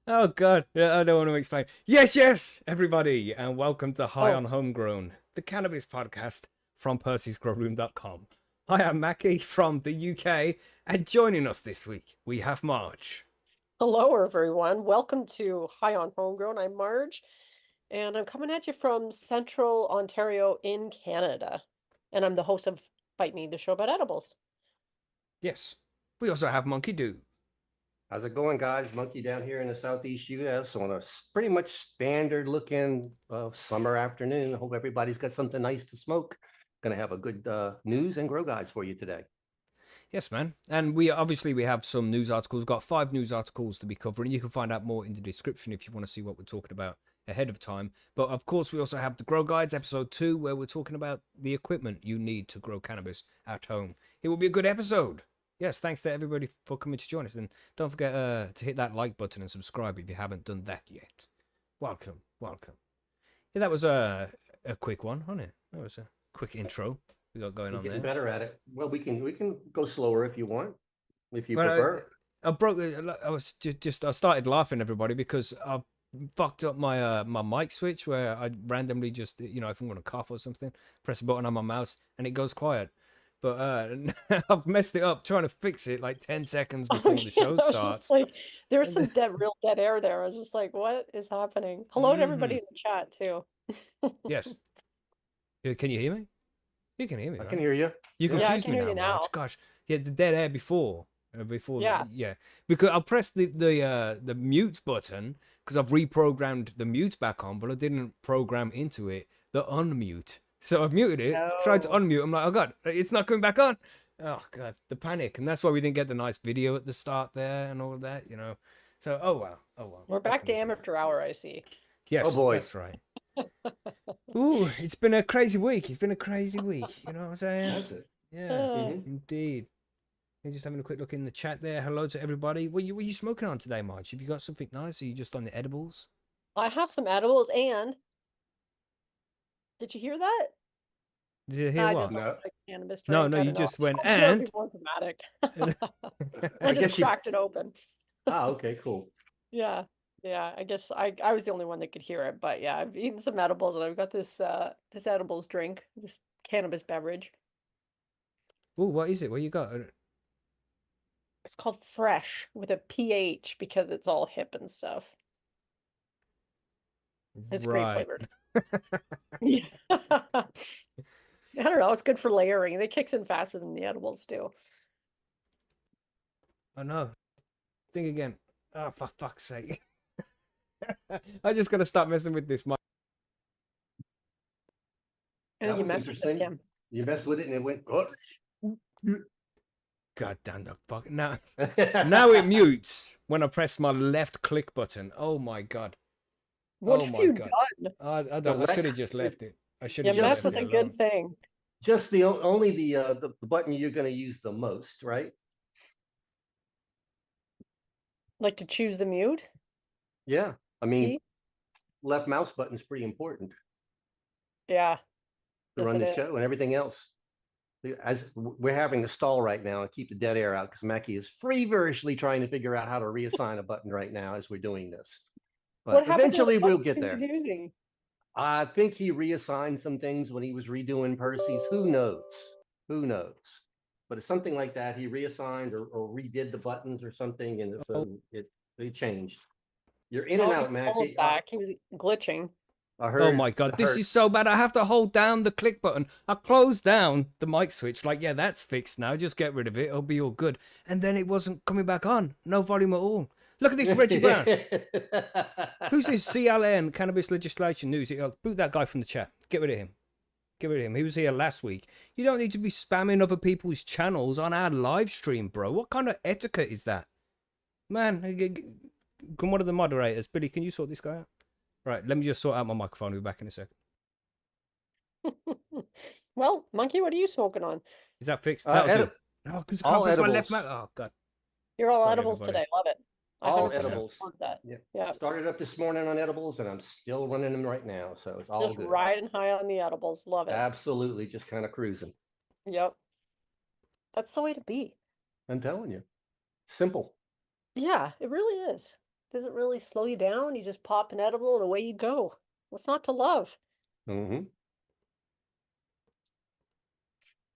Oh God, yeah, I don't want to explain. Yes, everybody, and welcome to High Oh, on Homegrown, the cannabis podcast from Percy'sGrowroom.com. Hi, I'm Mackie from the UK, and joining us this week we have Marge. hello everyone. Welcome to High on Homegrown. I'm Marge, and I'm coming at you from Central Ontario in Canada. And I'm the host of Bite Me, the show about edibles. Yes, we also have Monkey Do. How's it going, guys? Monkey down here in the southeast U.S. on a pretty much standard looking summer afternoon. I hope everybody's got something nice to smoke. Gonna have a good news and grow guides for you today. Yes, man. And we have some news articles. Got 5 news articles to be covering. You can find out more in the description if you want to see what we're talking about ahead of time. But of course, we also have the Grow Guides episode 2, where we're talking about the equipment you need to grow cannabis at home. It will be a good episode. Yes, thanks to everybody for coming to join us. And don't forget to hit that like button and subscribe if you haven't done that yet. Welcome. Yeah, that was a quick one, wasn't it? That was a quick intro we got going We're on getting there. better at it. Well, we can go slower if you want, if you Well, prefer. I broke. I was just. I started laughing, everybody, because I fucked up my my mic switch where I randomly just, if I'm gonna cough or something, press a button on my mouse and it goes quiet. But I've messed it up trying to fix it like 10 seconds Oh, before the yeah, show I was just starts. like, there was And some real dead air there. I was just like, what is happening? Hello to everybody Mhm. in the chat too. Yes, can you hear me? You can hear me, I can right? hear you. You Yeah. Yeah, I confused can me hear now, you now. Marge. Gosh, yeah, the dead air before, Yeah. yeah, because I pressed the mute button because I've reprogrammed the mute back on, but I didn't program into it the unmute. So I've muted it, tried to Oh. unmute. I'm like, oh God, it's not coming back on. Oh God, the panic, and that's why we didn't get the nice video at the start there and all of that. So oh well, We're what back can to we do? amateur hour, I see. Oh Yes, boy. that's right. Ooh, it's been a crazy week. It's been a crazy week. You know what I'm saying? That's it. Yeah, Uh, hmm indeed. You're just having a quick look in the chat there. Hello to everybody. What you smoking on today, Marge? Have you got something nice? Or are you just on the edibles? I have some edibles, and did you hear that? Did you hear I just what? opened No, a cannabis No, drink. no, I you don't know. just went I was trying to and be more dramatic. I I just guess you. cracked it open. Okay, cool. Yeah. Yeah. I guess I was the only one that could hear it, but yeah, I've eaten some edibles and I've got this edibles drink, this cannabis beverage. oh, what is it? What you got? It's called Fresh with a PH because it's all hip and stuff. It's grape Right. flavored. Yeah. I don't know. It's good for layering. It kicks in faster than the edibles do. I know. Think again. Oh, for fuck's sake! I just gotta stop messing with this. And That then you was mess with it interesting. again. You messed with it and it went. Oh. God damn the fuck! Now it mutes when I press my left click button. Oh my God! What Oh have my you God! done? I The don't. I should have left. just left it. I should You have just messed Just left with it a alone. good thing. just the only the button you're going to use the most, right? Like to choose the mute Yeah. I mean, key? left mouse button is pretty important Yeah. to Yes, run it the is. show and everything else. As we're having to stall right now and keep the dead air out because Mackie is feverishly trying to figure out how to reassign a button right now as we're doing this. But What happened to the eventually we'll button get he was there. using? I think he reassigned some things when he was redoing Percy's. Who knows? Who knows? But it's something like that. He reassigned or redid the buttons or something, and Oh, so it changed. You're in and No, out, he's almost Mackie. back. He was glitching. I oh heard. my God! I This heard. is so bad. I have to hold down the click button. I closed down the mic switch. Like, yeah, that's fixed now. Just get rid of it. It'll be all good. And then it wasn't coming back on. No volume at all. Look at this Reggie Brown. Who's this CLN Cannabis Legislation News? Boot that guy from the chat. Get rid of him. Get rid of him. He was here last week. You don't need to be spamming other people's channels on our live stream, bro. What kind of etiquette is that? Man, can one of the moderators, Billy, can you sort this guy out? Right, let me just sort out my microphone. We'll be back in a second. Well, Monkey, what are you smoking on? Is that fixed? That'll do. Edi- Oh, because I can't all press my left edibles. mouse. Oh, God. You're all Sorry, edibles everybody. today. Love it. I All 100% edibles. support that. Yeah. Yeah. Started up this morning on edibles, and I'm still running them right now, so it's all Just good. riding high on the edibles. Love it. Absolutely, just kind of cruising. Yep. That's the way to be. I'm telling you, simple. Yeah, it really is. doesn't really slow you down. You just pop an edible and away you go. What's not to love? Hmm.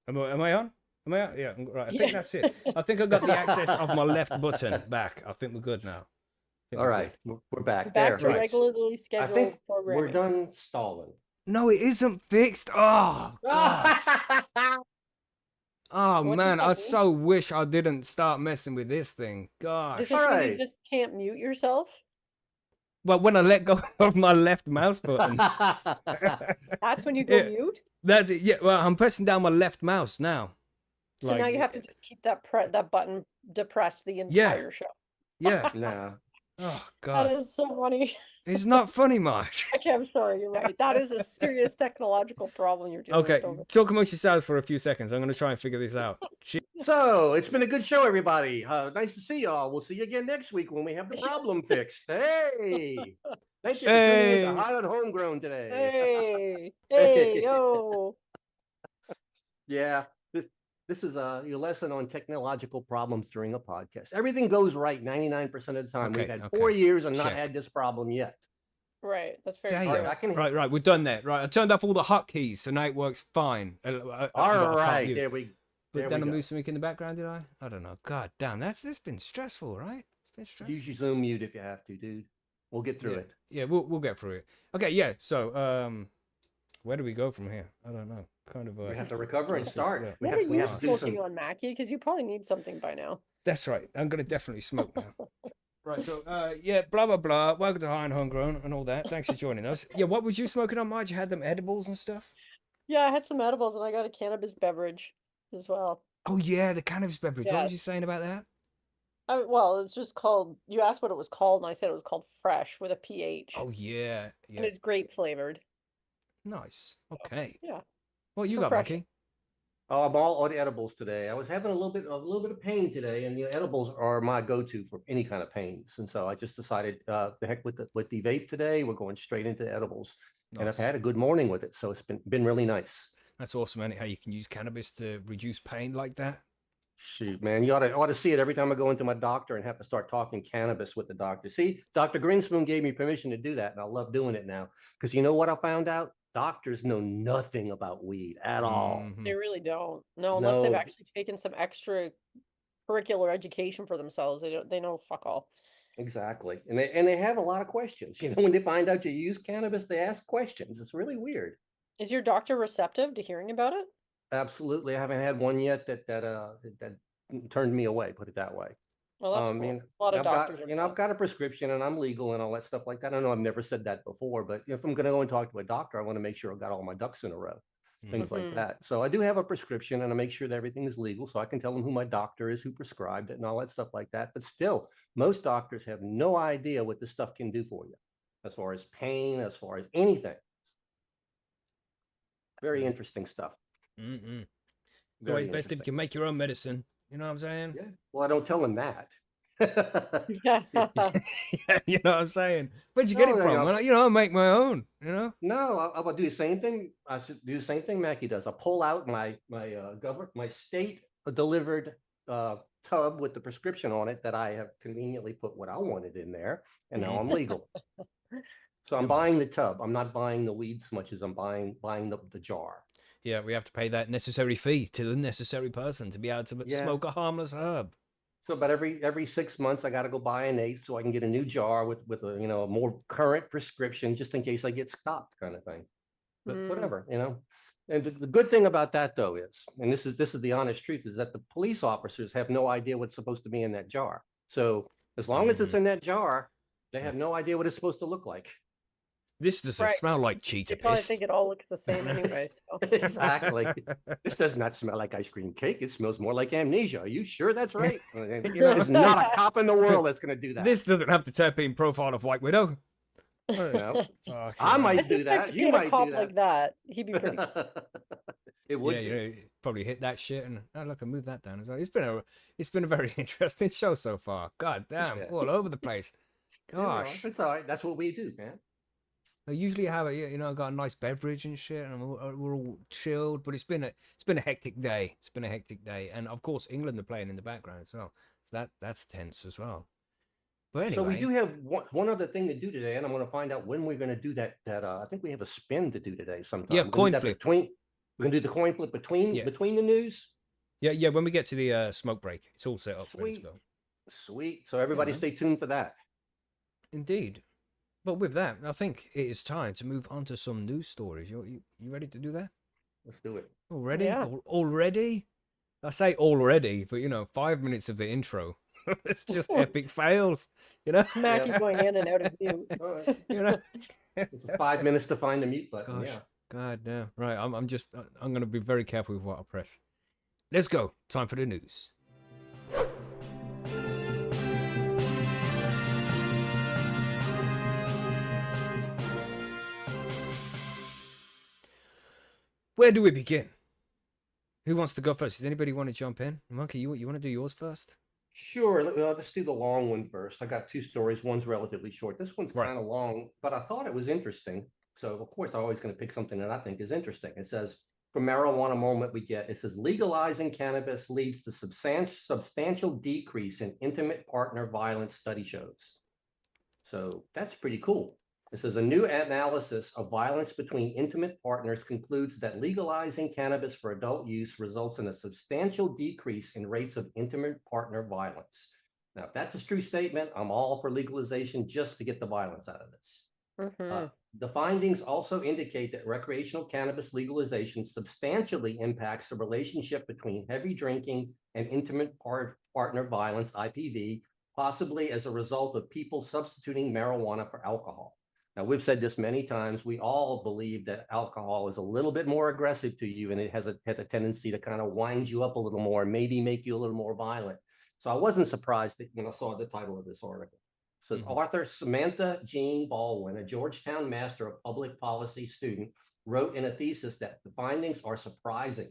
Am I on? Am I on? Yeah, right. I think Yeah. that's it. I think I got the access of my left button back. I think we're good now. I think All we're right, good. we're back Back there. to Right. regularly I scheduled think we're programming. done stalling. No, it isn't fixed. Oh gosh. Oh What does man, I that mean? so wish I didn't start messing with this thing. Does Gosh. this mean you Alright. just can't mute yourself? Well, when I let go of my left mouse button, That's when you go yeah, mute? that's it. Yeah, well, I'm pressing down my left mouse now. So now Like, you have to just keep that that button depressed the yeah, entire show. yeah. No. Oh That god, is so funny. it's not funny much. Okay, I'm sorry, you're right. That is a serious technological problem you're dealing Okay, with over. talk amongst yourselves for a few seconds. I'm gonna try and figure this out. So it's been a good show, everybody. Nice to see y'all. We'll see you again next week when we have the problem fixed. Hey, thank you for tuning in to Hey. High on Homegrown today. Hey, hey, yo. Yeah, this is your lesson on technological problems during a podcast. Everything goes right 99% of the time. Okay, We've had 4 years and not check. had this problem yet. Right, that's very Damn. true. All right, I can. Right, we're done there. Right, I turned off all the hotkeys, so now it works fine. All right, there we. But There then we I go. moved something in the background, did I? I don't know. God damn, that's been stressful, right? It's been stressful. Use your Zoom mute if you have to, dude. We'll get through Yeah. it. Yeah, we'll get through it. Okay, yeah. So, where do we go from here? I don't know. Kind of. We have to recover and just- start. yeah. What we are you have to do smoking some. on, Mackie? Because you probably need something by now. That's right. I'm gonna definitely smoke now. Right. So, yeah. Blah blah blah. Welcome to High and Homegrown and all that. Thanks for joining us. Yeah. What was you smoking on, Marge? You had them edibles and stuff. Yeah, I had some edibles and I got a cannabis beverage as well. Oh yeah, the cannabis beverage. What was you Yes. saying about that? Well, it's just called, you asked what it was called, and I said it was called Fresh with a PH. Oh yeah, And yeah. it's grape flavored. Nice. Okay. Yeah. What It's you got, refreshing. Mackie? Oh, I'm all on edibles today. I was having a little bit of pain today, and edibles are my go-to for any kind of pains. And so I just decided, the heck with the vape today. We're going straight into edibles, and I've Nice. had a good morning with it. So it's been really nice. That's awesome, man. How you can use cannabis to reduce pain like that. Shoot, man, you ought to see it every time I go into my doctor and have to start talking cannabis with the doctor. See, Dr. Greenspoon gave me permission to do that, and I love doing it now. Because you know what I found out? Doctors know nothing about weed at all. Mhm. They really don't. No, unless they've No, actually taken some extra curricular education for themselves. They know fuck all. exactly. And they have a lot of questions. You know, when they find out you use cannabis, they ask questions. It's really weird. Is your doctor receptive to hearing about it? Absolutely. I haven't had one yet that turned me away, put it that way. Well, that's I cool. mean, A lot of I've doctors got, are I've not. got a prescription and I'm legal and all that stuff like that. I know I've never said that before, but if I'm going to go and talk to a doctor, I want to make sure I've got all my ducks in a row, things like Mhm. that. So I do have a prescription and I make sure that everything is legal. So I can tell them who my doctor is, who prescribed it and all that stuff like that. But still, most doctors have no idea what this stuff can do for you as far as pain, as far as anything. Very interesting stuff. Mm-mm. It's Very always best if you interesting. can make your own medicine. You know what I'm saying? Yeah. Well, I don't tell them that. Yeah. Yeah, you know what I'm saying? Where'd you get No, it no, from? no. Well, I make my own. You know? No, I will do the same thing. I should do the same thing Mackie does. I pull out my state delivered tub with the prescription on it that I have conveniently put what I wanted in there, and now I'm legal. So I'm Good buying the tub. I'm not buying the weed so much as I'm buying the jar. Yeah, we have to pay that necessary fee to the necessary person to be able to Yeah. smoke a harmless herb. So about every 6 months, I got to go buy an eighth so I can get a new jar with a a more current prescription just in case I get stopped, kind of thing. But Mm. whatever. And the good thing about that though is, and this is the honest truth, is that the police officers have no idea what's supposed to be in that jar. So as long as it's in that jar, they have no idea what it's supposed to look like. This doesn't Right. smell like They cheetah probably piss. think it all looks the same anyway. So. Exactly. This does not smell like ice cream cake. It smells more like amnesia. Are you sure that's right? There's not a cop in the world that's going to do that. This doesn't have the terpene profile of White Widow. know. Fucking I hell. might I do suspect that. if You had a might cop do like that, he'd be pretty cool. that. It would Yeah, be. you know, probably hit that shit and look, I moved that down as well. It's been a very interesting show so far. God damn, Yeah. all over the place. Yeah, well, Gosh, it's all right. That's what we do, man. I usually have I got a nice beverage and shit, and we're all chilled. But it's been a hectic day. It's been a hectic day, and of course England are playing in the background as well. So that's tense as well. But So we anyway, do have one other thing to do today, and I'm going to find out when we're going to do that. I think we have a spin to do today yeah, sometime. We're going to coin do that flip. between. We're going to do the coin flip Yeah, between the news. yeah. When we get to the smoke break, it's all set up, ready to Sweet, go. sweet. So Yeah, everybody man. stay tuned for that. Indeed. But with that, I think it is time to move on to some news stories. You ready to do that? Let's do it. Already? Yeah. Already? I say already, but 5 minutes of the intro. It's just epic fails, you know? Mackie Yeah. going in and out of view. All right. you know? It's 5 minutes to find the mute button. Gosh. Yeah. God damn. Right, I'm gonna be very careful with what I press. Let's go. Time for the news. Where do we begin? Who wants to go first? Does anybody want to jump in? Monkey, you want to do yours first? Sure. Let's do the long one first. I got two stories. One's relatively short. This one's Right. kind of long, but I thought it was interesting. So, of course, I'm always going to pick something that I think is interesting. It says, from marijuana moment we get, it says, legalizing cannabis leads to substantial decrease in intimate partner violence, study shows. So that's pretty cool. It says a new analysis of violence between intimate partners concludes that legalizing cannabis for adult use results in a substantial decrease in rates of intimate partner violence. Now, if that's a true statement, I'm all for legalization just to get the violence out of this. The findings also indicate that recreational cannabis legalization substantially impacts the relationship between heavy drinking and intimate partner violence, IPV, possibly as a result of people substituting marijuana for alcohol. Now, we've said this many times. We all believe that alcohol is a little bit more aggressive to you, and it has a tendency to kind of wind you up a little more, maybe make you a little more violent. So I wasn't surprised when I saw the title of this article. It says author Samantha Jean Baldwin, a Georgetown Master of Public Policy student, wrote in a thesis that the findings are surprising,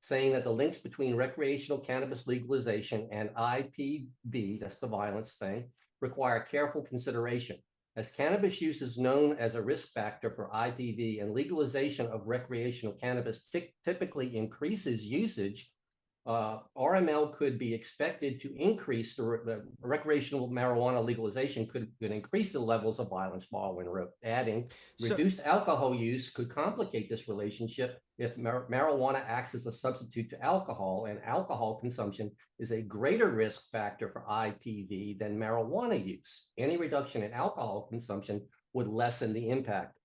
saying that the links between recreational cannabis legalization and IPV, that's the violence thing, require careful consideration. As cannabis use is known as a risk factor for IPV, and legalization of recreational cannabis typically increases usage, RML could be expected to increase the recreational marijuana legalization could increase the levels of violence, Baldwin wrote, adding, reduced alcohol use could complicate this relationship if marijuana acts as a substitute to alcohol, and alcohol consumption is a greater risk factor for IPV than marijuana use. Any reduction in alcohol consumption would lessen the impact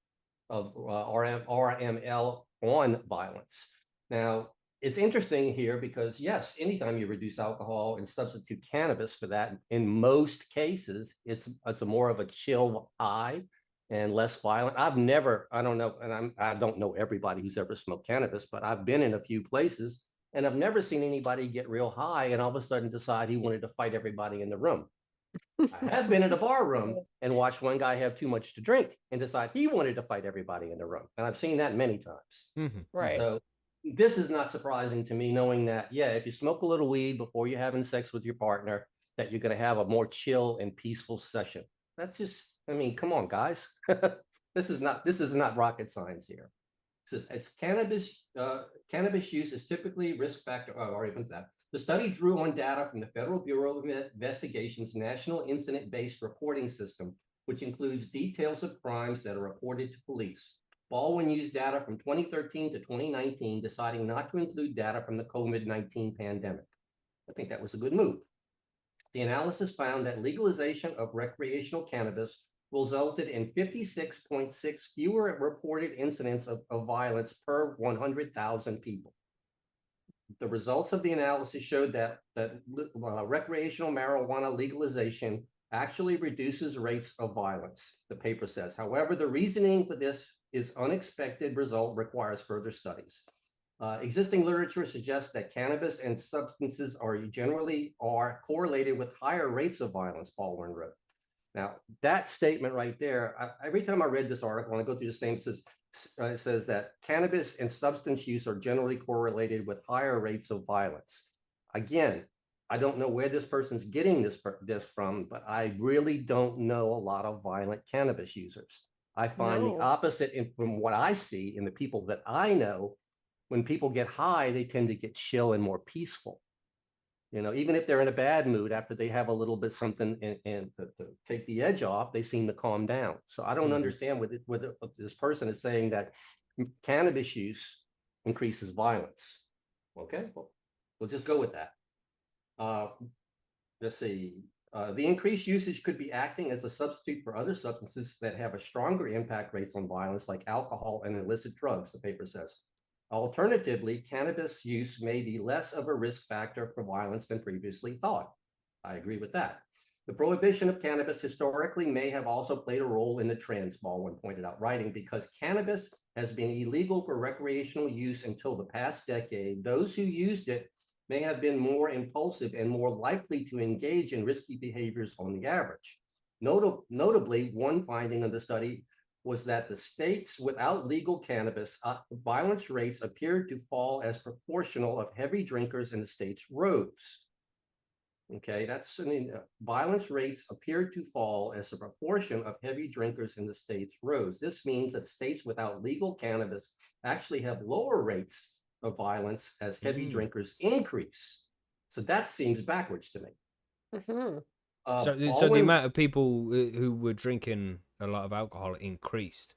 of RML on violence. Now, it's interesting here because, yes, anytime you reduce alcohol and substitute cannabis for that, in most cases, it's a more of a chill high and less violent. I don't know, and I don't know everybody who's ever smoked cannabis, but I've been in a few places and I've never seen anybody get real high and all of a sudden decide he wanted to fight everybody in the room. I have been in a bar room and watched one guy have too much to drink and decide he wanted to fight everybody in the room. And I've seen that many times. Right. So this is not surprising to me, knowing that, yeah, if you smoke a little weed before you're having sex with your partner, that you're going to have a more chill and peaceful session. That's just, I mean, come on, guys. This is not rocket science here. It says it's cannabis use is typically risk factor. Oh, or even that. The study drew on data from the Federal Bureau of Investigation's National Incident-Based Reporting System, which includes details of crimes that are reported to police. Baldwin used data from 2013 to 2019, deciding not to include data from the COVID-19 pandemic. I think that was a good move. The analysis found that legalization of recreational cannabis resulted in 56.6 fewer reported incidents of violence per 100,000 people. The results of the analysis showed that recreational marijuana legalization actually reduces rates of violence, the paper says. However, the reasoning for this is unexpected result requires further studies. Existing literature suggests that cannabis and substances are generally correlated with higher rates of violence, Baldwin wrote. Now, that statement right there, every time I read this article, and I go through the statement, it says that cannabis and substance use are generally correlated with higher rates of violence. Again, I don't know where this person's getting this from, but I really don't know a lot of violent cannabis users. I find the opposite from what I see in the people that I know. When people get high, they tend to get chill and more peaceful. even if they're in a bad mood after they have a little bit something and to take the edge off, they seem to calm down. So I don't understand what this person is saying, that cannabis use increases violence. Okay, well, we'll just go with that. Let's see. The increased usage could be acting as a substitute for other substances that have a stronger impact rates on violence, like alcohol and illicit drugs, the paper says. Alternatively, cannabis use may be less of a risk factor for violence than previously thought. I agree with that. The prohibition of cannabis historically may have also played a role in the trends, Baldwin pointed out, writing, because cannabis has been illegal for recreational use until the past decade. Those who used it may have been more impulsive and more likely to engage in risky behaviors on the average. Notably, one finding of the study was that the states without legal cannabis, violence rates appeared to fall as proportional of heavy drinkers in the states rose. Okay, violence rates appeared to fall as a proportion of heavy drinkers in the states rose. This means that states without legal cannabis actually have lower rates of violence as heavy drinkers increase. So that seems backwards to me. So the amount of people who were drinking a lot of alcohol increased,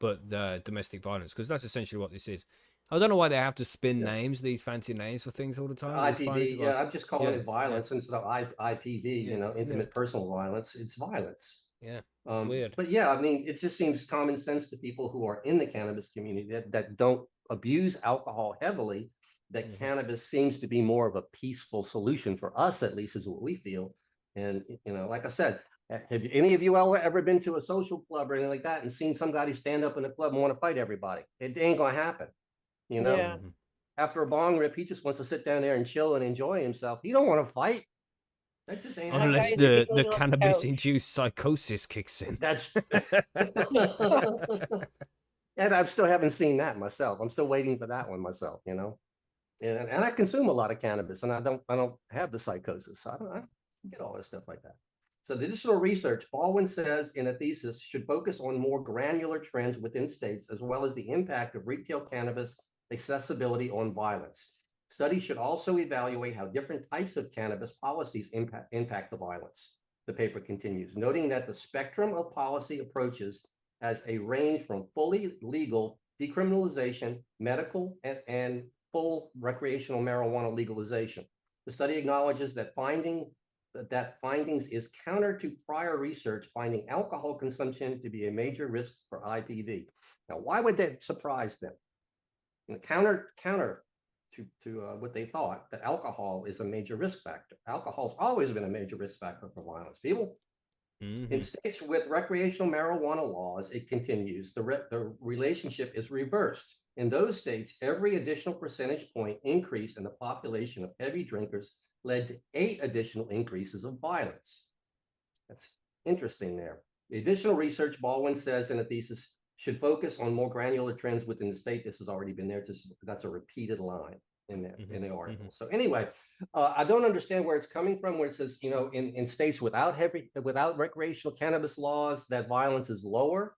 but the domestic violence, because that's essentially what this is. I don't know why they have to spin names, these fancy names for things all the time. IPV, I'm just calling it violence instead of IPV, intimate personal violence. It's violence. Yeah, weird. But yeah, I mean, it just seems common sense to people who are in the cannabis community that don't abuse alcohol heavily, that cannabis seems to be more of a peaceful solution for us, at least is what we feel. And, like I said, have any of you ever been to a social club or anything like that and seen somebody stand up in a club and want to fight everybody? It ain't going to happen. After a bong rip, he just wants to sit down there and chill and enjoy himself. He don't want to fight. That just ain't unless the cannabis-induced psychosis kicks in. That's and I still haven't seen that myself. I'm still waiting for that one myself, and I consume a lot of cannabis, and I don't have the psychosis. So I don't get all this stuff like that. So the additional research, Baldwin says in a thesis, should focus on more granular trends within states, as well as the impact of retail cannabis accessibility on violence. Studies should also evaluate how different types of cannabis policies impact the violence. The paper continues, noting that the spectrum of policy approaches has a range from fully legal decriminalization, medical, and full recreational marijuana legalization. The study acknowledges that findings is counter to prior research finding alcohol consumption to be a major risk for IPV. Now, why would that surprise them? And counter to what they thought, that alcohol is a major risk factor. Alcohol's always been a major risk factor for violence. People, in states with recreational marijuana laws, it continues, the relationship is reversed. In those states, every additional percentage point increase in the population of heavy drinkers led to 8 additional increases of violence. That's interesting there. The additional research, Baldwin says in a thesis, should focus on more granular trends within the state. This has already been there. That's a repeated line in there in the article. So anyway, I don't understand where it's coming from, where it says, in states without recreational cannabis laws, that violence is lower.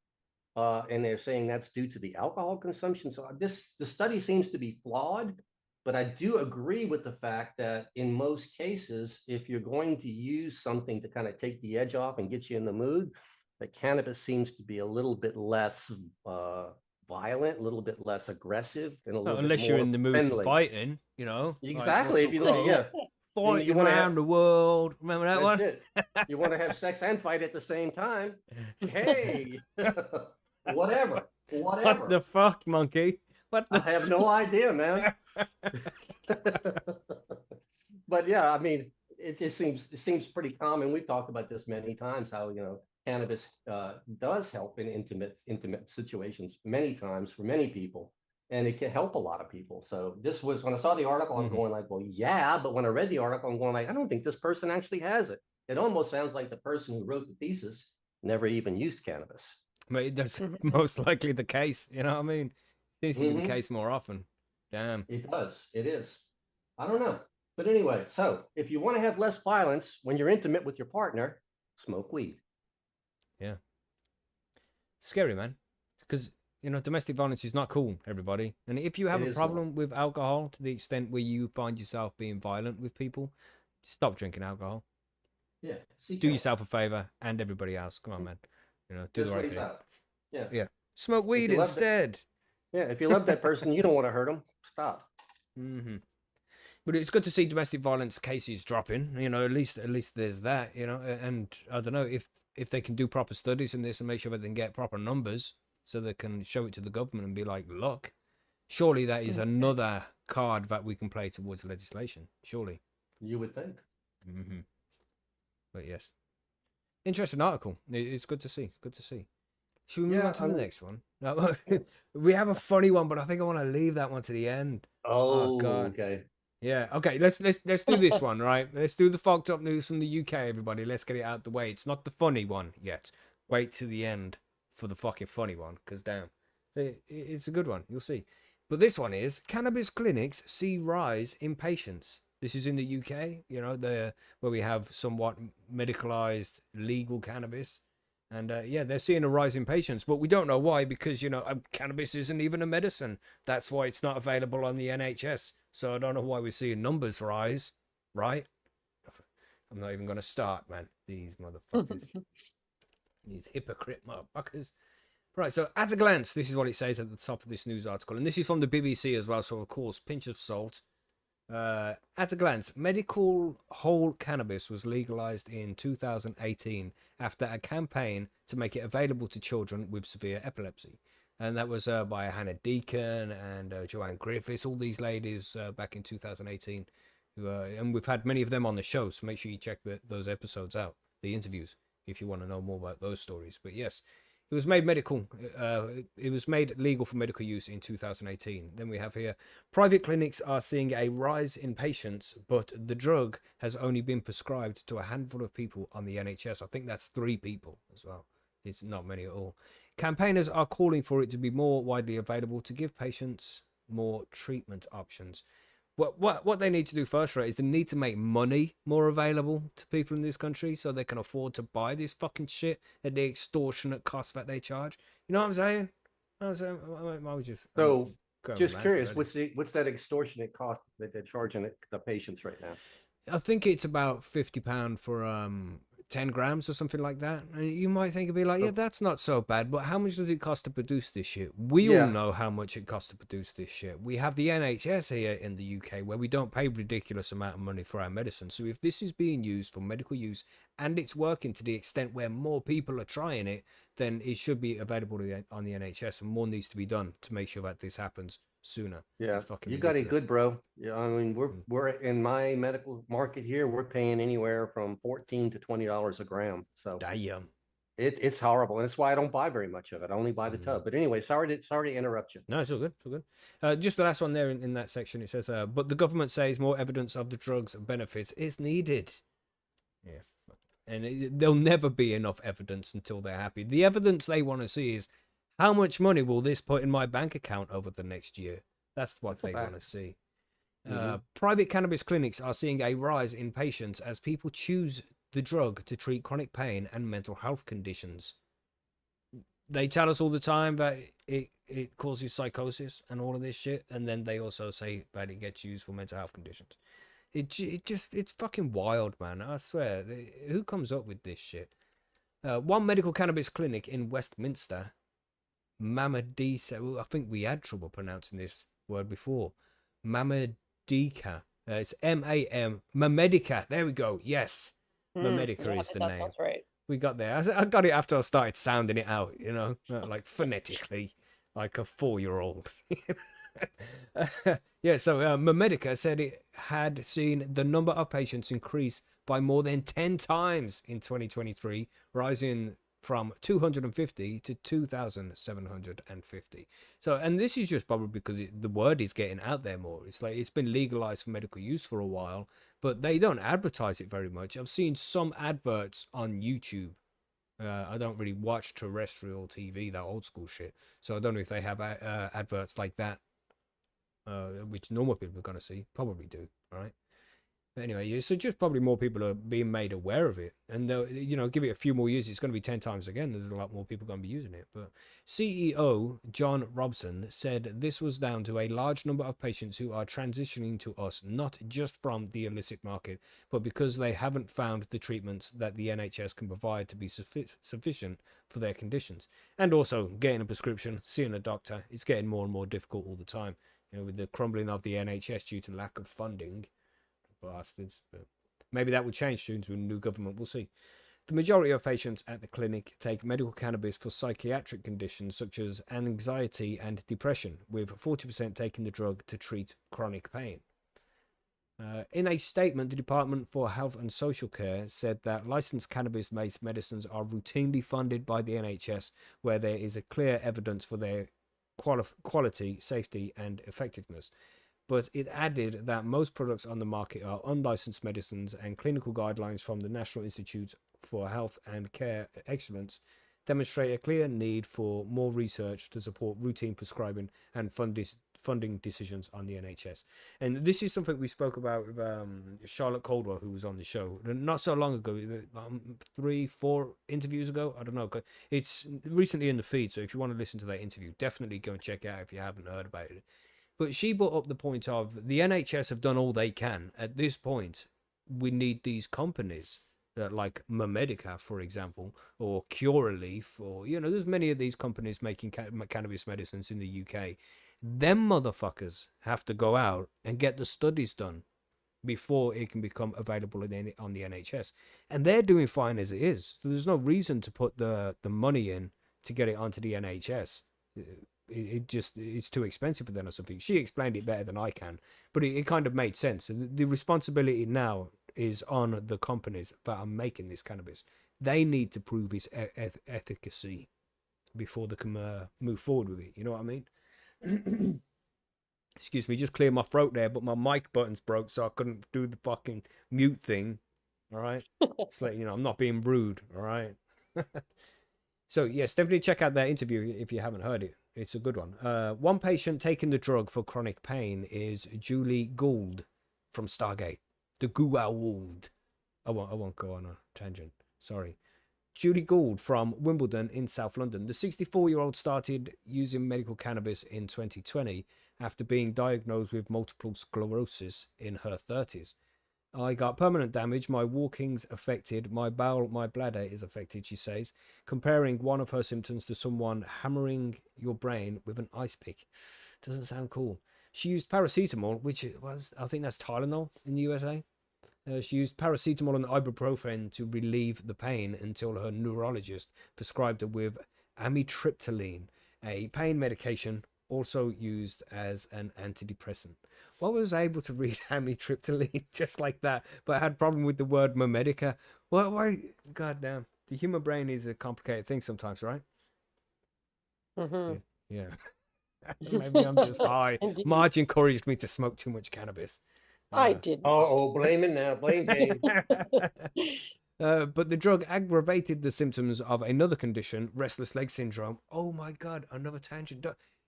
And they're saying that's due to the alcohol consumption. So the study seems to be flawed, but I do agree with the fact that in most cases, if you're going to use something to kind of take the edge off and get you in the mood, that cannabis seems to be a little bit less violent, a little bit less aggressive, and a little unless bit you're more in the mood friendly. for fighting, Exactly. If you fighting around the world, remember that one? That's it. You want to have sex and fight at the same time? Hey, whatever. What the fuck, monkey? I have no idea, man. But yeah, I mean, it just seems pretty common. We've talked about this many times, how cannabis does help in intimate situations many times for many people, and it can help a lot of people. So this was, when I saw the article, I'm going like, well, yeah, but when I read the article, I'm going like, I don't think this person actually has it. It almost sounds like the person who wrote the thesis never even used cannabis. Mate, that's most likely the case. You know what I mean? Seems to be the case more often. Damn. It does. It is. I don't know. But anyway, so if you want to have less violence when you're intimate with your partner, smoke weed. Yeah. Scary, man. Because, You know, domestic violence is not cool, everybody. And if you have It a is not. problem with alcohol to the extent where you find yourself being violent with people, stop drinking alcohol. Yeah. Seek Do help. yourself a favor and everybody else. Come on, man. You know, do That's the what right he's thing. out. Yeah. Yeah. Smoke If weed you love that, instead. yeah. If you love that person, you don't want to hurt them. Stop. hmm But it's good to see domestic violence cases dropping. You know, at least there's that. You know, and I don't know if they can do proper studies in this and make sure that they can get proper numbers so they can show it to the government and be like, look, surely that is another card that we can play towards legislation. Surely. You would think. hmm But yes, interesting article. It's good to see. Good to see. Should we move Yeah. on to the next one? No, we have a funny one, but I think I want to leave that one to the end. Oh Oh, God. okay. Yeah. Okay. Let's do this one, right? Let's do the fucked up news from the UK, everybody. Let's get it out the way. It's not the funny one yet. Wait to the end for the fucking funny one, because damn, it's a good one. You'll see. But this one is cannabis clinics see rise in patients. This is in the UK, you know, where we have somewhat medicalized legal cannabis. And yeah, they're seeing a rise in patients, but we don't know why because, you know, cannabis isn't even a medicine. That's why it's not available on the NHS. So I don't know why we're seeing numbers rise, right? I'm not even going to start, man. These motherfuckers. These hypocrite motherfuckers. Right, so at a glance, this is what it says at the top of this news article. And this is from the BBC as well, so of course, pinch of salt. At a glance, medical whole cannabis was legalized in 2018 after a campaign to make it available to children with severe epilepsy. And that was by Hannah Deacon and Joanne Griffiths, all these ladies back in 2018. And we've had many of them on the show, so make sure you check those episodes out, the interviews, if you want to know more about those stories. But yes, it was made medical. It was made legal for medical use in 2018. Then we have here, private clinics are seeing a rise in patients, but the drug has only been prescribed to a handful of people on the NHS. I think that's 3 people as well. It's not many at all. Campaigners are calling for it to be more widely available to give patients more treatment options. What they need to do first, right, is they need to make money more available to people in this country so they can afford to buy this fucking shit at the extortionate cost that they charge. You know what I'm saying? I was just So, going just romantic curious, already. what's that extortionate cost that they're charging the patients right now? I think it's about £50 for 10 grams or something like that. And you might think it'd be like, yeah, Oh, that's not so bad. But how much does it cost to produce this shit? We all yeah, know how much it costs to produce this shit. We have the NHS here in the UK where we don't pay ridiculous amount of money for our medicine. So if this is being used for medical use and it's working to the extent where more people are trying it, then it should be available on the NHS, and more needs to be done to make sure that this happens sooner. yeah. It's fucking You got it ridiculous. good, bro. Yeah, I mean, Mm. we're in my medical market here. We're paying anywhere from $14 to $20 a gram. So Damn. it's horrible, and that's why I don't buy very much of it. I only buy the Mm. tub. But anyway, sorry to interrupt you. No, it's all good. It's all good. Just the last one there in that section. It says, but the government says more evidence of the drug's benefits is needed. Yeah. And there'll never be enough evidence until they're happy. The evidence they want to see is how much money will this put in my bank account over the next year? That's what That's a they want to fact. see. hmm Private cannabis clinics are seeing a rise in patients as people choose the drug to treat chronic pain and mental health conditions. They tell us all the time that it causes psychosis and all of this shit, and then they also say that it gets used for mental health conditions. It's fucking wild, man. I swear. Who comes up with this shit? One medical cannabis clinic in Westminster, Mamadika. I think we had trouble pronouncing this word before. Mamadika. It's Mamedica. There we go. Yes, Mamedica Yeah, I is think the that name. sounds right. We got there. I got it after I started sounding it out, you know, like phonetically, like a 4-year-old. Yeah, so Mamedica said it had seen the number of patients increase by more than 10 times in 2023, rising from 250 to 2,750. So, and this is just probably because the word is getting out there more. It's like it's been legalized for medical use for a while, but they don't advertise it very much. I've seen some adverts on YouTube. I don't really watch terrestrial TV, that old school shit. So I don't know if they have adverts like that, which normal people are going to see. Probably do, right? But anyway, yeah, so just probably more people are being made aware of it, and give it a few more years, it's going to be 10 times again. There's a lot more people going to be using it. But CEO John Robson said this was down to a large number of patients who are transitioning to us, not just from the illicit market, but because they haven't found the treatments that the NHS can provide to be sufficient for their conditions, and also getting a prescription, seeing a doctor. It's getting more and more difficult all the time. With the crumbling of the NHS due to lack of funding. Bastards. But maybe that will change soon with a new government. We'll see. The majority of patients at the clinic take medical cannabis for psychiatric conditions such as anxiety and depression, with 40% taking the drug to treat chronic pain. In a statement, the Department for Health and Social Care said that licensed cannabis-based medicines are routinely funded by the NHS where there is a clear evidence for their quality, safety, and effectiveness. But it added that most products on the market are unlicensed medicines, and clinical guidelines from the National Institute for Health and Care Excellence demonstrate a clear need for more research to support routine prescribing and funding decisions on the NHS. And this is something we spoke about with Charlotte Caldwell, who was on the show not so long ago, 3-4 interviews ago. I don't know. It's recently in the feed, so if you want to listen to that interview, definitely go and check it out if you haven't heard about it. But she brought up the point of the NHS have done all they can. At this point, we need these companies like Medica, for example, or Curaleaf, or, there's many of these companies making cannabis medicines in the UK. Them motherfuckers have to go out and get the studies done before it can become available on the NHS. And they're doing fine as it is. So there's no reason to put the money in to get it onto the NHS. It's too expensive for them or something. She explained it better than I can, but it kind of made sense. The responsibility now is on the companies that are making this cannabis. They need to prove its efficacy before they can move forward with it. You know what I mean? Excuse me, just clear my throat there, but my mic buttons broke, so I couldn't do the fucking mute thing. All right, it's like, I'm not being rude. All right. So yes, definitely check out that interview if you haven't heard it. It's a good one. One patient taking the drug for chronic pain is Julie Gould from Stargate. The Gould. I won't go on a tangent. Sorry. Julie Gould from Wimbledon in South London. The 64-year-old started using medical cannabis in 2020 after being diagnosed with multiple sclerosis in her 30s. I got permanent damage, my walking's affected, my bowel, my bladder is affected, she says, comparing one of her symptoms to someone hammering your brain with an ice pick. Doesn't sound cool. She used paracetamol, which was, I think that's Tylenol in the USA. She used paracetamol and ibuprofen to relieve the pain until her neurologist prescribed her with amitriptyline, a pain medication also used as an antidepressant. Well, I was able to read amitriptyline just like that, but I had a problem with the word Medica. Why? God damn. The human brain is a complicated thing sometimes, right? Mm-hmm. Yeah. Maybe I'm just high. Marge encouraged me to smoke too much cannabis. I did. Oh, blame it now. Blame game. But the drug aggravated the symptoms of another condition, restless leg syndrome. Oh my God, another tangent.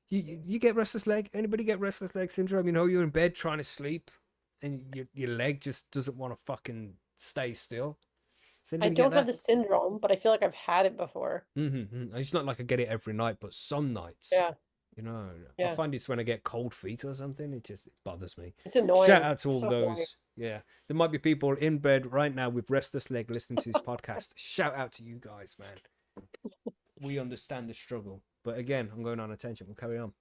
You get restless leg? Anybody get restless leg syndrome? You're in bed trying to sleep and your leg just doesn't want to fucking stay still. I don't have the syndrome, but I feel like I've had it before. It's not like I get it every night, but some nights. Yeah. I find it's when I get cold feet or something. It bothers me. It's annoying. Shout out to all So those. annoying. Yeah. There might be people in bed right now with restless leg listening to this podcast. Shout out to you guys, man. We understand the struggle. But again, I'm going on a tangent. We'll carry on.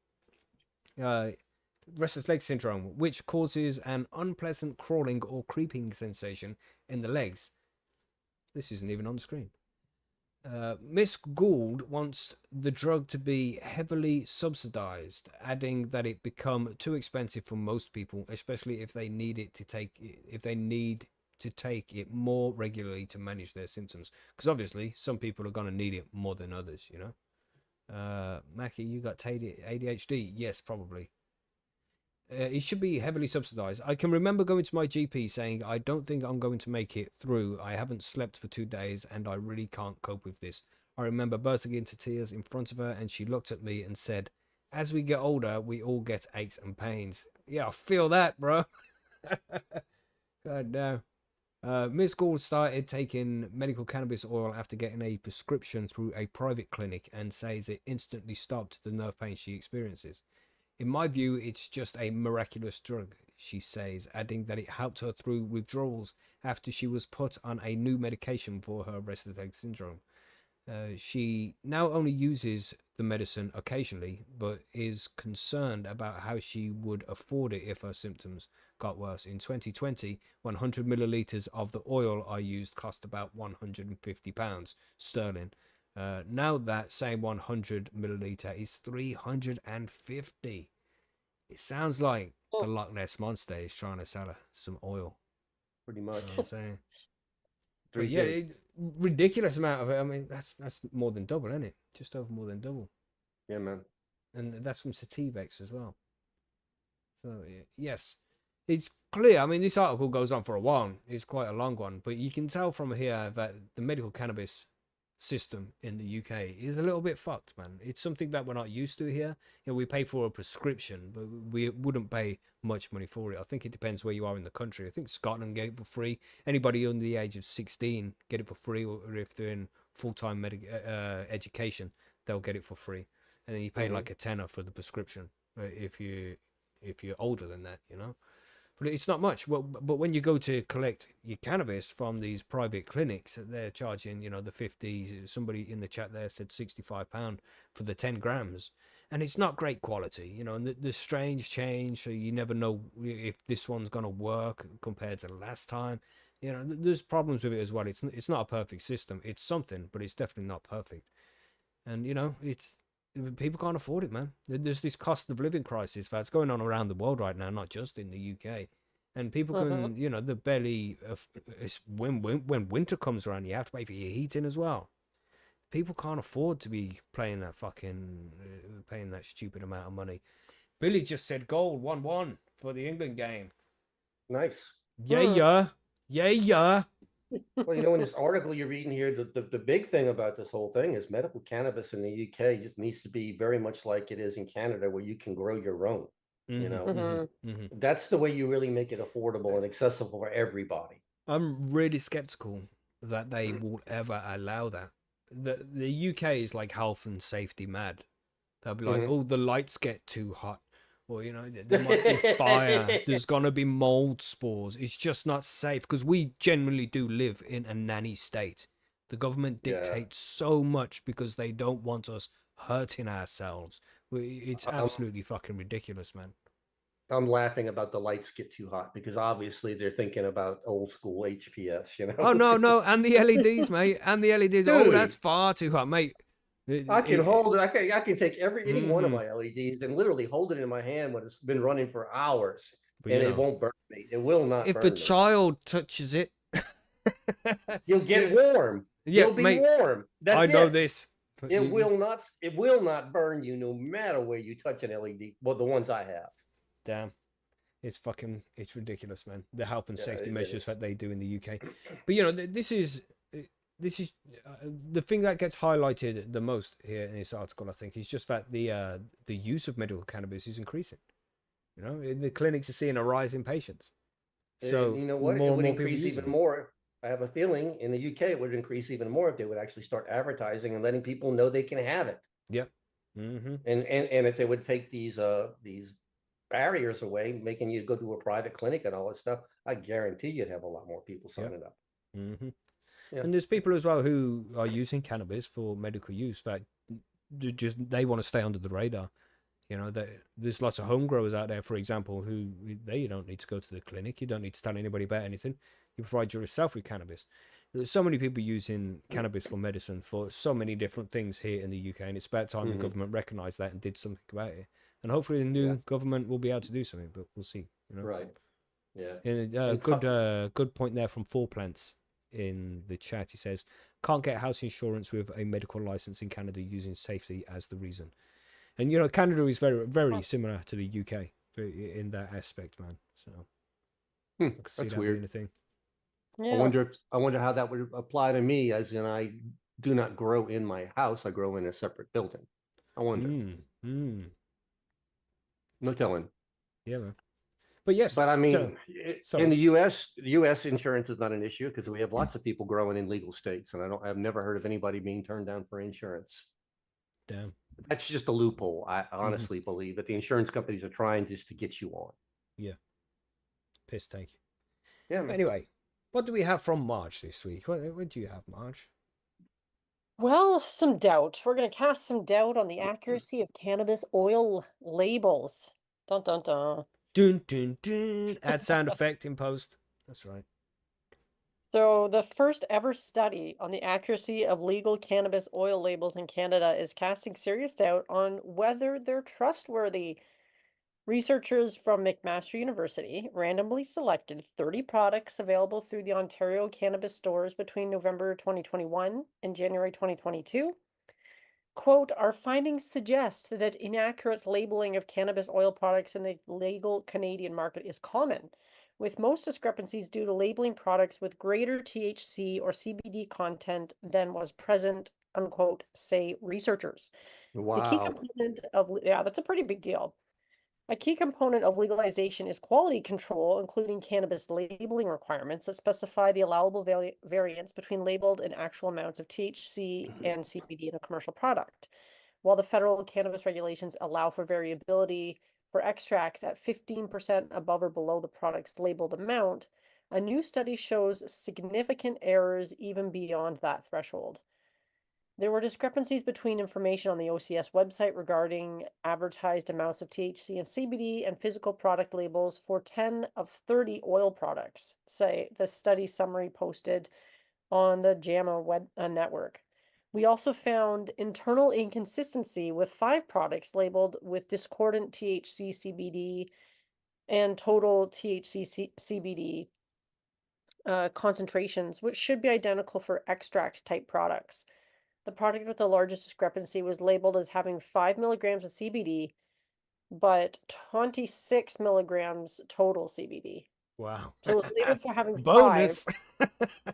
Restless leg syndrome, which causes an unpleasant crawling or creeping sensation in the legs. This isn't even on the screen. Miss Gould wants the drug to be heavily subsidized, adding that it become too expensive for most people, especially if they need to take it more regularly to manage their symptoms. Because obviously, some people are going to need it more than others, Mackie, you got ADHD? Yes, probably. It should be heavily subsidized. I can remember going to my GP saying, I don't think I'm going to make it through. I haven't slept for 2 days and I really can't cope with this. I remember bursting into tears in front of her and she looked at me and said, as we get older, we all get aches and pains. Yeah, I feel that, bro. God no. Miss Gould started taking medical cannabis oil after getting a prescription through a private clinic and says it instantly stopped the nerve pain she experiences. In my view, it's just a miraculous drug, she says, adding that it helped her through withdrawals after she was put on a new medication for her restless leg syndrome. She now only uses the medicine occasionally, but is concerned about how she would afford it if her symptoms got worse. In 2020, 100 milliliters of the oil I used cost about £150 sterling. Now that same 100 milliliter is 350. It sounds like the Oh, Loch Ness Monster is trying to sell her some oil. Pretty You much. know what I'm saying? But yeah, 3K. ridiculous amount of it. I mean, that's more than double, isn't it? Just over more than double, Yeah, man. and that's from Sativex as well. So yes, it's clear. I mean, this article goes on for a while. It's quite a long one, but you can tell from here that the medical cannabis system in the UK is a little bit fucked, man. It's something that we're not used to here. You know, we pay for a prescription, but we wouldn't pay much money for it. I think it depends where you are in the country. I think Scotland get it for free. Anybody under the age of 16 get it for free, or if they're in full-time education, they'll get it for free. And then you pay like a tenner for the prescription if you're older than that, you know. But it's not much. Well, but when you go to collect your cannabis from these private clinics, they're charging, you know, the 50. Somebody in the chat there said £65 for the 10 grams, and it's not great quality, you know. And the strange change, so you never know if this one's gonna work compared to the last time. You know, there's problems with it as well. It's not a perfect system. It's something, but it's definitely not perfect. And you know, it's people can't afford it, man. There's this cost of living crisis that's going on around the world right now, not just in the UK. And people mhm. can, you know, the barely. It's when winter comes around, you have to pay for your heating as well. People can't afford to be playing that fucking paying that stupid amount of money. Billy just said goal 1-1 for the England game. Nice. Yeah, yeah, yeah, yeah. Well, you know, in this article you're reading here, the big thing about this whole thing is medical cannabis in the UK just needs to be very much like it is in Canada, where you can grow your own. You know, that's the way you really make it affordable and accessible for everybody. I'm really skeptical that they will ever allow that. The UK is like health and safety mad. They'll be like, Mhm. oh, the lights get too hot. Or, you know, there might be fire. There's going to be mold spores. It's just not safe because we generally do live in a nanny state. The government Yeah. dictates so much because they don't want us hurting ourselves. It's I'm absolutely fucking ridiculous, man. I'm laughing about the lights get too hot because obviously they're thinking about old school HPS, you Oh, know. no, no. And the LEDs, mate. And the LEDs. Oh, that's Dude, far too hot, mate. I can hold it. I can take any one of Mm-hmm. my LEDs and literally hold it in my hand when it's been running for hours, But, and you it know, won't burn me. It will not if a burn me. child touches it, You'll get warm. yeah, You'll be mate, warm. I That's know it. this. But It will not. It will not burn you, no matter where you touch an LED. Well, the ones I have. damn, it's ridiculous, man. The health and Yeah, safety it measures is. that they do in the UK. But you know, this is the thing that gets highlighted the most here in this article. I think is just that the use of medical cannabis is increasing. You know, the clinics are seeing a rise in patients, And so you know what? It more and would more people increase using even it. more. I have a feeling in the UK it would increase even more if they would actually start advertising and letting people know they can have it. Yep. Mm-hmm. And if they would take these barriers away, making you go to a private clinic and all that stuff, I guarantee you'd have a lot more people Yep. signing up. Mm-hmm. Yeah. And there's people as well who are using cannabis for medical use that they want to stay under the radar. You know, there's lots of home growers out there, for example, who you don't need to go to the clinic. You don't need to tell anybody about anything. You provide yourself with cannabis. There's so many people using cannabis for medicine for so many different things here in the UK, and it's about time the government recognised that and did something about it. And hopefully, the new government will be able to do something, but we'll see. You know, Right. Yeah. and And good point there from Four Plants in the chat. He says can't get house insurance with a medical license in Canada using safety as the reason. And you know, Canada is very similar to the UK in that aspect, man. So I can see that's that being weird. a thing. Yeah. I wonder how that would apply to me, as in I do not grow in my house. I grow in a separate building. I wonder. No telling. Yeah, man. But yes, But I so mean, in sorry. the U.S. insurance is not an issue because we have lots of people growing in legal states, and I've never heard of anybody being turned down for insurance. Damn. That's just a loophole. I Mm-hmm. honestly believe that the insurance companies are trying just to get you on. Yeah. Piss take. Yeah, man. Anyway, what do we have from March this week? What do you have, March? Well, some doubt. We're going to cast some doubt on the accuracy of cannabis oil labels. Dun dun dun. Dun dun dun. Add sound effect in post. That's right. So, the first ever study on the accuracy of legal cannabis oil labels in Canada is casting serious doubt on whether they're trustworthy. Researchers from McMaster University randomly selected 30 products available through the Ontario cannabis stores between November 2021 and January 2022. Quote, our findings suggest that inaccurate labeling of cannabis oil products in the legal Canadian market is common, with most discrepancies due to labeling products with greater THC or CBD content than was present, unquote, say researchers. The key Wow. component of, yeah, that's a pretty big deal. A key component of legalization is quality control, including cannabis labeling requirements that specify the allowable variance between labeled and actual amounts of THC and CBD in a commercial product. While the federal cannabis regulations allow for variability for extracts at 15% above or below the product's labeled amount, a new study shows significant errors even beyond that threshold. There were discrepancies between information on the OCS website regarding advertised amounts of THC and CBD and physical product labels for 10 of 30 oil products, say the study summary posted on the JAMA web network. We also found internal inconsistency with 5 products labeled with discordant THC CBD and total THC CBD concentrations, which should be identical for extract type products. The product with the largest discrepancy was labeled as having 5 milligrams of CBD, but 26 milligrams total CBD. Wow. So it was labeled for having 5. Bonus.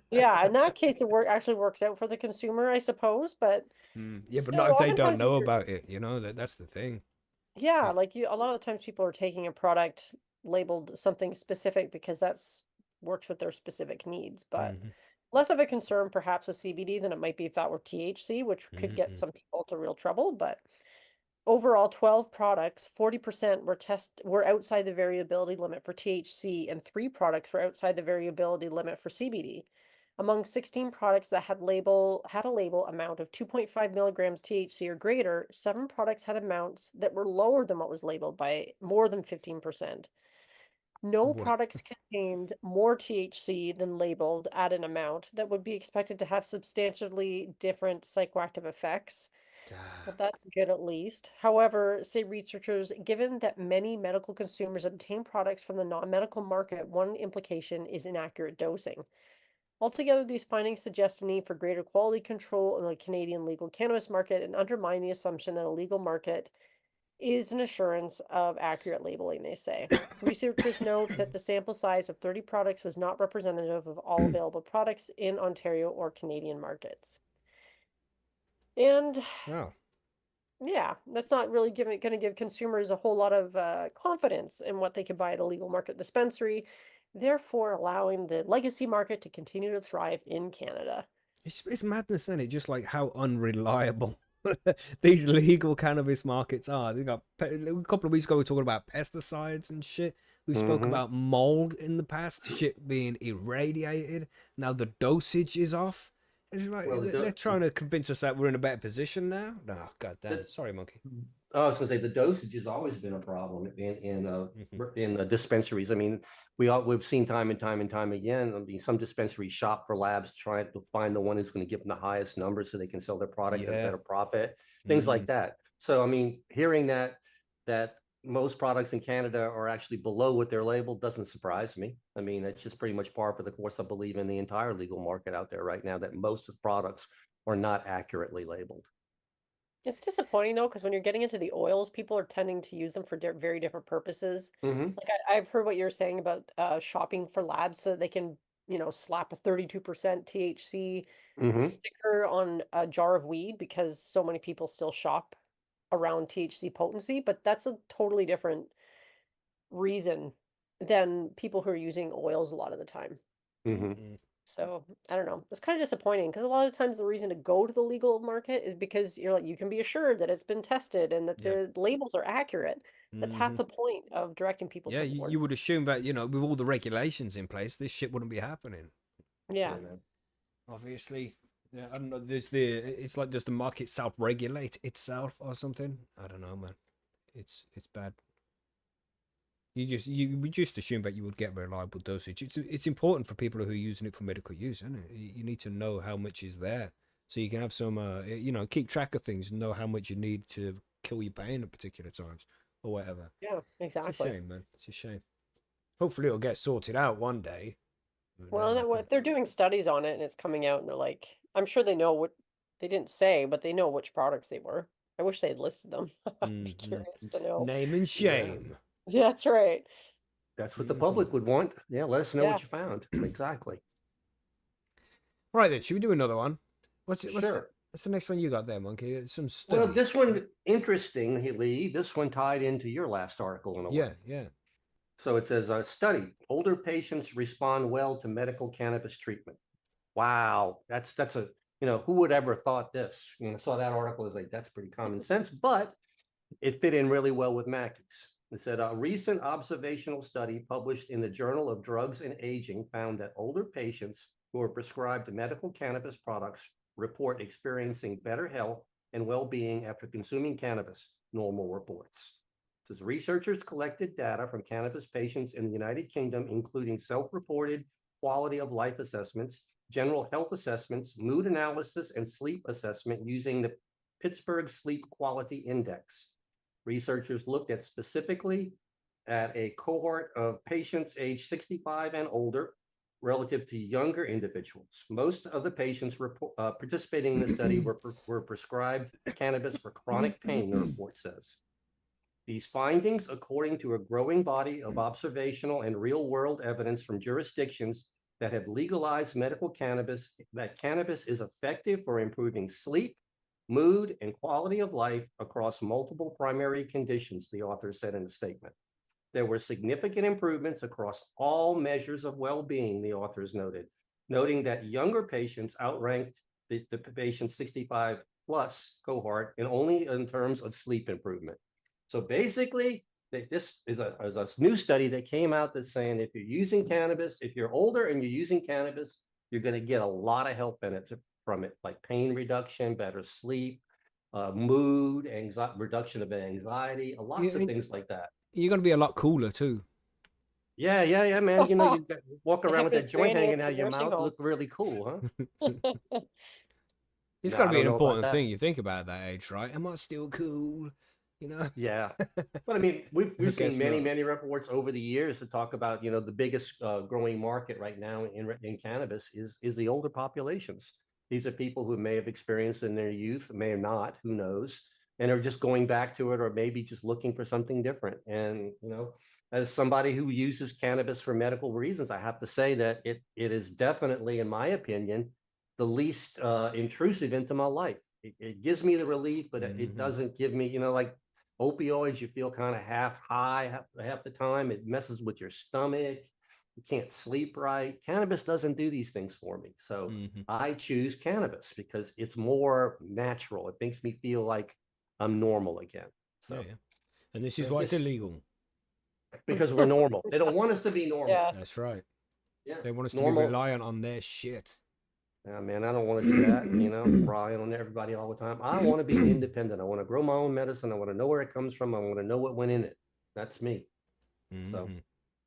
Yeah, in that case, it actually works out for the consumer, I suppose. But Yeah, but not still, if they don't oftentimes when know you're, about it. You know that's the thing. yeah, Yeah. like a lot of the times people are taking a product labeled something specific because that's works with their specific needs. But Mm-hmm. less of a concern perhaps with CBD than it might be if that were THC, which could get Mm-hmm. some people into real trouble. But overall, 12 products, 40% were outside the variability limit for THC, and 3 products were outside the variability limit for CBD. Among 16 products that had a label amount of 2.5 milligrams THC or greater, 7 products had amounts that were lower than what was labeled by more than 15%. No What? products contained more THC than labeled at an amount that would be expected to have substantially different psychoactive effects. But that's good at least. However, say researchers, given that many medical consumers obtain products from the non-medical market, one implication is inaccurate dosing. Altogether, these findings suggest a need for greater quality control in the Canadian legal cannabis market and undermine the assumption that a legal market is an assurance of accurate labeling, they say. Researchers note that the sample size of 30 products was not representative of all available products in Ontario or Canadian markets. And Wow. yeah, that's not really going to give consumers a whole lot of confidence in what they can buy at a legal market dispensary, therefore allowing the legacy market to continue to thrive in Canada. It's madness, isn't it? Just like how unreliable these legal cannabis markets are. They got a couple of weeks ago we were talking about pesticides and shit. We spoke Mm-hmm. about mold in the past, shit being irradiated. Now the dosage is off. It's like Well, they're trying to convince us that we're in a better position now. No, goddamn. the, Sorry, monkey. I was going to say the dosage has always been a problem Hmm. in the dispensaries. I mean, we've seen time and time and time again. I mean, some dispensaries shop for labs trying to find the one who's going to give them the highest numbers so they can sell their product at a Yeah. better profit, things like that. So, I mean, hearing that most products in Canada are actually below what they're labeled doesn't surprise me. I mean, it's just pretty much par for the course. I believe in the entire legal market out there right now that most of the products are not accurately labeled. It's disappointing though, because when you're getting into the oils, people are tending to use them for very different purposes. Mm-hmm. Like I've heard what you're saying about shopping for labs so that they can, slap a 32% THC Mm-hmm. sticker on a jar of weed because so many people still shop around THC potency, but that's a totally different reason than people who are using oils a lot of the time. Hmm. So I don't know. It's kind of disappointing because a lot of times the reason to go to the legal market is because you're like you can be assured that it's been tested and that Yeah. the labels are accurate. That's half Hmm. the point of directing people Yeah, you towards. would assume that, with all the regulations in place, this shit wouldn't be happening. Yeah. Obviously. Yeah, I don't know. It's like, does the market self-regulate itself or something? I don't know, man. It's bad. We just assume that you would get reliable dosage. It's important for people who are using it for medical use, isn't it? You need to know how much is there, so you can have some, keep track of things and know how much you need to kill your pain at particular times or whatever. Yeah, It's a exactly. shame, man. It's a shame. Hopefully, it'll get sorted out one day. Well, and if they're doing studies on it and it's coming out and they're like, I'm sure they know what they didn't say, but they know which products they were. I wish they had listed them. I'd be curious to know. Name and shame. Yeah, that's right. That's what the public would want. Yeah, let us know Yeah. what you found. Exactly. Right then, should we do another one? What's Sure. the next one you got there, Monkey? Some study. Well, this one, interestingly, this one tied into your last article in a way. Yeah. So it says, study, older patients respond well to medical cannabis treatment. Wow, that's a, who would ever thought this? Saw that article, was like, that's pretty common sense, but it fit in really well with Mackey's. It said a recent observational study published in the Journal of Drugs and Aging found that older patients who are prescribed medical cannabis products report experiencing better health and well-being after consuming cannabis, normal reports. It says researchers collected data from cannabis patients in the United Kingdom, including self-reported quality of life assessments, general health assessments, mood analysis, and sleep assessment using the Pittsburgh Sleep Quality Index. Researchers looked at specifically at a cohort of patients aged 65 and older relative to younger individuals. Most of the patients participating in the study were prescribed cannabis for chronic pain, the report says. These findings, according to a growing body of observational and real-world evidence from jurisdictions that have legalized medical cannabis, that cannabis is effective for improving sleep, mood, and quality of life across multiple primary conditions, the author said in a statement. There were significant improvements across all measures of well-being, the authors noted, noting that younger patients outranked the patient 65 plus cohort and only in terms of sleep improvement. So basically, this is a new study that came out that's saying if you're using cannabis, if you're older and you're using cannabis, you're going to get a lot of health benefits from it, like pain reduction, better sleep, mood, reduction of anxiety, lots of things like that. You're going to be a lot cooler too. Yeah, man. You walk The around with that hippiest joint granny hanging at out the of your nursing mouth, home. look really cool, huh? It's No, got to I be don't an know about important that. thing you think about at that age, right? Am I still cool? Yeah. But I mean, we've guess seen many, not. many reports over the years to talk about, the biggest growing market right now in cannabis is the older populations. These are people who may have experienced in their youth, may have not, who knows, and are just going back to it or maybe just looking for something different. And, as somebody who uses cannabis for medical reasons, I have to say that it is definitely, in my opinion, the least intrusive into my life. It gives me the relief, but it doesn't give me, like opioids, you feel kind of half high half the time. It messes with your stomach. You can't sleep right. Cannabis doesn't do these things for me. So I choose cannabis because it's more natural. It makes me feel like I'm normal again. So, yeah. And this is why it's illegal. because we're normal. They don't want us to be normal. Yeah. That's right. Yeah. They want us to Normal. be reliant on their shit. Yeah, man, I don't want to do that, relying on everybody all the time. I want to be independent. I want to grow my own medicine. I want to know where it comes from. I want to know what went in it. That's me. So,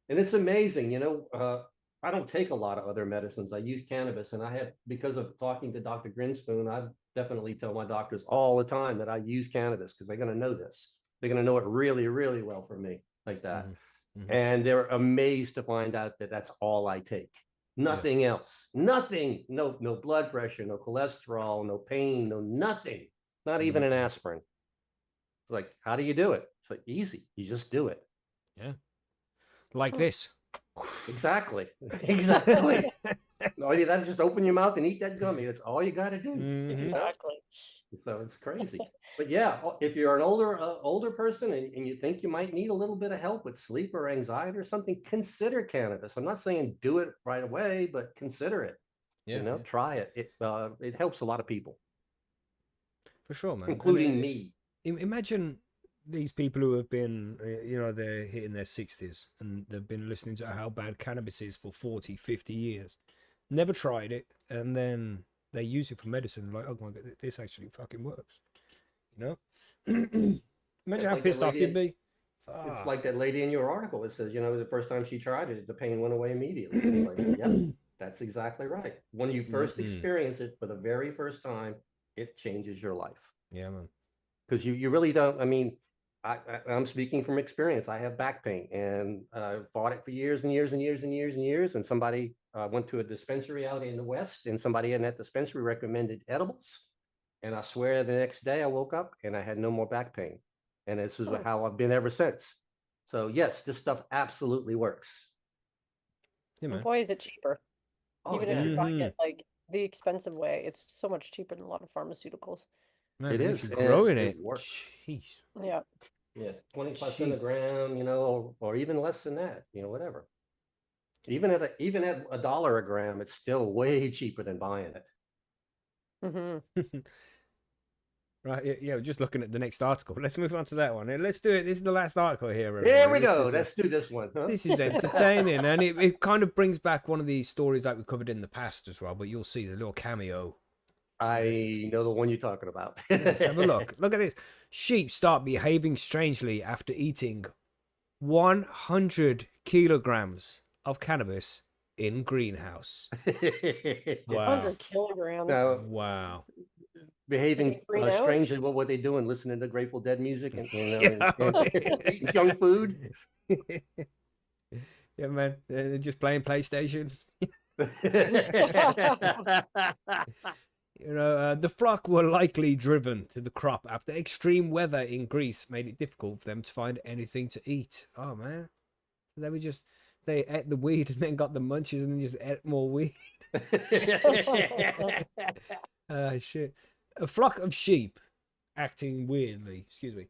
and it's amazing, I don't take a lot of other medicines. I use cannabis, and I have, because of talking to Dr. Grinspoon, I definitely tell my doctors all the time that I use cannabis because they're going to know this. They're going to know it really, really well for me, like that. And they're amazed to find out that that's all I take. Nothing else. Nothing. No blood pressure, no cholesterol, no pain, no nothing. Not even an aspirin. It's like, how do you do it? It's like easy. You just do it. Yeah. Like this. Exactly. Exactly. No, you that just open your mouth and eat that gummy. That's all you got to do. Exactly. So it's crazy. But yeah, if you're an older person and you think you might need a little bit of help with sleep or anxiety or something, consider cannabis. I'm not saying do it right away, but consider it. Yeah, yeah, Try it. It helps a lot of people, for sure, man. And including me. imagine these people who have been, they're hitting their 60s and they've been listening to how bad cannabis is for 40, 50 years, never tried it, and then they use it for medicine. Like, oh my God, this actually fucking works. You know? Imagine how like pissed off you'd be. It's like that lady in your article. It says, the first time she tried it, the pain went away immediately. It's like, yeah, that's exactly right. When you first experience it for the very first time, it changes your life. Yeah, man. Because you really don't. I mean, I'm speaking from experience. I have back pain and fought it for years and years and years and years and years. And somebody went to a dispensary out in the West, and somebody in that dispensary recommended edibles. And I swear the next day I woke up and I had no more back pain. And this is how I've been ever since. So yes, this stuff absolutely works. Yeah, man. And boy, is it cheaper. Oh, Even yeah. if you're buying it like the expensive way, it's so much cheaper than a lot of pharmaceuticals. Man, It and is, if you're and growing it it, works. jeez. Yeah. Yeah, 20% a Cheap. gram, or even less than that, whatever. Even at $1 a gram, it's still way cheaper than buying it. Mm-hmm. Right, yeah, just looking at the next article. Let's move on to that one. Let's do it. This is the last article here. Here everybody. we go. This is, Let's do this one. Huh? This is entertaining, and it kind of brings back one of these stories that we covered in the past as well, but you'll see the little cameo. I know the one you're talking about. Let's have a look. Look at this. Sheep start behaving strangely after eating 100 kilograms of cannabis in greenhouse. Wow. 100 kilograms. Now, Wow. behaving freak out? strangely, what were they doing? Listening to Grateful Dead music and Yeah. eating junk food? Yeah, man. They're just playing PlayStation. The flock were likely driven to the crop after extreme weather in Greece made it difficult for them to find anything to eat. Oh, man. They ate the weed and then got the munchies and then just ate more weed. Shit. A flock of sheep acting weirdly. Excuse me.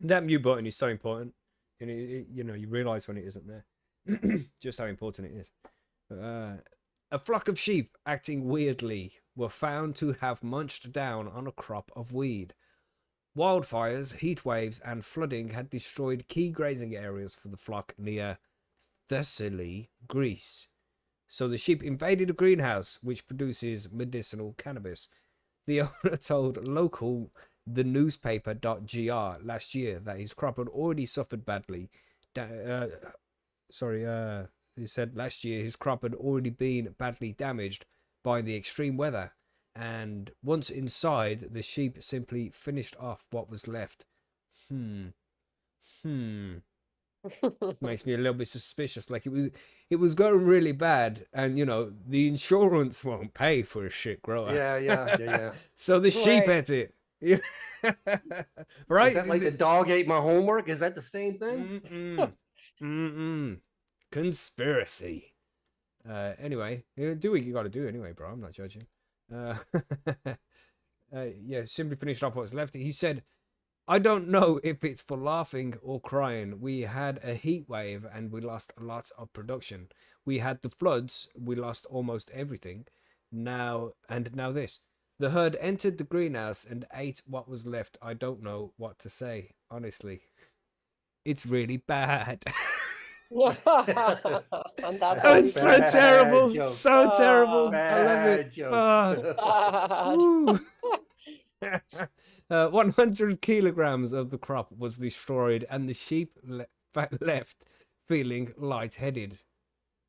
That mute button is so important. And you realize when it isn't there. Just how important it is. A flock of sheep acting weirdly were found to have munched down on a crop of weed. Wildfires, heat waves, and flooding had destroyed key grazing areas for the flock near Thessaly, Greece. So the sheep invaded a greenhouse which produces medicinal cannabis. The owner told local the newspaper.gr last year that his crop had already suffered badly. He said last year his crop had already been badly damaged by the extreme weather, and once inside, the sheep simply finished off what was left. Makes me a little bit suspicious. Like it was going really bad, and the insurance won't pay for a shit grower. Yeah. So the sheep ate it. Yeah. Right? Is that like the dog ate my homework? Is that the same thing? Conspiracy. Anyway, do what you got to do anyway, bro. I'm not judging. Simply finished off what's left. He said, I don't know if it's for laughing or crying. We had a heat wave and we lost lots of production. We had the floods. We lost almost everything. Now this. The herd entered the greenhouse and ate what was left. I don't know what to say, honestly. It's really bad. And that's Oh, it's so terrible. joke. So terrible. I love Bad it. joke. bad. 100 kilograms of the crop was destroyed and the sheep left feeling lightheaded.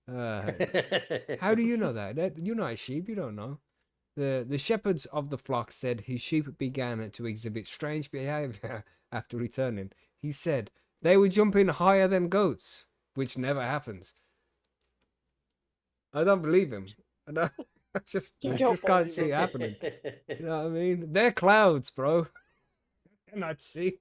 How do you know that? You're not a sheep, you don't know. The shepherds of the flock said his sheep began to exhibit strange behavior after returning. He said they were jumping higher than goats, which never happens. I don't believe him. I just can't see it happening. You know what I mean? They're clouds, bro. Not sheep.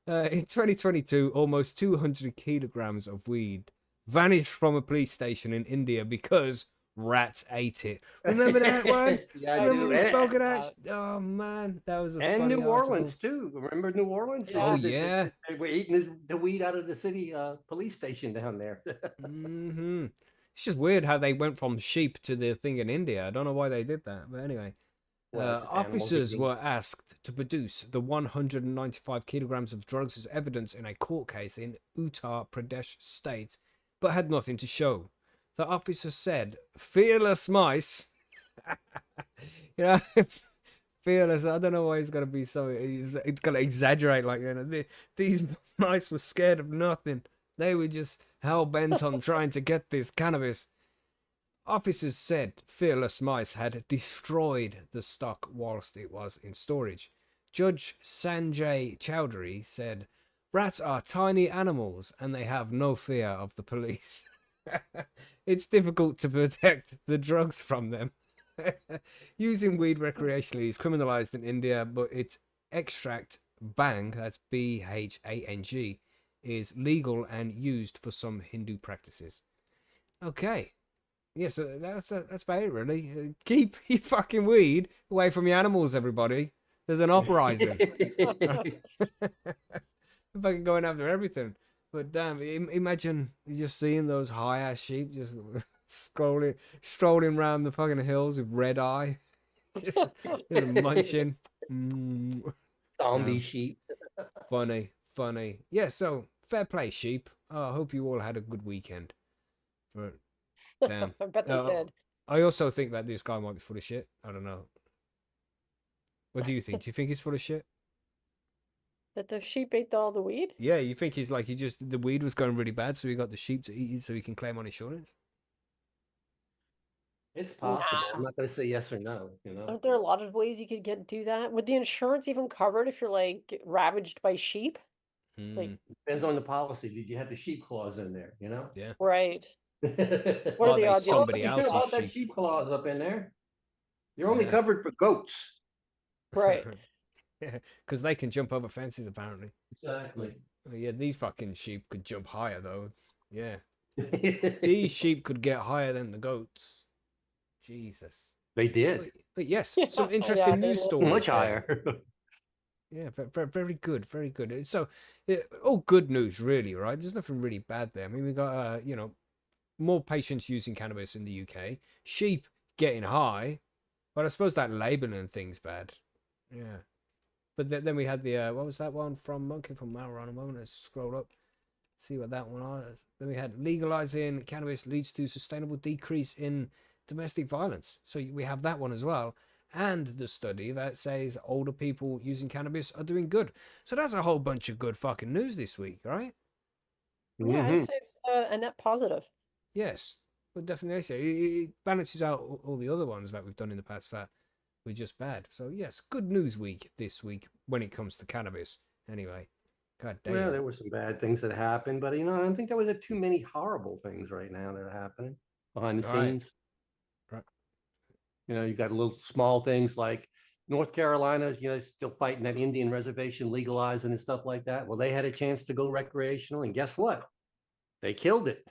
In 2022, almost 200 kilograms of weed vanished from a police station in India because Rats ate it. Remember that one? Yeah, I Remember do. we spoke of that? that. Oh man, that was a And funny New article. Orleans too. Remember New Orleans? They Oh Yeah. said that yeah. they were eating the weed out of the city police station down there. Hmm. It's just weird how they went from sheep to the thing in India. I don't know why they did that, but anyway. Well, just animals Officers eating. were asked to produce the 195 kilograms of drugs as evidence in a court case in Uttar Pradesh state, but had nothing to show. The officer said, "Fearless mice." You know, fearless. I don't know why he's got to be so. He's got to exaggerate like these mice were scared of nothing. They were just hell bent on trying to get this cannabis. Officers said fearless mice had destroyed the stock whilst it was in storage. Judge Sanjay Chowdhury said, "Rats are tiny animals and they have no fear of the police." It's difficult to protect the drugs from them. Using weed recreationally is criminalized in India, but its extract, bang, that's BHANG, is legal and used for some Hindu practices. Okay. Yeah, so that's about it, really. Keep your fucking weed away from your animals, everybody. There's an uprising. Fucking going after everything. But damn, imagine just seeing those high ass sheep just strolling around the fucking hills with red eye, just munching. Zombie sheep. Funny. Yeah, so fair play, sheep. I hope you all had a good weekend. But damn. I bet they did. I also think that this guy might be full of shit. I don't know. What do you think? Do you think he's full of shit? That the sheep ate all the weed? Yeah, you think he's like, the weed was going really bad, so he got the sheep to eat it so he can claim on insurance? It's possible. Nah. I'm not going to say yes or no. You know, Aren't there a lot of ways you could do that? Would the insurance even cover it if you're like ravaged by sheep? Like, depends on the policy. Did you have the sheep clause in there? You know, yeah. right. What Are are the they odds? somebody you could have else's bought that sheep? sheep clause up in there. You're only Yeah. covered for goats. Right. Because they can jump over fences, apparently. Exactly. Oh, yeah, these fucking sheep could jump higher, though. Yeah. These sheep could get higher than the goats. Jesus. They did. But yes, Yeah, some yeah, interesting they news look stories. Much there. higher. Yeah, very good, very good. So, all good news, really, right? There's nothing really bad there. I mean, we got, more patients using cannabis in the UK, sheep getting high, but I suppose that labeling thing's bad. Yeah. But then we had the, what was that one from Monkey from Malron? A moment, let's scroll up, see what that one was. Then we had legalizing cannabis leads to sustainable decrease in domestic violence. So we have that one as well. And the study that says older people using cannabis are doing good. So that's a whole bunch of good fucking news this week, right? Yeah, I'd say it's a net positive. Yes, but definitely say it balances out all the other ones that we've done in the past that were just bad. So yes, good news week this week when it comes to cannabis. Anyway, god damn. Well, there were some bad things that happened, but I don't think there was too many horrible things right now that are happening behind the Right. scenes. Right. You've got little small things like North Carolina, still fighting that Indian reservation legalizing and stuff like that. Well, they had a chance to go recreational, and guess what? They killed it.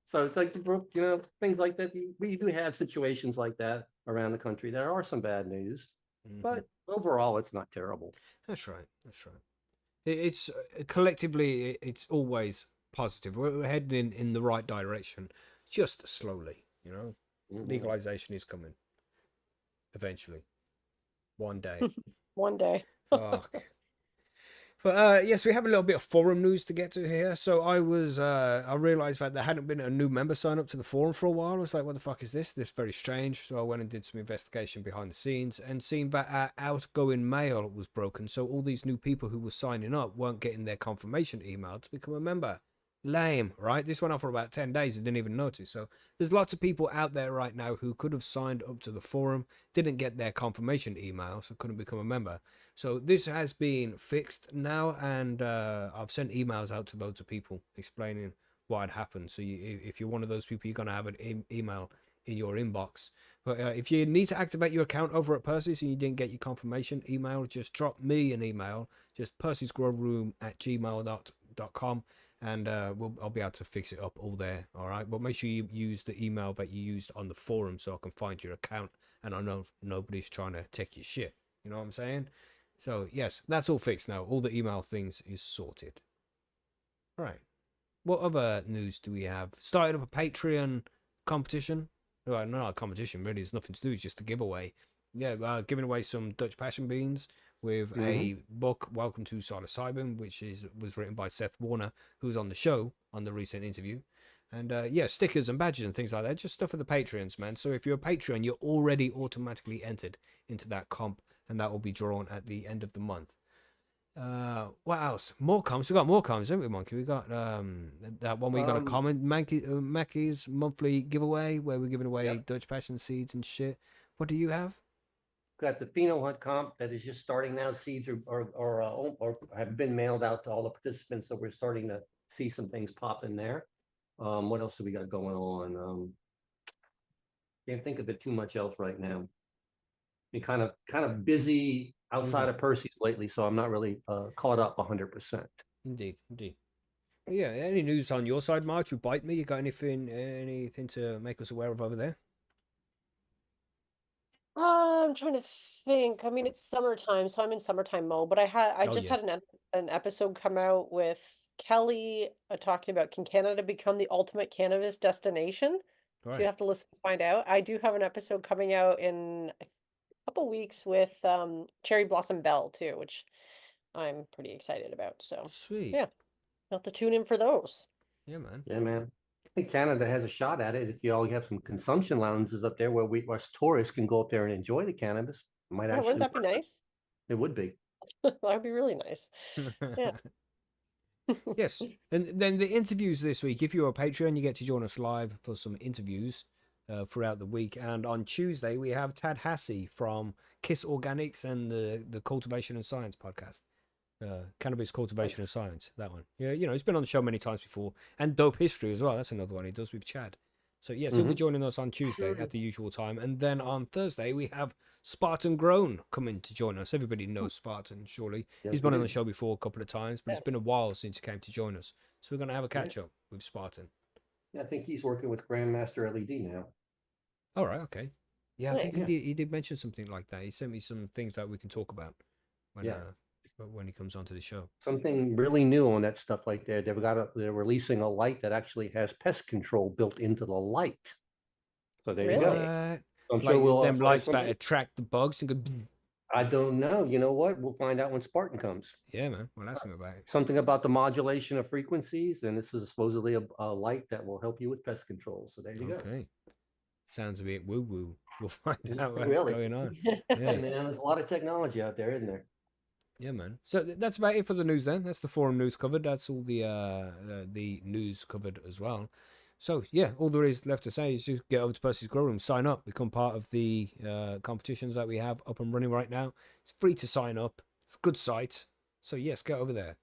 So it's like, things like that. We do have situations like that around the country. There are some bad news, but overall, it's not terrible. That's right. It's collectively, it's always positive. We're heading in the right direction, just slowly. Legalization is coming eventually, one day. One day. Fuck. But yes, we have a little bit of forum news to get to here. So I realized that there hadn't been a new member sign up to the forum for a while. I was like, what the fuck is this? This is very strange. So I went and did some investigation behind the scenes and seen that our outgoing mail was broken. So all these new people who were signing up weren't getting their confirmation email to become a member. Lame, right? This went on for about 10 days and didn't even notice. So there's lots of people out there right now who could have signed up to the forum, didn't get their confirmation email, so couldn't become a member. So this has been fixed now, and I've sent emails out to loads of people explaining what had happened. So if you're one of those people, you're going to have an email in your inbox. But if you need to activate your account over at Percy's and you didn't get your confirmation email, just drop me an email, just percysgrowroom@gmail.com, and I'll be able to fix it up all there. All right, but make sure you use the email that you used on the forum so I can find your account, and I know nobody's trying to take your shit. You know what I'm saying? So yes, that's all fixed now. All the email things is sorted. All right. What other news do we have? Started up a Patreon competition. Well, not a competition, really. There's nothing to do. It's just a giveaway. Yeah, giving away some Dutch passion beans with a book, Welcome to Psilocybin, which was written by Seth Warner, who was on the show on the recent interview. And yeah, stickers and badges and things like that. Just stuff for the Patreons, man. So if you're a Patreon, you're already automatically entered into that comp, and that will be drawn at the end of the month. What else? More comps. We got more comps, haven't we, Monkey? We got that one. We got a comment Mackey's monthly giveaway where we're giving away Dutch passion seeds and shit. What do you have? Got the Pheno Hunt comp that is just starting now. Seeds or have been mailed out to all the participants, so we're starting to see some things pop in there. What else do we got going on? Can't think of it too much else right now. Been kind of busy outside of Percy's lately, so I'm not really caught up 100%. Indeed. Yeah, any news on your side, March? You bite me? You got anything to make us aware of over there? I'm trying to think. I mean, it's summertime, so I'm in summertime mode. But I just had an episode come out with Kelly talking about, can Canada become the ultimate cannabis destination? So you have to listen to find out. I do have an episode coming out in a couple weeks with Cherry Blossom Bell too, which I'm pretty excited about. So Sweet. yeah, you'll have to tune in for those. Yeah, man. Yeah, man. I think Canada has a shot at it if you all have some consumption lounges up there where us tourists can go up there and enjoy the cannabis. Might actually wouldn't that be nice? It would be. That'd be really nice. Yeah. Yes, and then the interviews this week. If you're a Patreon, you get to join us live for some interviews throughout the week. And on Tuesday, we have Tad Hassey from Kiss Organics and the Cultivation and Science podcast. Cannabis Cultivation and Science, that one. Yeah, he's been on the show many times before. And Dope History as well. That's another one he does with Chad. So yes, he'll be joining us on Tuesday at the usual time. And then on Thursday, we have Spartan Grown coming to join us. Everybody knows Spartan, surely. Yes, He's been on the show before a couple of times, but it's been a while since he came to join us. So we're going to have a catch-up with Spartan. Yeah, I think he's working with Grandmaster LED now. All right, okay. Yeah, Nice. I think he did mention something like that. He sent me some things that we can talk about when he comes onto the show. Something really new on that stuff like that. They're releasing a light that actually has pest control built into the light. So there you go. I'm sure we'll them lights that attract the bugs and go. I don't know. You know what? We'll find out when Spartan comes. Yeah, man. Well, that's something about it. Something about the modulation of frequencies, and this is supposedly a light that will help you with pest control. So there you go. Okay. Sounds a bit woo-woo. We'll find out what's going on. Yeah, man. There's a lot of technology out there, isn't there? Yeah, man. So that's about it for the news then. That's the forum news covered. That's all the news covered as well. So, yeah, all there is left to say is just get over to Percy's Grow Room, sign up, become part of the competitions that we have up and running right now. It's free to sign up. It's a good site. So, yes, get over there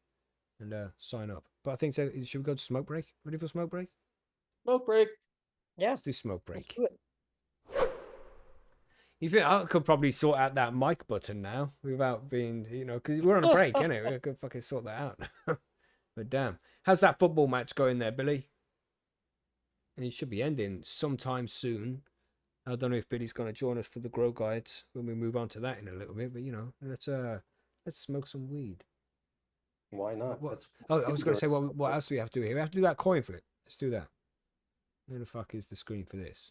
and sign up. But I think, should we go to smoke break? Ready for smoke break? Smoke break. Yeah. Let's do smoke break. Let's do it. You think I could probably sort out that mic button now without being, because we're on a break, innit? We could fucking sort that out. But damn. How's that football match going there, Billy? And it should be ending sometime soon. I don't know if Billy's going to join us for the grow guides when we move on to that in a little bit, but let's smoke some weed. Why not? I was going to say, what else do we have to do here? We have to do that coin flip. Let's do that. Where the fuck is the screen for this?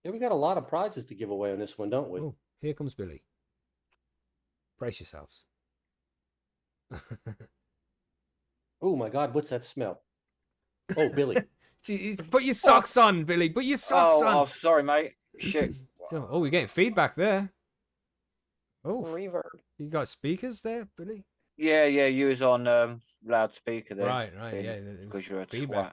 Yeah, we got a lot of prizes to give away on this one, don't we? Oh, here comes Billy. Brace yourselves. Oh my God, what's that smell? Oh, Billy. Put your socks on, Billy. Put your socks on. Oh, sorry, mate. Shit. Oh, we're getting feedback there. Oh, reverb. You got speakers there, Billy? Yeah, you was on loudspeaker there. Right, yeah. Because you're a feedback. twat.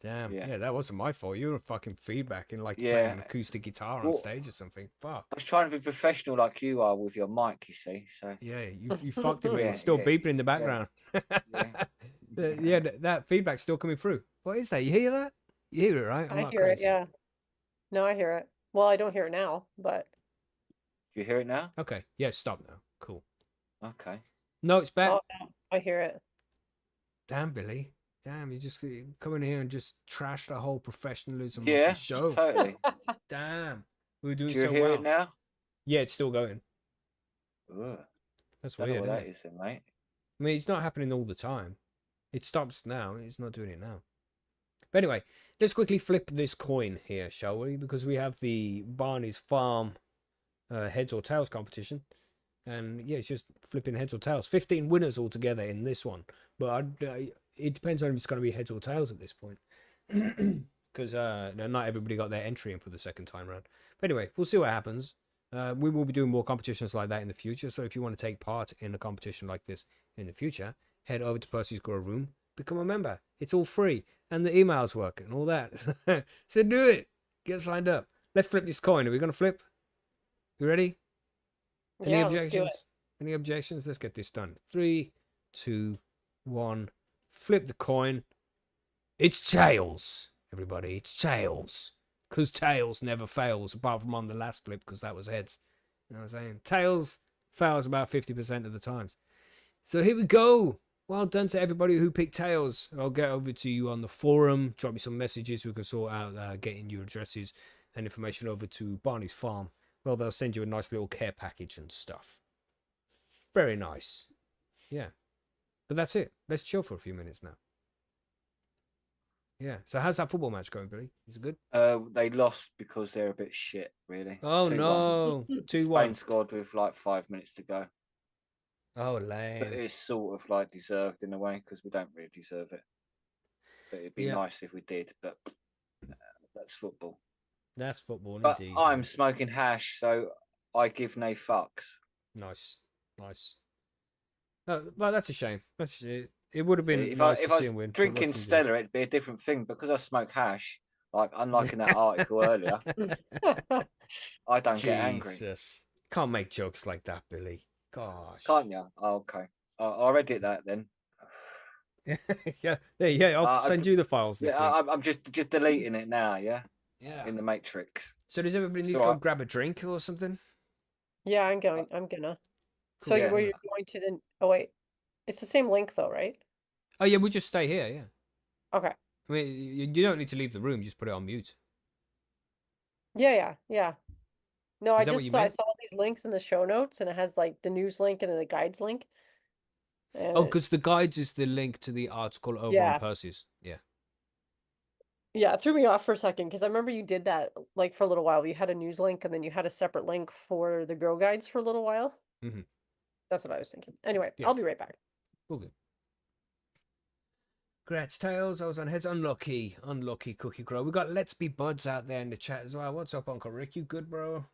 Damn, yeah, that wasn't my fault. You were fucking feedback and playing an acoustic guitar on stage or something. Fuck. I was trying to be professional like you are with your mic, you see. So yeah, you fucked it, mate. It's still beeping in the background. Yeah, that feedback's still coming through. What is that? You hear that? You hear it, right? I hear it, yeah. No, I hear it. Well, I don't hear it now, but... You hear it now? Okay. Yeah, stop now. Cool. Okay. No, it's back. Oh, no, I hear it. Damn, Billy. Damn, you just come in here and just trash the whole professionalism of Yeah, the show. totally. Damn, we were doing Do you so hear well. it now? Yeah, it's still going. Ugh, That's don't know weird, what isn't that it? is then, mate. I mean, it's not happening all the time. It stops now. It's not doing it now. But anyway, let's quickly flip this coin here, shall we? Because we have the Barney's Farm heads or tails competition. And yeah, it's just flipping heads or tails. 15 winners altogether in this one. But it depends on if it's going to be heads or tails at this point. Because not everybody got their entry in for the second time round. But anyway, we'll see what happens. We will be doing more competitions like that in the future. So if you want to take part in a competition like this in the future, head over to Percy's Grow Room, become a member. It's all free. And the emails work and all that. So do it. Get signed up. Let's flip this coin. Are we going to flip? You ready? Any Yeah, let's do it. objections? Any objections? Let's get this done. 3, 2, 1. Flip the coin. It's tails, everybody. It's tails. Because tails never fails, apart from on the last flip, because that was heads. You know what I'm saying? Tails fails about 50% of the times. So here we go. Well done to everybody who picked tails. I'll get over to you on the forum. Drop me some messages. We can sort out getting your addresses and information over to Barney's Farm. Well, they'll send you a nice little care package and stuff. Very nice. Yeah. But that's it. Let's chill for a few minutes now. Yeah. So how's that football match going, Billy? Is it good? They lost because they're a bit shit, really. Oh 2-1. no. 2-1. Spain scored with like 5 minutes to go. Oh, But lame. it's sort of like deserved in a way because we don't really deserve it. But it'd be Yeah. nice if we did. But that's football. That's football But indeed. I'm smoking hash, so I give no fucks. Nice. Nice. No, well, that's a shame. That's it. It would have been See, nice if to I see was him win. but drinking what can Stella, it'd be a different thing. Because I smoke hash, like unlike in that article earlier, you do? I don't get angry. Jesus. Can't make jokes like that, Billy. Gosh. Can't you? Oh, okay. I'll edit that then. Yeah, I'll send you the files this Yeah, week. I'm just deleting it now. Yeah, Yeah. in the Matrix. So does everybody need to It's go alright. grab a drink or something? Yeah, I'm gonna. So Cool. Yeah. where you're going to then? Oh wait, it's the same link though, right? Oh yeah, we'll just stay here. Yeah. Okay. I mean, you don't need to leave the room. Just put it on mute. Yeah. No, Is that what you I meant? saw these links in the show notes, and it has like the news link and then the guides link. And Oh, because the guides is the link to the article over Yeah. on Percy's. Yeah. yeah, it threw me off for a second because I remember you did that like for a little while. You had a news link and then you had a separate link for the grow guides for a little while. Mhm. That's what I was thinking. Anyway, I'll be Yes. right back. All good. Grats Tails, I was on heads. Unlucky Cookie Crow. We got Let's Be Buds out there in the chat as well. What's up, Uncle Rick? You good, bro?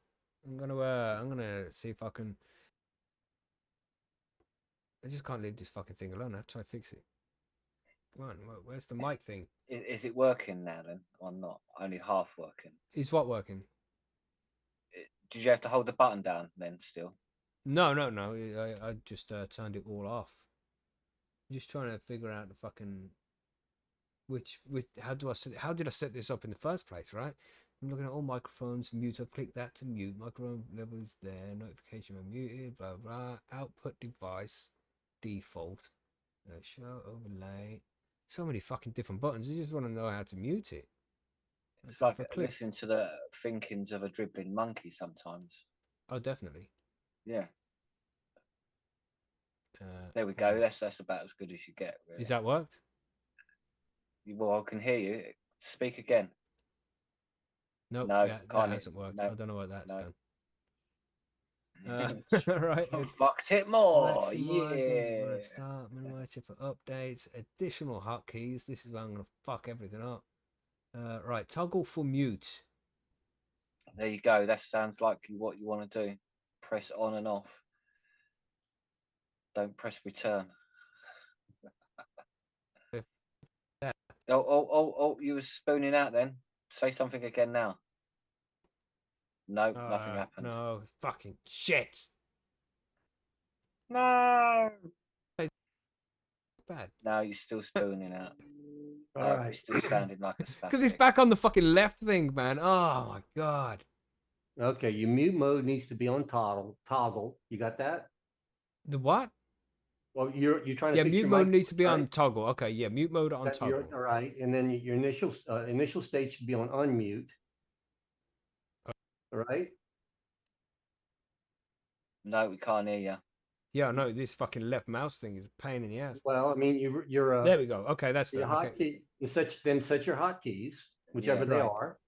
I'm gonna see if I can. I just can't leave this fucking thing alone. I have to try to fix it. Come on, where's the mic thing? Is it working now then, or not? Only half working. Is what working? Did you have to hold the button down then? Still? No. I just turned it all off. I'm just trying to figure out the fucking how did I set this up in the first place, right? I'm looking at all microphones, mute. I click that to mute. Microphone level is there. Notification when muted. Blah blah. Output device default. Show overlay. So many fucking different buttons. You just want to know how to mute it. It's That's like if I click. listening to the thinkings of a dribbling monkey sometimes. Oh, definitely. Yeah. Uh, There we go. That's about as good as you get. Really. Is that worked? Well, I can hear you. Speak again. Nope, No, that can't hasn't worked. no, I don't know what that's no. done. Right. I fucked it more. Maximizing, Yeah. right, start minimizing for updates, additional hotkeys. This is where I'm gonna fuck everything up. Right, toggle for mute. There you go. That sounds like what you want to do. Press on and off. Don't press return. Oh, you were spooning out then. Say something again now. No, nothing happened. No, fucking shit. No. Bad. No, you're still spooning out. All No, right. you're still sounding like a spastic. Because it's back on the fucking left thing, man. Oh my god. Okay, your mute mode needs to be on toggle. You got that? The what? Well, you're trying to Yeah, fix mute your mode mic needs to be switch, on right? toggle. Okay, yeah, mute mode on You're toggle. all right, and then your initial state should be on unmute. All right. No, we can't hear you. Yeah, no, this fucking left mouse thing is a pain in the ass. Well, I mean, you're There we go. Okay, that's your done. Okay. hotkey. Set your hotkeys, whichever Yeah. they Right. are,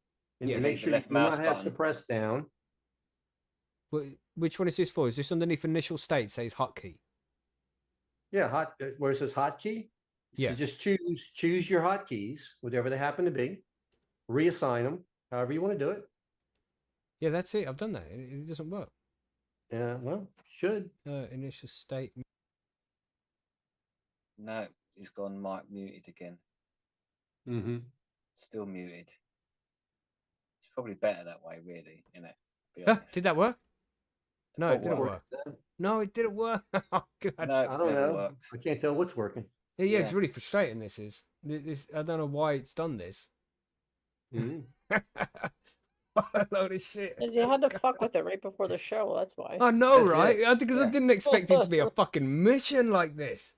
and Yeah. make Leave the sure you left do not mouse have button. suppressed down. Which one is this for? Is this underneath initial state says hotkey? Yeah, where it says hotkey. Yeah. So just choose your hotkeys, whatever they happen to be. Reassign them, however you want to do it. Yeah, that's it. I've done that. It doesn't work. Well, should. Initial state. No, he's gone muted again. Mm-hmm. Still muted. It's probably better that way, really, be Huh, honest. did that work? No, Oh, it didn't wow. work. No, it didn't work. Oh, God. No, I don't never know. worked. I can't tell what's working. Yeah, it's Yeah. really frustrating. This is. This. I don't know why it's done this. Mhm. What a load of shit. You had to fuck with it right before the show. That's why. I know, That's right? it. Because I Yeah. didn't expect it to be a fucking mission like this.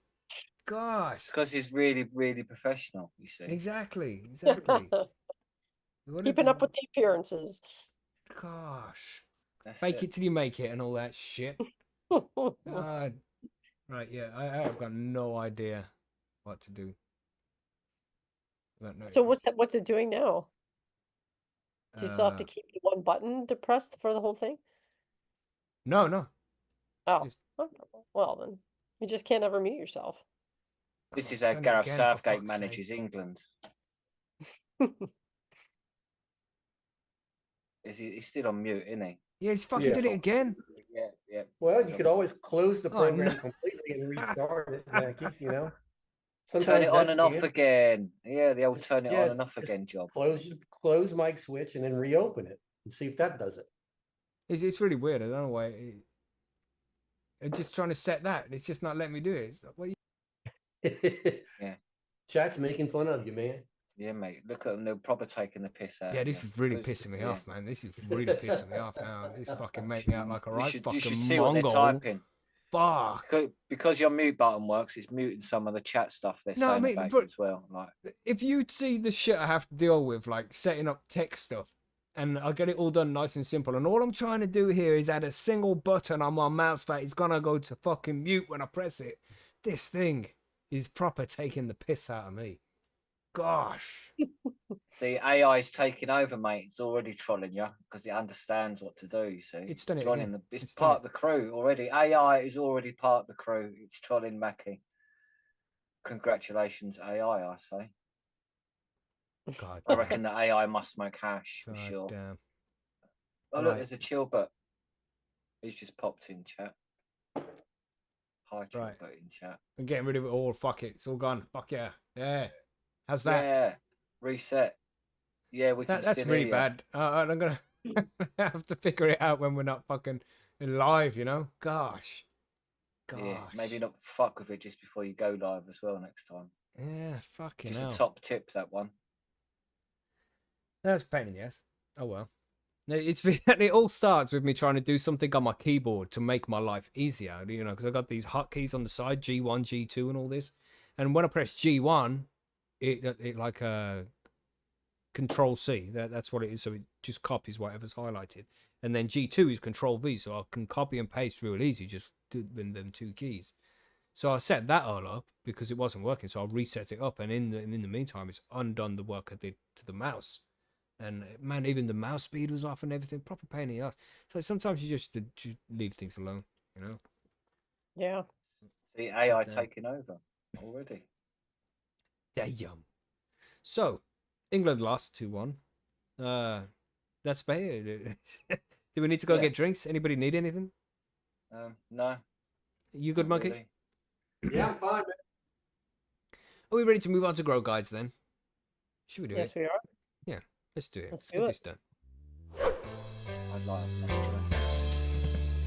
Gosh. Because he's really, really professional, you see. Exactly. Exactly. What Keeping a- up with the appearances. Gosh. That's Fake it till you make it and all that shit. God. Right, yeah. I have got no idea what to do. No, So what's it doing now? Do you still have to uh, keep the one button depressed for the whole thing? No. Oh, Just- okay. Well then, you just can't ever mute yourself. This Oh, is it's how done it Gareth again, for Southgate fuck's manages sake. England. He's still on mute, isn't he? Yeah, he's fucking Yeah. did it again. Yeah. Well, you could always close the Oh, program no. completely and restart it, Mackie, you know. Turn Sometimes it on that's and the off answer. again. Yeah, the old turn it Yeah, on and off just again job. Close mic switch and then reopen it and see if that does it. It's really weird. I don't know why. I'm just trying to set that. And it's just not letting me do it. It's like, what Yeah. Chat's making fun of you, man. Yeah, mate. Look at them. They're proper taking the piss out. Yeah, of this you. is really Because- pissing me yeah. off, man. This is really pissing me off now. This fucking make me out like a You right should fucking see what they're Mongol. typing. Fuck. Because your mute button works, it's muting some of the chat stuff they're No, I saying mean, about but- you as well. Like, If you'd see the shit I have to deal with, like setting up text stuff, and I get it all done nice and simple, and all I'm trying to do here is add a single button on my mouse that is gonna go to fucking mute when I press it. This thing is proper taking the piss out of me. Gosh. the AI's taking over, mate. It's already trolling you because it understands what to do. You see, It's done it joining again. it's It's done part of the crew already. AI is already part of the crew. It's trolling Mackie. Congratulations, AI. I say. God. I reckon the AI must smoke hash for God sure. damn. Oh look, Right. there's a Chillbut. He's just popped in chat. Hi, Chillbut Right. in chat. I'm getting rid of it all. Fuck it. It's all gone. Fuck yeah. Yeah. How's that? Yeah, reset. Yeah, we can That's still really hear bad. I'm gonna have to figure it out when we're not fucking live, you know? Gosh. you. Gosh. Yeah, maybe not fuck with it just before you go live as well next time. Yeah, fucking Just hell. a top tip, that one. That's a pain in the ass. Oh well. No, it all starts with me trying to do something on my keyboard to make my life easier, you know, because I've got these hotkeys on the side, G1, G2, and all this. And when I press G1, it like Control C. That's what it is. So it just copies whatever's highlighted. And then G2 is Control V, so I can copy and paste real easy just doing them two keys. So I set that all up because it wasn't working. So I reset it up, and in the meantime, it's undone the work I did to the mouse. And man, even the mouse speed was off and everything. Proper pain in the ass. So sometimes you just leave things alone, you know. Yeah. The AI Damn. taking over already. Damn. So England lost 2-1. That's about it. Do we need to go Yeah. get drinks? Anybody need anything? No. You good, not Monkey? really. Yeah, I'm fine, man. Are we ready to move on to grow guides then? Should we do Yes, it? we are. Let's do it. Let's Let's get do it. this done. I'd like another drink.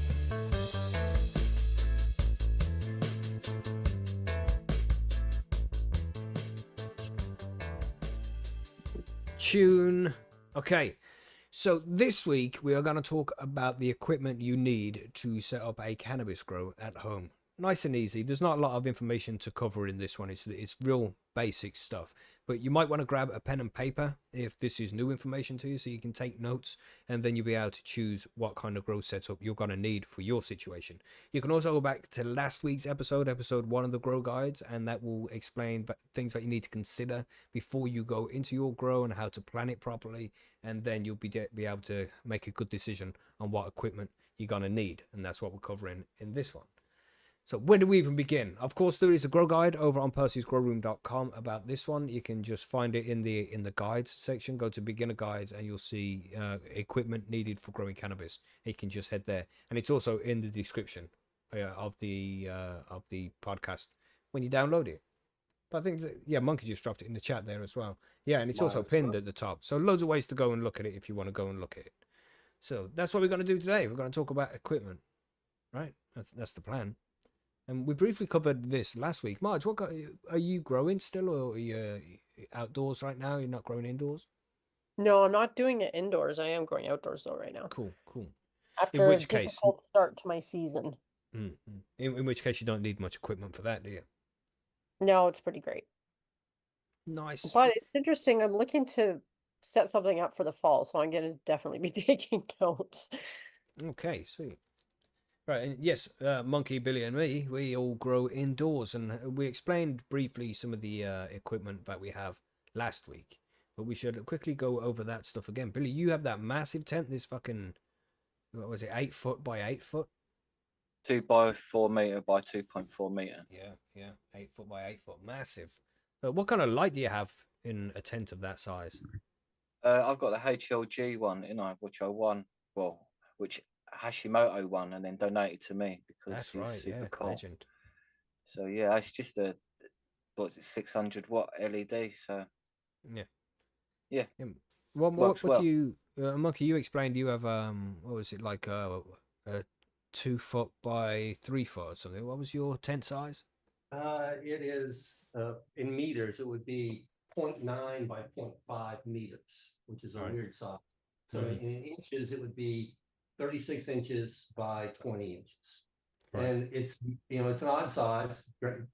Tune. Okay. So this week we are going to talk about the equipment you need to set up a cannabis grow at home. nice and easy. There's not a lot of information to cover in this one. It's real basic stuff. But you might want to grab a pen and paper if this is new information to you, so you can take notes, and then you'll be able to choose what kind of grow setup you're going to need for your situation. You can also go back to last week's episode 1 of the grow guides, and that will explain things that you need to consider before you go into your grow and how to plan it properly, and then you'll be able to make a good decision on what equipment you're going to need, and that's what we're covering in this one. So when do we even begin? Of course, there is a grow guide over on percysgrowroom.com about this one. You can just find it in the guides section. Go to beginner guides and you'll see equipment needed for growing cannabis. You can just head there, and it's also in the description of the podcast when you download it. But I think Monkey just dropped it in the chat there as well. Yeah, and it's also pinned at the top. So loads of ways to go and look at it if you want to go and look at it. So that's what we're going to do today. We're going to talk about equipment, right? That's the plan. And we briefly covered this last week. Marge, are you growing still, or are you outdoors right now? You're not growing indoors? No, I'm not doing it indoors. I am growing outdoors though right now. Cool. After which a case- difficult start to my season. In which case, you don't need much equipment for that, do you? No, it's pretty great. Nice. But it's interesting. I'm looking to set something up for the fall, so I'm going to definitely be taking notes. Okay, sweet. Right, and yes, Monkey, Billy, and me, we all grow indoors, and we explained briefly some of the equipment that we have last week, but we should quickly go over that stuff again. Billy, you have that massive tent, this fucking, what was it, 8 foot by 8 foot? 2 by 4 meter by 2.4 meter. Yeah, 8 foot by 8 foot, massive. What kind of light do you have in a tent of that size? I've got the HLG one, which I won. Well, which Hashimoto won and then donated to me because That's he's right, super cool. legend. So yeah, it's just a 600 watt LED. So yeah. What do you, Monkey? You explained you have what was it, like a 2 foot by 3 foot or something? What was your tent size? It is in meters, it would be 0.9 by 0.5 meters, which is a Right. weird size. So in inches, it would be 36 inches by 20 inches. Right. And it's it's an odd size,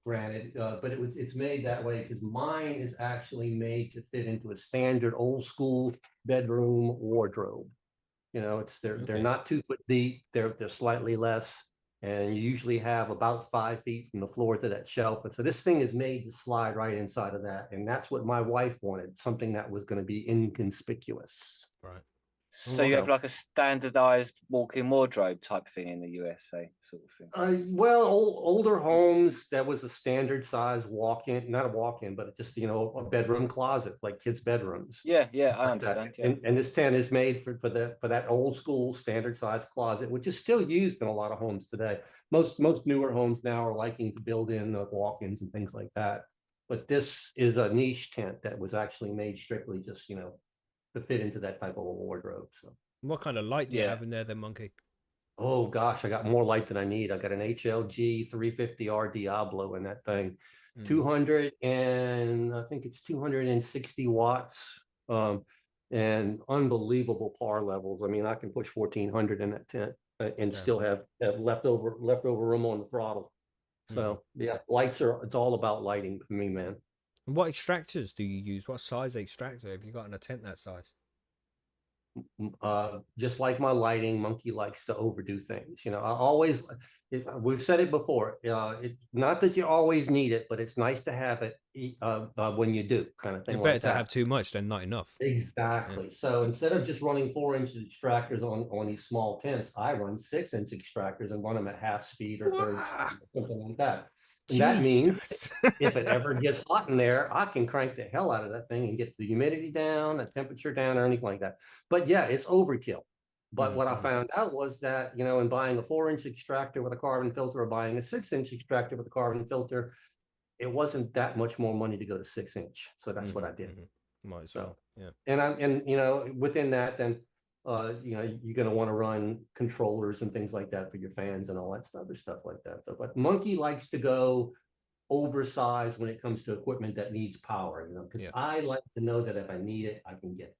granted, but it's made that way because mine is actually made to fit into a standard old school bedroom wardrobe. They're not 2 foot deep, they're slightly less, and you usually have about 5 feet from the floor to that shelf. And so this thing is made to slide right inside of that, and that's what my wife wanted, something that was going to be inconspicuous. Right. So you have like a standardized walk-in wardrobe type thing in the USA, sort of thing. Well, older homes, that was a standard size walk-in, not a walk-in, but just a bedroom closet, like kids' bedrooms. Yeah, I Like that. understand. Yeah. And this tent is made for that old school standard size closet, which is still used in a lot of homes today. Most newer homes now are liking to build in walk-ins and things like that. But this is a niche tent that was actually made strictly just to fit into that type of a wardrobe. So What kind of light do you have in there then, Monkey? oh gosh, I got more light than I need. I got an HLG 350R Diablo in that thing. 200 and I think it's 260 watts, and unbelievable par levels. I mean, I can push 1400 in that tent and still have leftover room on the throttle. So yeah, it's all about lighting for me, man. And what extractors do you use? What size extractor have you got in a tent that size? Just like my lighting, Monkey likes to overdo things. I always, we've said it before, not that you always need it, but it's nice to have it when you do, kind of thing. It's better to have too much than not enough. Exactly. So instead of just running 4-inch extractors on these small tents, I run 6-inch extractors and run them at half speed or third speed, something like that. And that means if it ever gets hot in there, I can crank the hell out of that thing and get the humidity down, the temperature down, or anything like that. But yeah, it's overkill. But what I found out was that, in buying a 4-inch extractor with a carbon filter or buying a 6-inch extractor with a carbon filter, it wasn't that much more money to go to 6-inch. So that's what I did. Might as well. Yeah. And within that, then you're going to want to run controllers and things like that for your fans and all that other stuff like that. So, but Monkey likes to go oversized when it comes to equipment that needs power, because I like to know that if I need it, I can get it.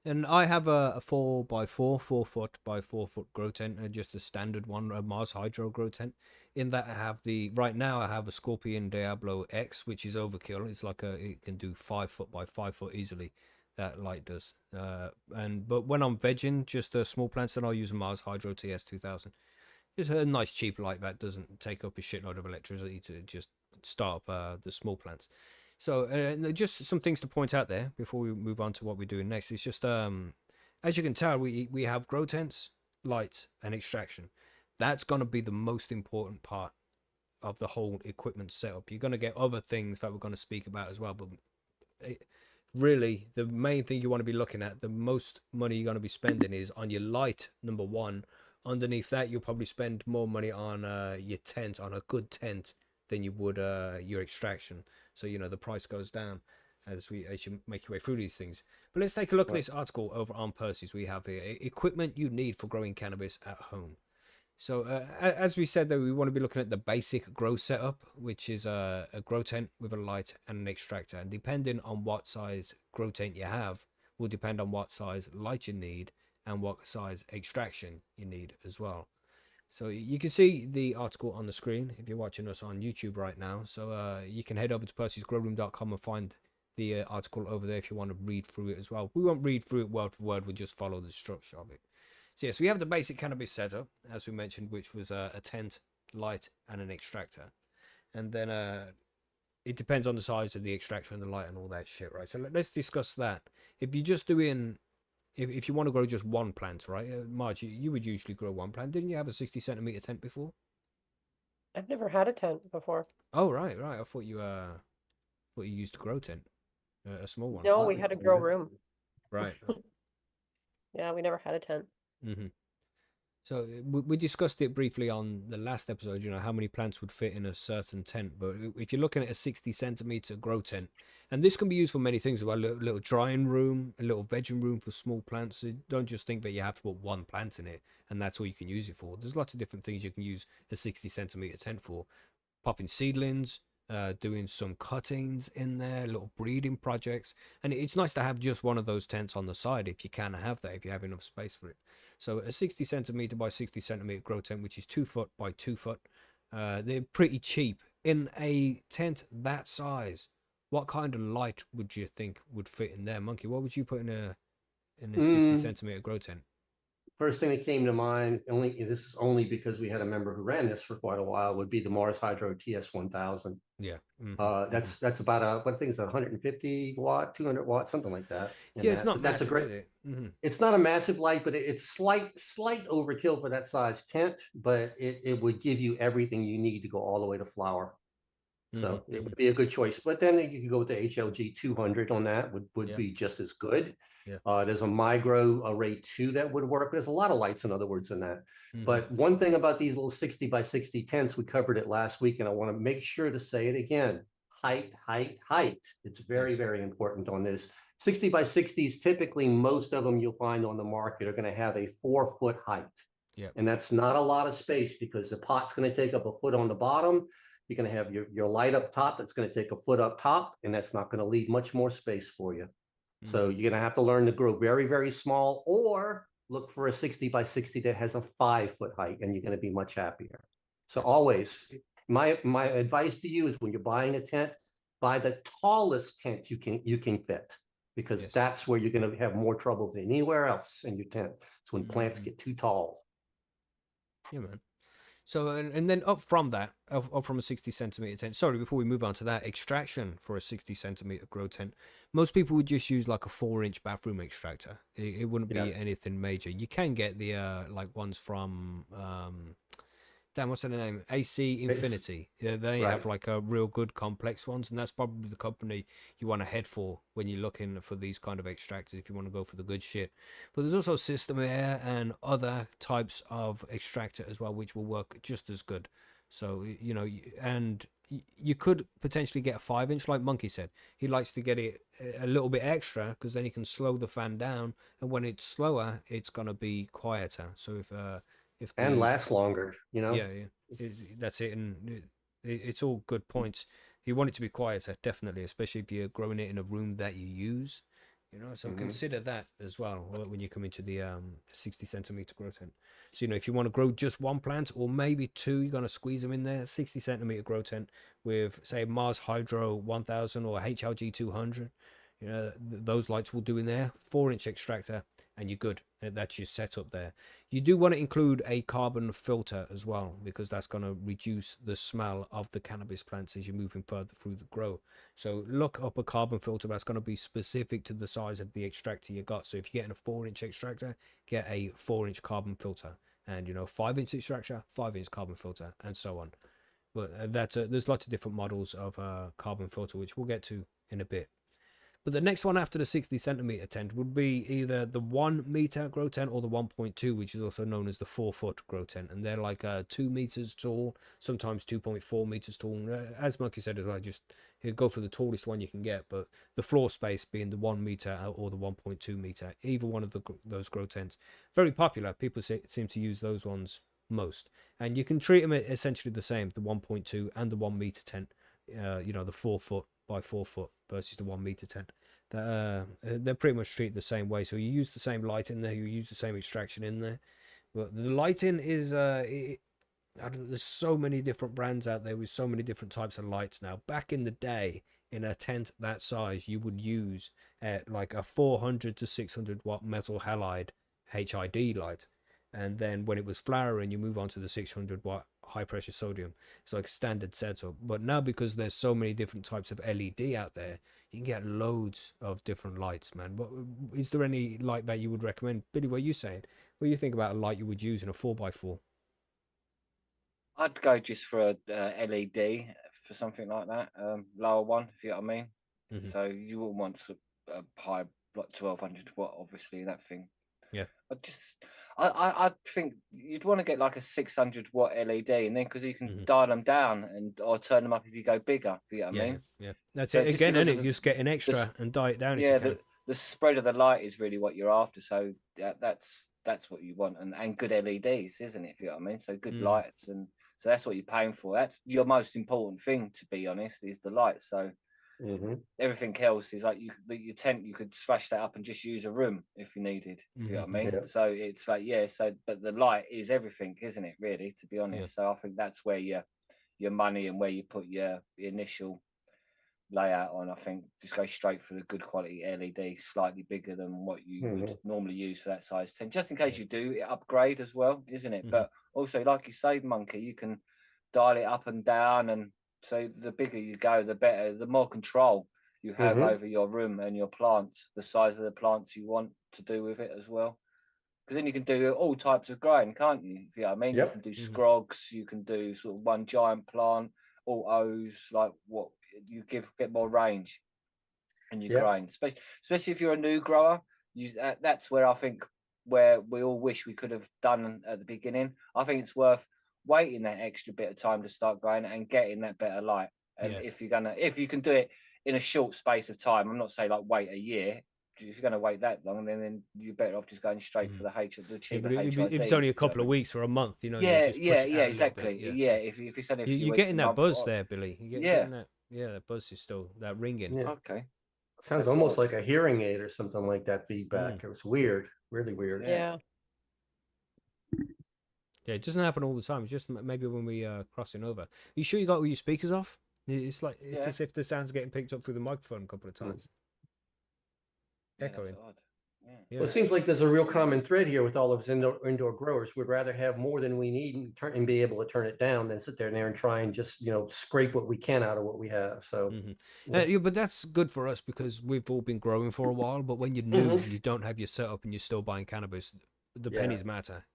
And I have a 4x4, 4 foot by 4 foot grow tent, just a standard one, a Mars Hydro grow tent. In that I have right now I have a Scorpion Diablo X, which is overkill. It's like it can do 5 foot by 5 foot easily. That light does. But when I'm vegging, just small plants, then I'll use a Mars Hydro TS 2000. It's a nice cheap light that doesn't take up a shitload of electricity to just start up the small plants. So just some things to point out there before we move on to what we're doing next. It's just as you can tell, we have grow tents, lights, and extraction. That's gonna be the most important part of the whole equipment setup. You're gonna get other things that we're gonna speak about as well, but really the main thing you want to be looking at, the most money you're gonna be spending is on your light, number one. Underneath that, you'll probably spend more money on your tent, on a good tent, than you would your extraction. So the price goes down as you make your way through these things. But let's take a look at this article over on Percy's. We have here equipment you need for growing cannabis at home. So as we said, though, we want to be looking at the basic grow setup, which is a grow tent with a light and an extractor. And depending on what size grow tent you have, will depend on what size light you need and what size extraction you need as well. So you can see the article on the screen if you're watching us on YouTube right now. So you can head over to percysgrowroom.com and find the article over there if you want to read through it as well. We won't read through it word for word, we'll just follow the structure of it. So yes, we have the basic cannabis setup, as we mentioned, which was a tent, light, and an extractor. And then it depends on the size of the extractor and the light and all that shit, right? So let's discuss that. If you're just doing... If you want to grow just one plant, right? Marge, you would usually grow one plant. Didn't you have a 60 centimeter tent before? I've never had a tent before. Oh, right. I thought you used a grow tent, a small one. No, we had a grow room. Right. Yeah, we never had a tent. Mm-hmm. So we discussed it briefly on the last episode, how many plants would fit in a certain tent. But if you're looking at a 60 centimeter grow tent, and this can be used for many things, a little drying room, a little vegging room for small plants. So don't just think that you have to put one plant in it and that's all you can use it for. There's lots of different things you can use a 60 centimeter tent for. Popping seedlings, doing some cuttings in there, little breeding projects. And it's nice to have just one of those tents on the side if you can have that, if you have enough space for it. So a 60 centimeter by 60 centimeter grow tent, which is 2 foot by 2 foot. They're pretty cheap. In a tent that size, what kind of light would you think would fit in there, Monkey? What would you put in a 60 centimeter grow tent? First thing that came to mind, this is only because we had a member who ran this for quite a while, would be the Mars Hydro TS 1000. Yeah. That's about what I think is 150 watt, 200 watt, something like that. Yeah, it's not that's massive, a great. is it? Mm-hmm. It's not a massive light, but it's slight overkill for that size tent. But it would give you everything you need to go all the way to flower. So it would be a good choice. But then you could go with the HLG 200 on that, would be just as good. Yeah. There's a Migro Array 2 that would work. There's a lot of lights, in other words, in that. But one thing about these little 60 by 60 tents, we covered it last week, and I want to make sure to say it again. Height. It's very, very important on this. 60 by 60s, typically most of them you'll find on the market are going to have a 4 foot height. Yeah. And that's not a lot of space because the pot's going to take up a foot on the bottom. You're going to have your light up top. That's going to take a foot up top, and that's not going to leave much more space for you. So you're going to have to learn to grow very, very small, or look for a 60 by 60 that has a 5 foot height, and you're going to be much happier. So always, my advice to you is when you're buying a tent, buy the tallest tent you can fit, because that's where you're going to have more trouble than anywhere else in your tent. It's when plants get too tall. Yeah, man. So, and then up from that, up from a 60 centimeter tent, sorry, before we move on to that, extraction for a 60 centimeter grow tent, most people would just use like a 4-inch bathroom extractor. It wouldn't be anything major. You can get the like ones from damn, what's their name? AC Infinity. Yeah, they have like a real good complex ones, and that's probably the company you want to head for when you're looking for these kind of extractors, if you want to go for the good shit. But there's also System Air and other types of extractor as well, which will work just as good. So, and you could potentially get a 5-inch, like Monkey said. He likes to get it a little bit extra because then he can slow the fan down, and when it's slower, it's going to be quieter. So and last longer, Yeah, that's it, and it's all good points. You want it to be quieter, definitely, especially if you're growing it in a room that you use. So consider that as well when you come into the 60 centimeter grow tent. So if you want to grow just one plant or maybe two, you're going to squeeze them in there. 60 centimeter grow tent with, say, Mars Hydro 1000 or HLG 200. Those lights will do in there. 4-inch extractor, and you're good. That's your setup there. You do want to include a carbon filter as well, because that's going to reduce the smell of the cannabis plants as you're moving further through the grow. So look up a carbon filter that's going to be specific to the size of the extractor you got. So if you're getting a 4-inch extractor, get a 4-inch carbon filter, and 5-inch extractor, 5-inch carbon filter, and so on. But there's lots of different models of carbon filter, which we'll get to in a bit. But the next one after the 60 centimeter tent would be either the 1 meter grow tent or the 1.2, which is also known as the 4-foot grow tent. And they're like 2 meters tall, sometimes 2.4 meters tall. As Monkey said as well, just go for the tallest one you can get. But the floor space being the 1 meter or the 1.2 meter, either one of those grow tents. Very popular. People seem to use those ones most. And you can treat them essentially the same, the 1.2 and the 1 meter tent. The 4-foot by 4-foot versus the 1 meter tent. They're pretty much treated the same way. So you use the same light in there, you use the same extraction in there. But the lighting is there's so many different brands out there with so many different types of lights now. Back in the day, in a tent that size, you would use like a 400 to 600 watt metal halide HID light. And then when it was flowering, you move on to the 600 watt high pressure sodium. It's like a standard setup. But now, because there's so many different types of LED out there, you can get loads of different lights, man. But is there any light that you would recommend? Billy, what are you saying? What do you think about a light you would use in a 4x4? I'd go just for a LED for something like that, lower one, if you know what I mean. So you wouldn't want a high, like 1200 watt, obviously, that thing. Yeah. I think you'd want to get like a 600 watt LED, and then because you can dial them down or turn them up if you go bigger. If you know what I mean? Yeah. That's So it just again, because isn't of it? You just get an extra and dial it down. Yeah, if you can. the spread of the light is really what you're after. So that's what you want, and good LEDs, isn't it? If you know what I mean? So good lights, and so that's what you're paying for. That's your most important thing, to be honest, is the lights. So everything else is like your tent, you could slash that up and just use a room if you needed. If you know what I mean? Yeah. So it's like but the light is everything, isn't it? Really, to be honest. So I think that's where your money and where you put your initial layout on. I think just go straight for the good quality LED, slightly bigger than what you would normally use for that size tent, just in case you do upgrade as well, isn't it? But also, like you say, Monkey, you can dial it up and down, and so the bigger you go, the better, the more control you have over your room and your plants, the size of the plants you want to do with it as well. Because then you can do all types of growing, can't you? If you know what I mean, you can do scrogs, you can do sort of one giant plant, autos, like what you get more range in your growing, especially if you're a new grower. That's where I think where we all wish we could have done at the beginning. I think it's worth waiting that extra bit of time to start growing and getting that better light. And if you can do it in a short space of time, I'm not saying like wait a year. If you're going to wait that long, then you're better off just going straight for the cheaper HID. If it's only a couple of weeks or a month, exactly. If it's only a few you're weeks, getting that buzz there, Billy. Getting that, that buzz is still that ringing. Yeah. Okay. Sounds almost like a hearing aid or something like that feedback. It was weird, really weird. Yeah. Yeah, it doesn't happen all the time. It's just maybe when we crossing over. Are you sure you got all your speakers off? It's like it's as if the sound's getting picked up through the microphone a couple of times. Echoing. Well, it seems like there's a real common thread here with all of us indoor growers. We'd rather have more than we need and be able to turn it down than sit there and try and just scrape what we can out of what we have. So, but that's good for us because we've all been growing for a while. But when you're new, you don't have your setup and you're still buying cannabis, the pennies matter,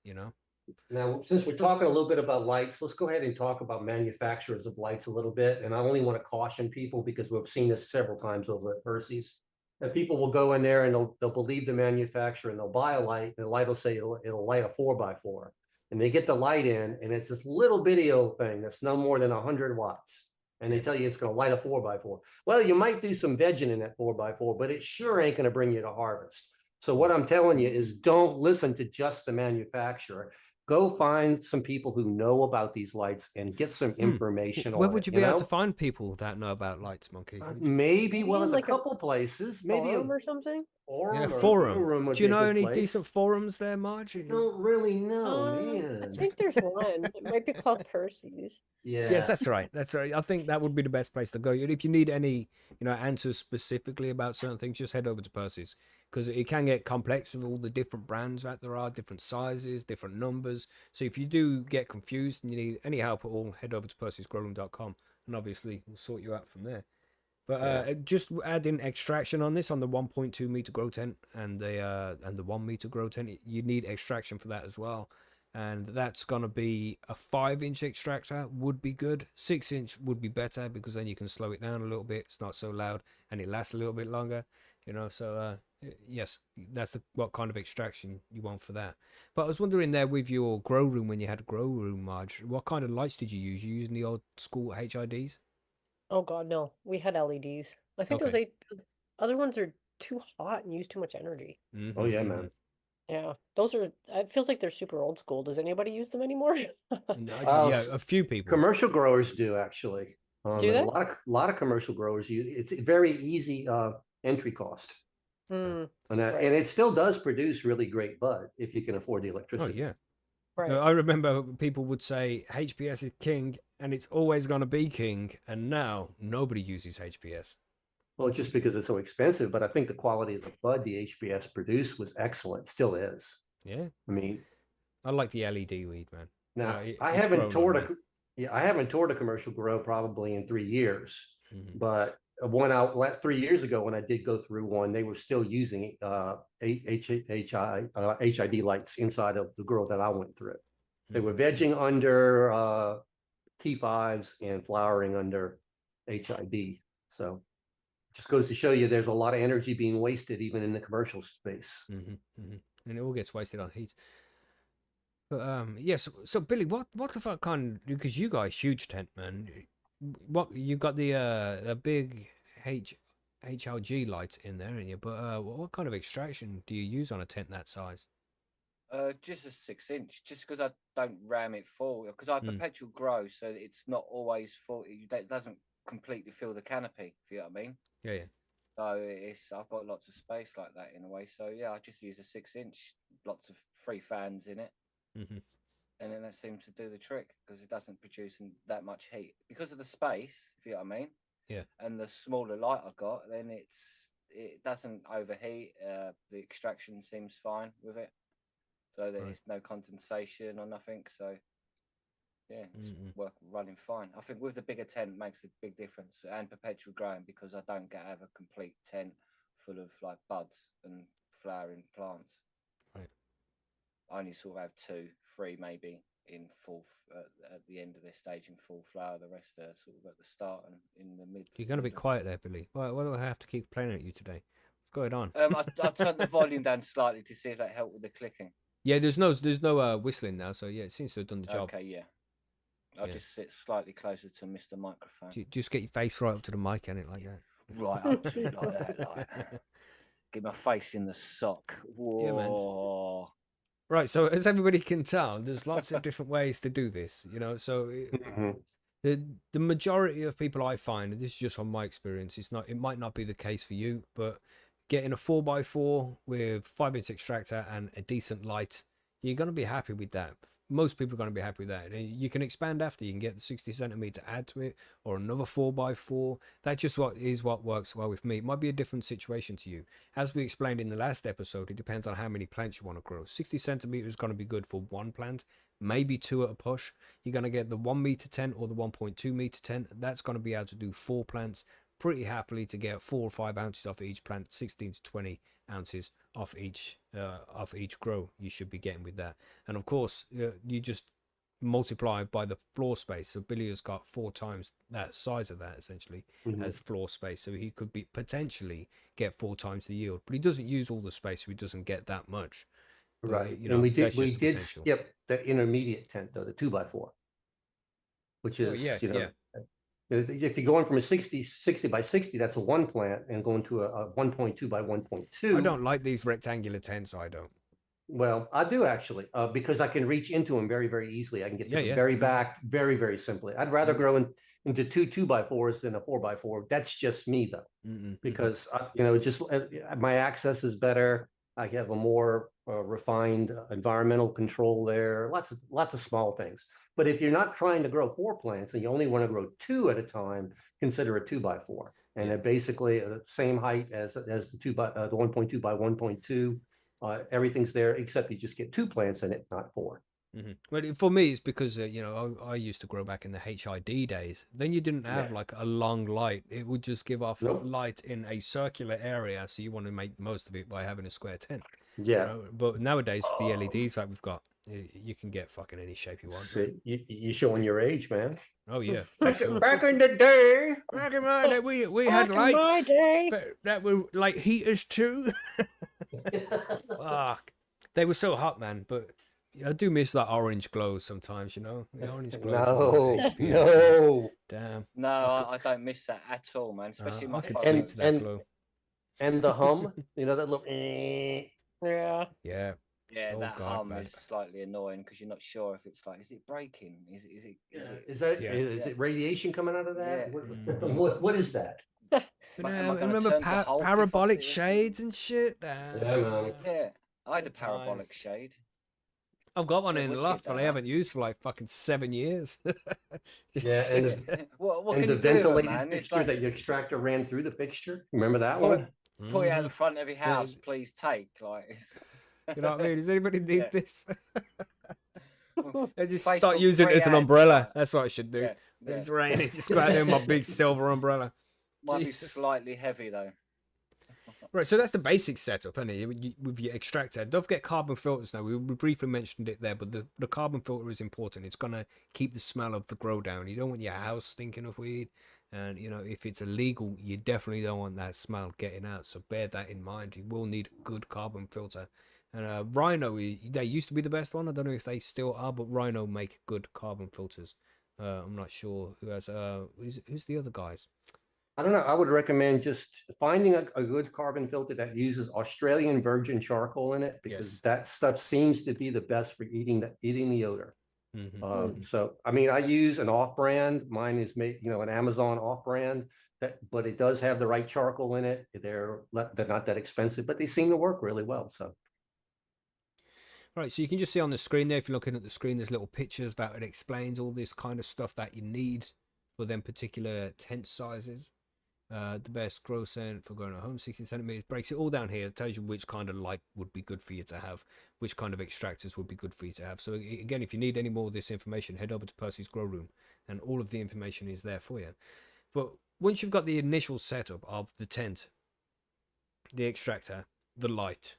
Now, since we're talking a little bit about lights, let's go ahead and talk about manufacturers of lights a little bit. And I only want to caution people because we've seen this several times over at Percy's. And people will go in there and they'll believe the manufacturer and they'll buy a light, and the light will say it'll light a 4x4. And they get the light in, and it's this little video thing that's no more than 100 watts. And they tell you it's going to light a 4x4. Well, you might do some vegging in that 4x4, but it sure ain't going to bring you to harvest. So what I'm telling you is don't listen to just the manufacturer. go find some people who know about these lights and get some information Where on would it. you be able to find people that know about lights, Monkey? Maybe, well, Maybe there's like a a couple places. Maybe a forum or something? Yeah, forum or a forum. forum would Do you be a know good any place. decent forums there, Marge? Don't really know, I man. think there's one. It might be called Percy's. Yeah. Yes, that's right. That's right. I think that would be the best place to go. If you need any, answers specifically about certain things, just head over to Percy's because it can get complex with all the different brands that there are, different sizes, different numbers. So if you do get confused and you need any help at all, head over to percysgrowroom.com and obviously we'll sort you out from there. But just adding extraction on this on the 1.2 meter grow tent and the 1 meter grow tent, you need extraction for that as well. And that's gonna be a 5-inch extractor would be good. 6-inch would be better because then you can slow it down a little bit. It's not so loud and it lasts a little bit longer. So yes, that's what kind of extraction you want for that. But I was wondering there with your grow room when you had a grow room, Marge, what kind of lights did you use? You using the old school HIDs? Oh God, no. We had LEDs. I think those Okay. other ones are too hot and use too much energy. Oh yeah, man. Yeah, those are. It feels like they're super old school. Does anybody use them anymore? Yeah, a few people. Commercial growers do actually. Do And they? a lot of commercial growers use it's a very easy entry cost. Mm, And it still does produce really great bud if you can afford the Oh electricity. yeah. right. I remember people would say HPS is king and it's always going to be king, and now nobody uses HPS. Well, it's just because it's so expensive, but I think the quality of the bud the HBS produced was excellent, still is. Yeah, I mean, I like the LED weed, man. now It's I haven't grown on toured me. I haven't toured a commercial grow probably in 3 years, Mhm. but one out last 3 years ago when I did go through one, they were still using HID lights inside of the grow that I went through. They were vegging under T5s and flowering under HID. So just goes to show you there's a lot of energy being wasted even in the commercial space. And it all gets wasted on heat. But yes. So Billy, what the fuck because you got a huge tent, man. What you got the a big HLG light in there, in you. But what kind of extraction do you use on a tent that size? Just a 6-inch, just because I don't ram it full, because I perpetual grow, so it's not always full. It doesn't completely fill the canopy, if you know what I mean. Yeah. So I've got lots of space like that in a way. So yeah, I just use a 6-inch, lots of free fans in it, and then that seems to do the trick because it doesn't produce that much heat because of the space, if you know what I mean. Yeah. And the smaller light I got, then it doesn't overheat. The extraction seems fine with it. So there's no condensation or nothing. So yeah, it's running fine. I think with the bigger tent makes a big difference, and perpetual growing because I don't have a complete tent full of like buds and flowering plants. Right. I only sort of have 2, 3 maybe in full at the end of their stage in full flower. The rest are sort of at the start and in the mid. You're gonna be quiet there, Billy. Why do I have to keep playing at you today? What's going on? I turned the volume down slightly to see if that helped with the clicking. Yeah, there's no whistling now, so yeah, it seems to have done the job. Okay, yeah. I'll just sit slightly closer to Mr. Microphone. Just get your face right up to the mic and it like that. Right up to it like that, like. Get my face in the sock. Whoa. Yeah, man. Right, so as everybody can tell, there's lots of different ways to do this, So the majority of people I find, and this is just from my experience, it might not be the case for you, but getting a 4x4 with 5-inch extractor and a decent light, you're going to be happy with that. Most people are going to be happy with that. You can expand after. You can get the 60 centimeter add to it or another 4x4. That's just what works well with me. It might be a different situation to you. As we explained in the last episode, it depends on how many plants you want to grow. 60 centimeters is going to be good for 1 plant, maybe 2 at a push. You're going to get the 1 meter tent or the 1.2 meter tent. That's going to be able to do 4 plants pretty happily to get 4 or 5 ounces off each plant, 16 to 20 ounces off each grow you should be getting with that. And of course you just multiply by the floor space. So Billy has got 4 times that size of that essentially as floor space, so he could be potentially get 4 times the yield, but he doesn't use all the space, so he doesn't get that much. But, right. And we did skip the intermediate tent though, the 2x4, which is if you're going from a 60 by 60, that's a 1 plant, and going to a 1.2 by 1.2. I don't like these rectangular tents. I don't. Well, I do actually, because I can reach into them very, very easily. I can get to Yeah, the yeah. very back very, very simply. I'd rather Yeah. grow into two 2x4s than a 4x4. That's just me though, because just my access is better. I have a more refined environmental control there. Lots of small things. But if you're not trying to grow 4 plants and you only want to grow 2 at a time, consider a 2x4. And Yeah. they're basically the same height as the the 1.2 by 1.2. Everything's there except you just get 2 plants in it, not 4. Well, for me, it's because I used to grow back in the HID days. Then you didn't have Yeah. like a long light; it would just give off Nope. light in a circular area. So you want to make the most of it by having a square tent. Yeah. But nowadays, with the LEDs like we've got, you can get fucking any shape you want. See, you're showing your age, man. Oh yeah. Back in the day. Back in my day, we had Back in my lights day. that were like heaters too. Fuck, they were so hot, man. But I do miss that orange glow sometimes. The orange glow. No, from the XPS, man. no. Damn. No, I don't miss that at all, man. Especially I my could phone. sleep to that glow. And the hum, that little. Yeah. Yeah. Yeah, Oh, that God, hum man. is slightly annoying because you're not sure if it's like, is it breaking? Is it? Yeah. Is it radiation coming out of that? Yeah. What is that? But Am I gonna remember turn to Hulk if I parabolic see it? shades and shit? Yeah, man. Yeah, I had a Good parabolic times. shade. I've got one Yeah, in the wicked, loft, but that I one. haven't used for like fucking 7 years. Yeah, and What and can the you do, with it, ventilated man? It's fixture like that your extractor ran through the fixture. Remember that pull one? it, pull it out the front of every house, please take. Like, it's, You know what I mean? Does anybody need Yeah. this? I just Facebook start using it free as an ads, umbrella. like, That's what I should do. yeah, When it's yeah. raining, just go out there with my big silver umbrella. Might Jesus. be slightly heavy though. Right, so that's the basic setup, isn't it? With your extractor. Don't forget carbon filters now. We briefly mentioned it there, but the carbon filter is important. It's going to keep the smell of the grow down. You don't want your house stinking of weed. And, if it's illegal, you definitely don't want that smell getting out. So bear that in mind. You will need a good carbon filter. And Rhino, they used to be the best one. I don't know if they still are, but Rhino make good carbon filters. I'm not sure who has. Who's the other guys? I don't know. I would recommend just finding a good carbon filter that uses Australian virgin charcoal in it, because Yes. that stuff seems to be the best for eating the odor. Mm-hmm. So, I mean, I use an off-brand. Mine is made, an Amazon off-brand, but it does have the right charcoal in it. They're not that expensive, but they seem to work really well. So, Right, so you can just see on the screen there, if you're looking at the screen, there's little pictures that it explains all this kind of stuff that you need for them particular tent sizes. The best grow scent for growing at home, 60 centimeters. Breaks it all down here. It tells you which kind of light would be good for you to have, which kind of extractors would be good for you to have. So again, if you need any more of this information, head over to Percy's Grow Room, and all of the information is there for you. But once you've got the initial setup of the tent, the extractor, the light,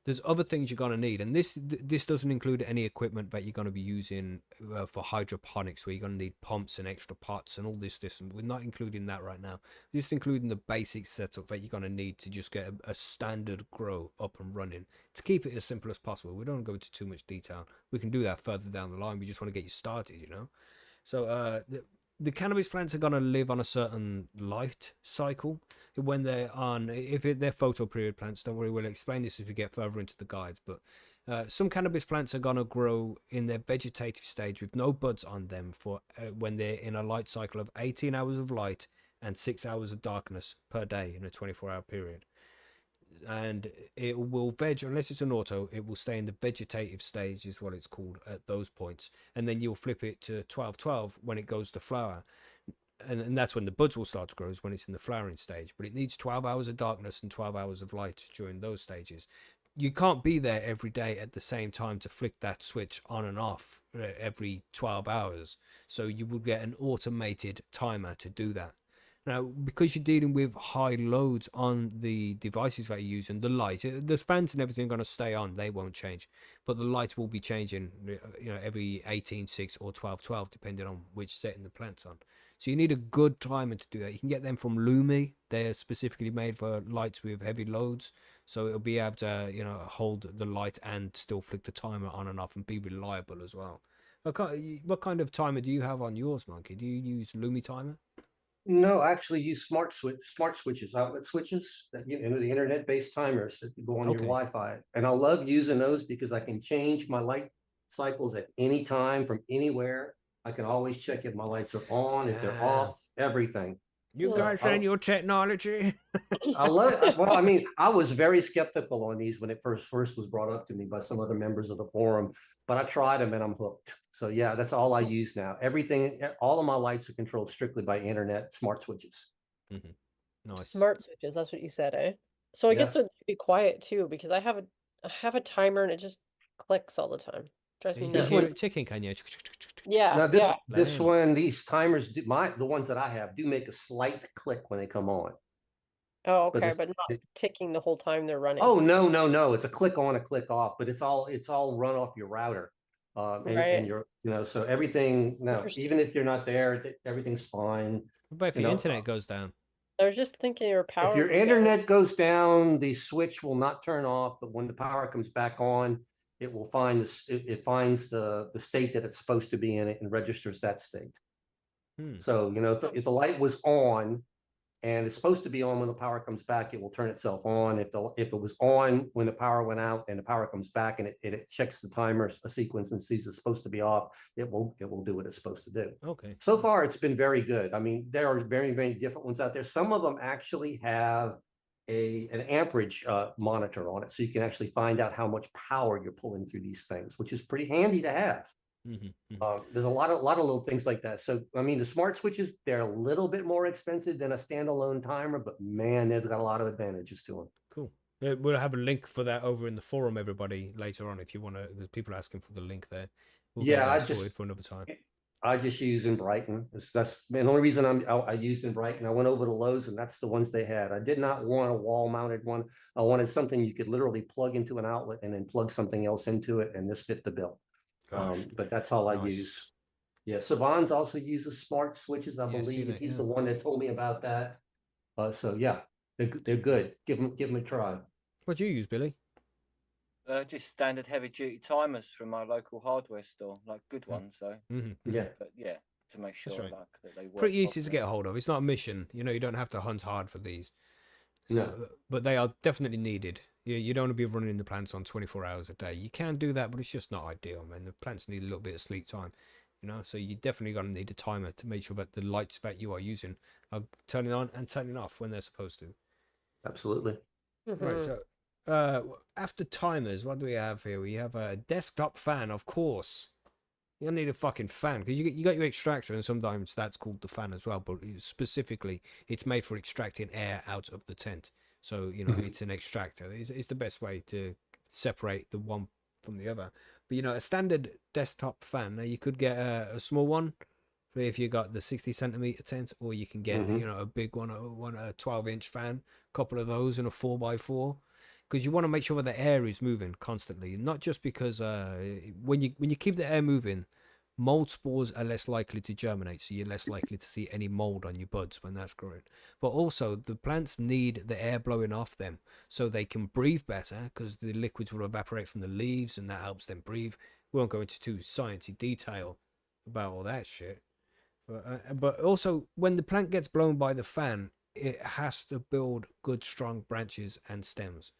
there's other things you're going to need, and this doesn't include any equipment that you're going to be using for hydroponics, where you're going to need pumps and extra pots and all this, and we're not including that right now. Just including the basic setup that you're going to need to just get a standard grow up and running, to keep it as simple as possible. We don't go into too much detail. We can do that further down the line. We just want to get you started, So the cannabis plants are going to live on a certain light cycle. When they're on, if they're photo period plants, don't worry, we'll explain this as we get further into the guides. But some cannabis plants are going to grow in their vegetative stage with no buds on them for when they're in a light cycle of 18 hours of light and 6 hours of darkness per day in a 24-hour period. And it will veg, unless it's an auto, it will stay in the vegetative stage, is what it's called, at those points. And then you'll flip it to 12-12 when it goes to flower. And that's when the buds will start to grow, is when it's in the flowering stage. But it needs 12 hours of darkness and 12 hours of light during those stages. You can't be there every day at the same time to flick that switch on and off every 12 hours. So you will get an automated timer to do that. Now, because you're dealing with high loads on the devices that you use, and the light, the fans and everything are going to stay on, they won't change. But the light will be changing, every 18/6 or 12/12, depending on which setting the plant's on. So you need a good timer to do that. You can get them from Lumi. They're specifically made for lights with heavy loads. So it'll be able to, hold the light and still flick the timer on and off and be reliable as well. What kind of timer do you have on yours, Monkey? Do you use Lumi timer? No, I actually use smart switches, outlet switches that, you know, the internet-based timers that go on your Okay. Wi-Fi. And I love using those because I can change my light cycles at any time from anywhere. I can always check if my lights are on, if they're Damn. off, everything. You So guys and your technology. I love, well, I mean, I was very skeptical on these when it first was brought up to me by some other members of the forum, but I tried them and I'm hooked. So yeah, that's all I use now. Everything, all of my lights are controlled strictly by internet smart switches. Mhm. Nice. Smart switches, that's what you said, eh? So I Yeah. guess it would be quiet too, because I have a timer and it just clicks all the time. Drives me You This can nuts. hear one- it ticking, can you? Yeah, Now yeah. this Damn. one, these timers do the ones that I have do make a slight click when they come on. Oh, But okay, it's but not ticking the whole time they're running. oh no, it's a click on, a click off, but it's all run off your router. And Right. your, you know, so everything, no, Interesting. even if you're not there, everything's fine. What about if You your know, internet goes down? I was just thinking your power if your would go down. internet goes down, the switch will not turn off, but when the power comes back on, it will find this, it finds the state that it's supposed to be in it and registers that state. Hmm. So, you know, if the light was on and it's supposed to be on when the power comes back, it will turn itself on. If it was on when the power went out and the power comes back and it checks the timer a sequence and sees it's supposed to be off, it will do what it's supposed to do. Okay. So far, it's been very good. I mean, there are very, very different ones out there. Some of them actually have an amperage monitor on it, so you can actually find out how much power you're pulling through these things, which is pretty handy to have. There's a lot of little things like that. So, I mean, the smart switches, they're a little bit more expensive than a standalone timer, but man, there's got a lot of advantages to them. Cool. We'll have a link for that over in the forum, everybody, later on if you want to. There's people asking for the link there. We'll get that sorted for another time. I just use in Brighton. That's the only reason I used in Brighton. I went over to Lowe's and that's the ones they had. I did not want a wall mounted one. I wanted something you could literally plug into an outlet and then plug something else into it, and this fit the bill. But that's all I use. Yeah, Savon's also uses smart switches, I believe. He's the one that told me about that. So yeah, they're good. Give them a try. What do you use, Billy? Just standard heavy duty timers from my local hardware store, like good ones. So Yeah, but yeah, to make sure right. like that they work. Pretty easy to properly. get a hold of. It's not a mission. You know, you don't have to hunt hard for these. So, no. But they are definitely needed. You don't want to be running the plants on 24 hours a day. You can do that, but it's just not ideal, man. The plants need a little bit of sleep time, you know. So you definitely got to need a timer to make sure that the lights that you are using are turning on and turning off when they're supposed to. Absolutely. Right. So after timers, what do we have here? We have a desktop fan, of course. You don't need a fucking fan because you got your extractor, and sometimes that's called the fan as well. But specifically, it's made for extracting air out of the tent. So you know it's an extractor. It's the best way to separate the one from the other. But you know, a standard desktop fan. Now you could get a small one if you got the 60 centimeter tent, or you can get you know a big one, a 12-inch fan, a couple of those, and a 4x4. Because you want to make sure that the air is moving constantly, not just because when you keep the air moving, mold spores are less likely to germinate, so you're less likely to see any mold on your buds when that's growing. But also, the plants need the air blowing off them so they can breathe better, because the liquids will evaporate from the leaves, and that helps them breathe. We won't go into too sciencey detail about all that shit. But also, when the plant gets blown by the fan, it has to build good, strong branches and stems.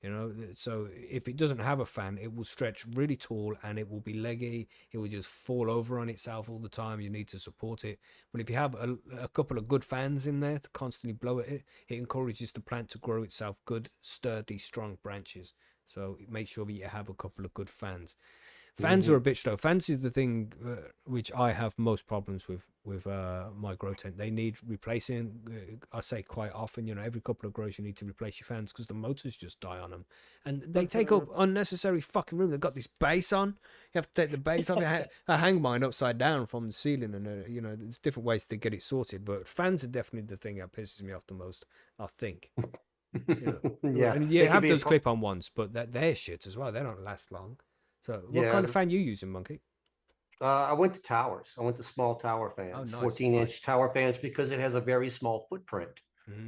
You know, so if it doesn't have a fan, it will stretch really tall and it will be leggy. It will just fall over on itself all the time. You need to support it. But if you have a couple of good fans in there to constantly blow at it, it encourages the plant to grow itself good, sturdy, strong branches. So make sure that you have a couple of good fans. Fans are a bitch though. Fans is the thing which I have most problems with my grow tent. They need replacing. I say quite often, you know, every couple of grows you need to replace your fans because the motors just die on them, and they take up unnecessary fucking room. They've got this base on. You have to take the base off. I hang mine upside down from the ceiling, and you know, there's different ways to get it sorted. But fans are definitely the thing that pisses me off the most, I think. You know? Yeah, and you have those clip-on ones, but they're shit as well. They don't last long. So, what kind of fan you using, Monkey? I went to towers. I went to small tower fans, 14-inch tower fans, because it has a very small footprint.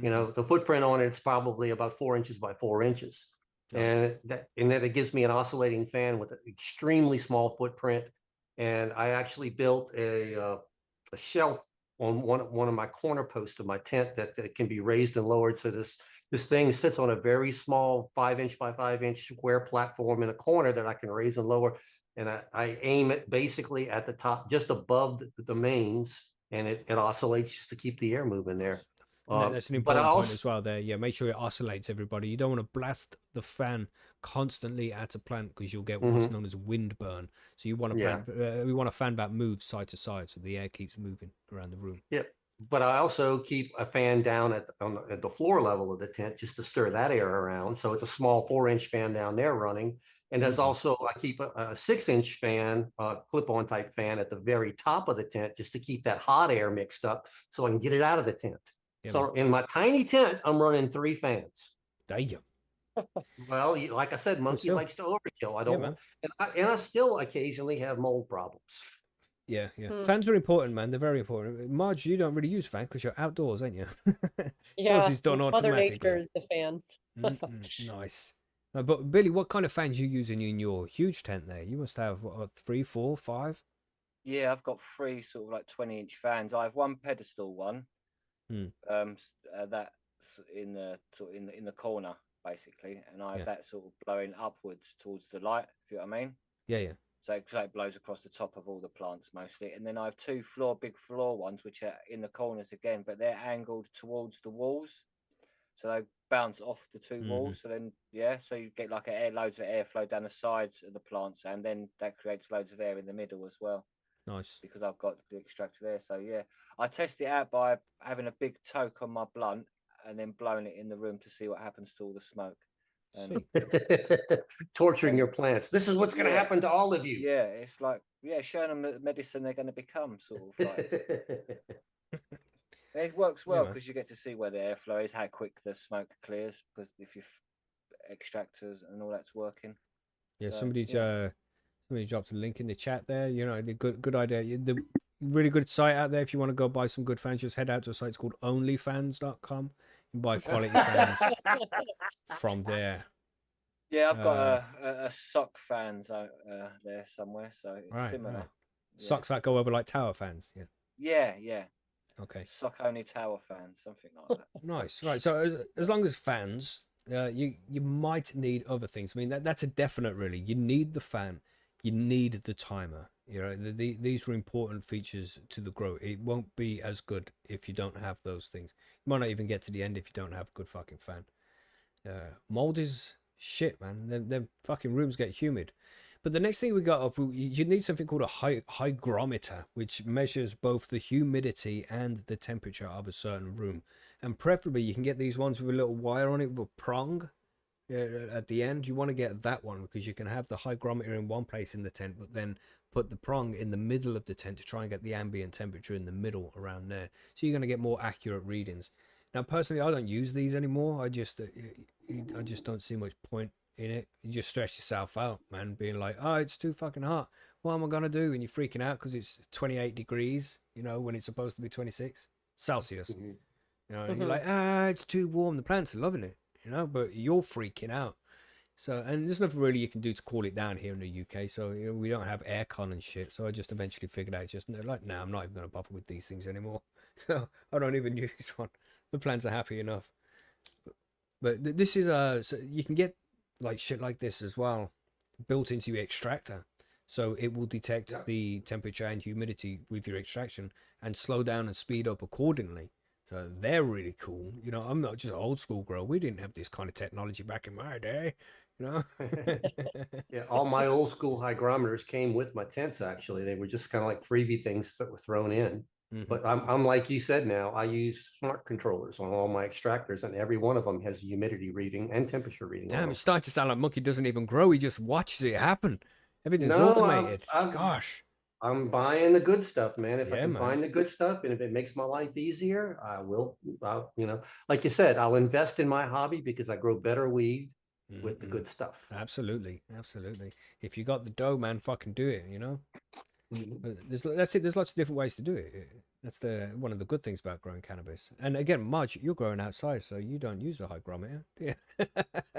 You know, the footprint on it's probably about 4 inches by 4 inches. And then it gives me an oscillating fan with an extremely small footprint. And I actually built a shelf on one of my corner posts of my tent that can be raised and lowered. So this thing sits on a very small 5-inch by 5-inch square platform in a corner that I can raise and lower. And I aim it basically at the top, just above the mains, and it oscillates just to keep the air moving there. And that's an But I important point also, as well there. Yeah, make sure it oscillates everybody. You don't want to blast the fan constantly at a plant because you'll get what's known as wind burn. So you want a Yeah. we want a fan that moves side to side so the air keeps moving around the room. yeah, but I also keep a fan down at the floor level of the tent just to stir that air around. So it's a small 4-inch fan down there running. And there's also, I keep a 6-inch fan, clip-on type fan at the very top of the tent just to keep that hot air mixed up so I can get it out of the tent. Yeah, So in my tiny tent, I'm running 3 fans. damn. Well, like I said, monkey still. likes to overkill. I Yeah, don't man. want, and I still occasionally have mold problems. Yeah, yeah. Hmm. Fans are important, man. They're very important. Marge, you don't really use fan because you're outdoors, ain't you? Yeah, is done Mother automatically. Nature is the fan. Nice. But Billy, what kind of fans you using in your huge tent there? You must have what, 3, 4, 5? Yeah, I've got 3 sort of like 20-inch fans. I have one pedestal one, that's in the sort of in the corner basically, and I have that sort of blowing upwards towards the light. If you know what I mean? Yeah, yeah. So it blows across the top of all the plants mostly, and then I have 2 big floor ones which are in the corners again, but they're angled towards the walls, so they bounce off the 2 walls. So then so you get like loads of airflow down the sides of the plants, and then that creates loads of air in the middle as well. Nice. Because I've got the extractor there. So yeah, I test it out by having a big toke on my blunt and then blowing it in the room to see what happens to all the smoke. And Torturing your plants. This is what's going to happen to all of you. yeah, it's like showing them the medicine they're going to become, sort of like. It works well because you get to see where the airflow is, how quick the smoke clears, because if you extractors and all that's working. Yeah, So, somebody dropped a link in the chat there. You know, the good idea. The really good site out there if you want to go buy some good fans. Just head out to a site called onlyfans.com and buy quality fans from there. Yeah, I've got a sock fans out there somewhere, so it's similar. Right. Socks that go over like tower fans. Yeah. Yeah. Okay. Sock only tower fans, something like that. Nice. Right. So as long as fans, you might need other things. I mean, that's a definite. Really, you need the fan. You need the timer. You know, these are important features to the grow. It won't be as good if you don't have those things. You might not even get to the end if you don't have a good fucking fan. Mold is shit, man. Them fucking rooms get humid. But the next thing we got up, you need something called a hygrometer, which measures both the humidity and the temperature of a certain room. And preferably, you can get these ones with a little wire on it with a prong at the end. You want to get that one because you can have the hygrometer in one place in the tent, but then put the prong in the middle of the tent to try and get the ambient temperature in the middle around there. So you're going to get more accurate readings. Now, personally, I don't use these anymore. I just don't see much point in it. You just stress yourself out, man, being like, oh, it's too fucking hot. What am I going to do? And you're freaking out because it's 28 degrees, you know, when it's supposed to be 26 Celsius. You know, and you're like, it's too warm. The plants are loving it, you know, but you're freaking out. So, and there's nothing really you can do to cool it down here in the UK. So, you know, we don't have aircon and shit. So I just eventually figured out just like, no, I'm not even going to bother with these things anymore. So I don't even use one. The plants are happy enough. But this is so you can get like shit like this as well built into your extractor, so it will detect the temperature and humidity with your extraction and slow down and speed up accordingly. So they're really cool. You know, I'm not just an old school grower. We didn't have this kind of technology back in my day, you know. Yeah, all my old school hygrometers came with my tents. Actually, they were just kind of like freebie things that were thrown in. But I'm like you said, now I use smart controllers on all my extractors, and every one of them has a humidity reading and temperature reading. Damn, it's starting to sound like Monkey doesn't even grow. He just watches it happen. Everything's automated. Gosh. I'm buying the good stuff, man. If I can find the good stuff, and if it makes my life easier, I will. You know, like you said, I'll invest in my hobby because I grow better weed with the good stuff. Absolutely. If you got the dough, man, fucking do it, you know. That's it. There's lots of different ways to do it. That's one of the good things about growing cannabis. And again, Marge, you're growing outside, so you don't use a hygrometer, do you?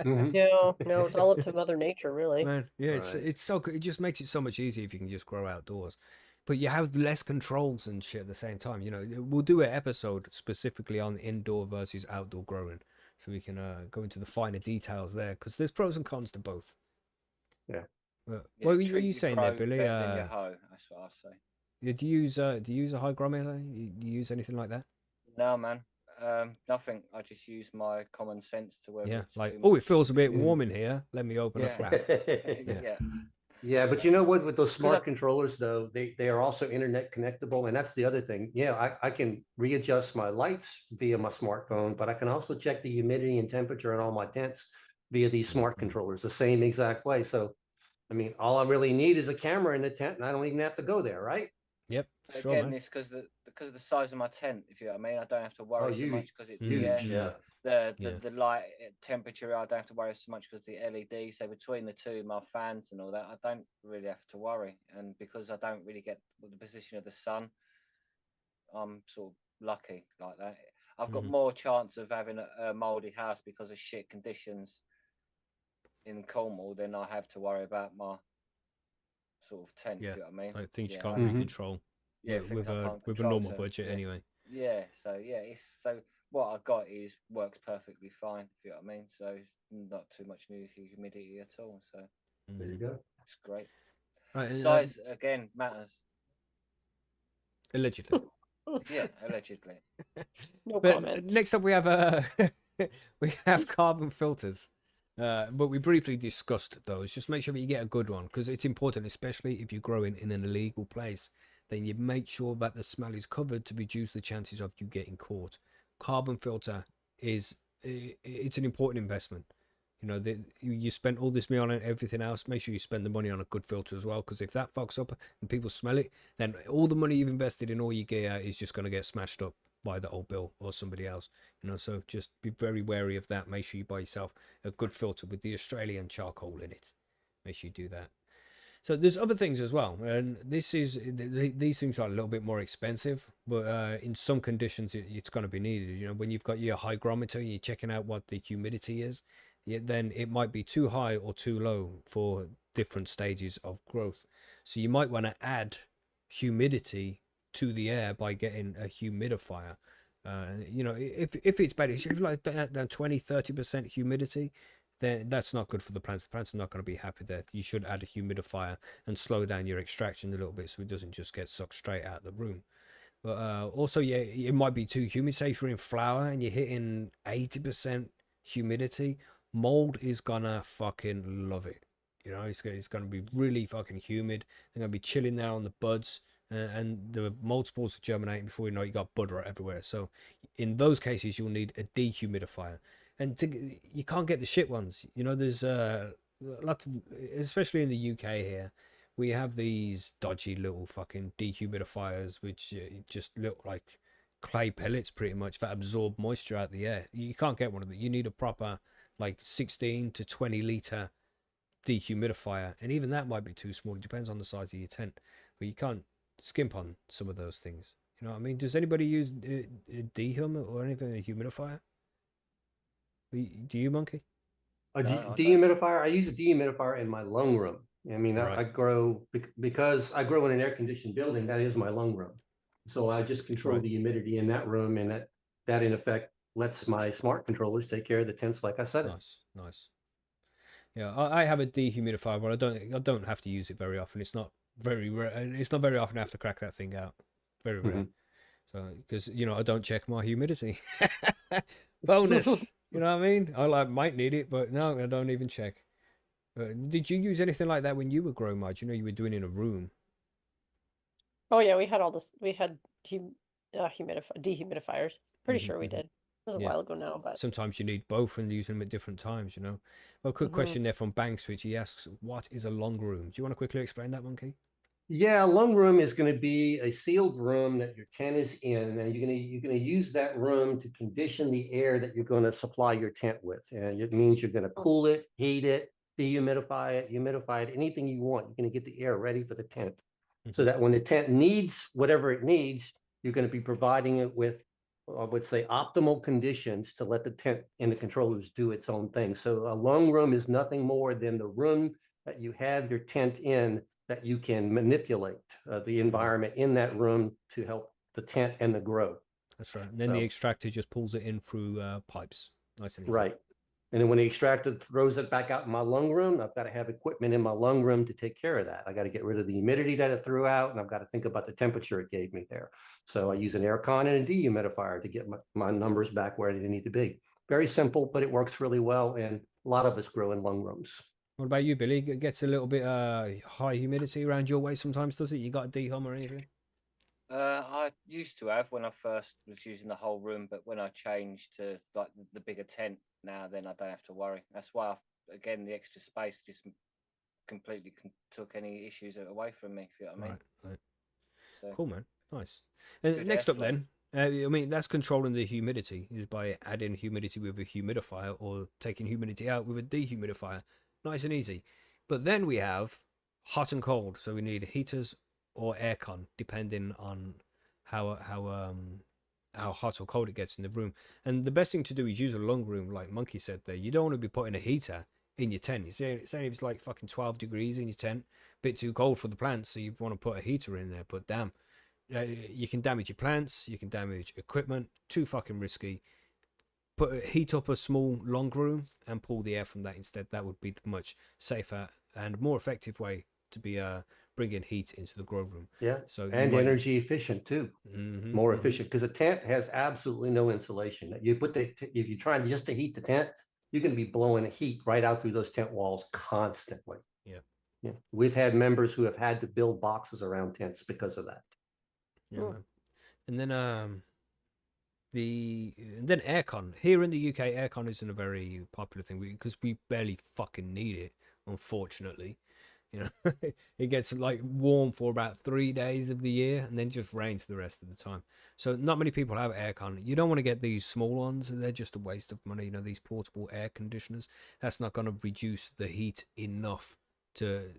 No, it's all up to Mother Nature, really. Man, yeah, it's so good. It just makes it so much easier if you can just grow outdoors. but you have less controls and shit at the same time. You know, we'll do an episode specifically on indoor versus outdoor growing, so we can go into the finer details there, because there's pros and cons to both. Yeah. What Yeah, were treat you your saying grow there, Billy? better than your hoe. That's what I say. Do you use a hygrometer? Do you use anything like that? No, man. Nothing. I just use my common sense to whether Yeah, it's like, too oh, it much. feels a bit warm in here. Let me open a Yeah. flap. Yeah. Yeah, but you know what? With those smart I- controllers, though, they are also internet connectable, and that's the other thing. Yeah, I can readjust my lights via my smartphone, but I can also check the humidity and temperature on all my tents via these smart controllers, the same exact way. So, I mean, all I really need is a camera in the tent, and I don't even have to go there, right? Yep, sure, Again, man. it's because of the size of my tent. If you know what I mean, I don't have to worry so huge, much because it huge, yeah. the light temperature. I don't have to worry so much because the LED. So between the two, my fans and all that, I don't really have to worry. And because I don't really get the position of the sun, I'm sort of lucky like that. I've got more chance of having a mouldy house because of shit conditions in Cornwall than I have to worry about my sort of tent. Yeah, If you know what I mean? like things you Yeah, can't I- really control. yeah, with things I a can't with a control, normal so, budget yeah. anyway. Yeah, so yeah, it's so what I got is works perfectly fine, if you know what I mean. So it's not too much humidity at all. So There you go. it's great. Right, Size again matters. allegedly. Yeah, allegedly. No But comment. next up, we have we have carbon filters. But we briefly discussed those. Just make sure that you get a good one, because it's important, especially if you're growing in an illegal place. Then you make sure that the smell is covered to reduce the chances of you getting caught. Carbon filter it's an important investment. You know, you spent all this money on it, everything else. Make sure you spend the money on a good filter as well, because if that fucks up and people smell it, then all the money you've invested in all your gear is just going to get smashed up by the old bill or somebody else. You know, so just be very wary of that. Make sure you buy yourself a good filter with the Australian charcoal in it. Make sure you do that. So there's other things as well, and these things are a little bit more expensive, but in some conditions it's going to be needed. You know, when you've got your hygrometer and you're checking out what the humidity is, then it might be too high or too low for different stages of growth. So you might want to add humidity to the air by getting a humidifier. You know, if it's better, if you've like down 20-30% humidity, then that's not good for the plants. The plants are not going to be happy there. You should add a humidifier and slow down your extraction a little bit so it doesn't just get sucked straight out of the room. But also, yeah, it might be too humid. Say if you're in flower and you're hitting 80% humidity, mold is gonna fucking love it. You know, it's gonna be really fucking humid. They're gonna be chilling there on the buds, and the mold spores are germinating before you know you got bud right everywhere. So in those cases, you'll need a dehumidifier. And you can't get the shit ones. You know, there's lots of, especially in the UK here, we have these dodgy little fucking dehumidifiers which just look like clay pellets pretty much that absorb moisture out of the air. You can't get one of them. You need a proper like 16 to 20 litre dehumidifier, and even that might be too small. It depends on the size of your tent, but you can't skimp on some of those things. You know what I mean? Does anybody use a dehum or anything, a humidifier? Do you, Monkey? A No, I don't. dehumidifier. I use a dehumidifier in my lung room. I mean, Right. I grow because I grow in an air-conditioned building. That is my lung room. So I just control Right. the humidity in that room, and that in effect lets my smart controllers take care of the tents, like I said. Nice. Yeah, I have a dehumidifier, but I don't have to use it very often. It's not very rare. It's not very often I have to crack that thing out. Very rare. So because you know I don't check my humidity. Bonus. You know what I mean? I might need it, but no, I don't even check. Did you use anything like that when you were growing, Marge? You know, you were doing in a room. Oh yeah, we had all this. We had dehumidifiers. Pretty sure we did. It was a Yeah. while ago now, but Sometimes you need both and use them at different times. You know. Well, quick question there from Bankswitch. He asks, "What is a long room?" Do you want to quickly explain that, Monkey? Yeah, a lung room is going to be a sealed room that your tent is in, and you're gonna use that room to condition the air that you're going to supply your tent with. And it means you're going to cool it, heat it, dehumidify it, humidify it, anything you want. You're going to get the air ready for the tent, so that when the tent needs whatever it needs, you're going to be providing it with, I would say, optimal conditions to let the tent and the controllers do its own thing. So a lung room is nothing more than the room that you have your tent in that you can manipulate the environment in that room to help the tent and the grow. That's right. And then the So- extractor just pulls it in through pipes. Nice and easy. Right. And then when the extractor throws it back out in my lung room, I've got to have equipment in my lung room to take care of that. I got to get rid of the humidity that it threw out, and I've got to think about the temperature it gave me there. So I use an air con and a dehumidifier to get my numbers back where they need to be. Very simple, but it works really well. And a lot of us grow in lung rooms. What about you, Billy? It gets a little bit high humidity around your way sometimes, does it? You got a dehum or anything? I used to have when I first was using the whole room, but when I changed to like the bigger tent now, then I don't have to worry. That's why, again, the extra space just completely took any issues away from me, if you know what I mean. Right. So, Cool, man. Nice. And Good next up airflow. then, I mean, that's controlling the humidity is by adding humidity with a humidifier or taking humidity out with a dehumidifier. Nice and easy. But then we have hot and cold. So we need heaters or aircon, depending on how hot or cold it gets in the room. And the best thing to do is use a lung room, like Monkey said there. You don't want to be putting a heater in your tent. Saying if it's like fucking 12 degrees in your tent, bit too cold for the plants, so you want to put a heater in there. But damn, you can damage your plants, you can damage equipment. Too fucking risky. Heat up a small long room and pull the air from that instead. That would be the much safer and more effective way to be bringing heat into the grow room. Yeah. So you And might- energy efficient too. Mhm, More mhm. efficient, because a tent has absolutely no insulation. You put if you're trying just to heat the tent, you're going to be blowing heat right out through those tent walls constantly. Yeah. Yeah. We've had members who have had to build boxes around tents because of that. Yeah, Mm. man. And then then aircon. Here in the UK, aircon isn't a very popular thing because we barely fucking need it, unfortunately. You know, it gets like warm for about 3 days of the year and then just rains the rest of the time. So not many people have aircon. You don't want to get these small ones. They're just a waste of money. You know, these portable air conditioners. That's not going to reduce the heat enough to.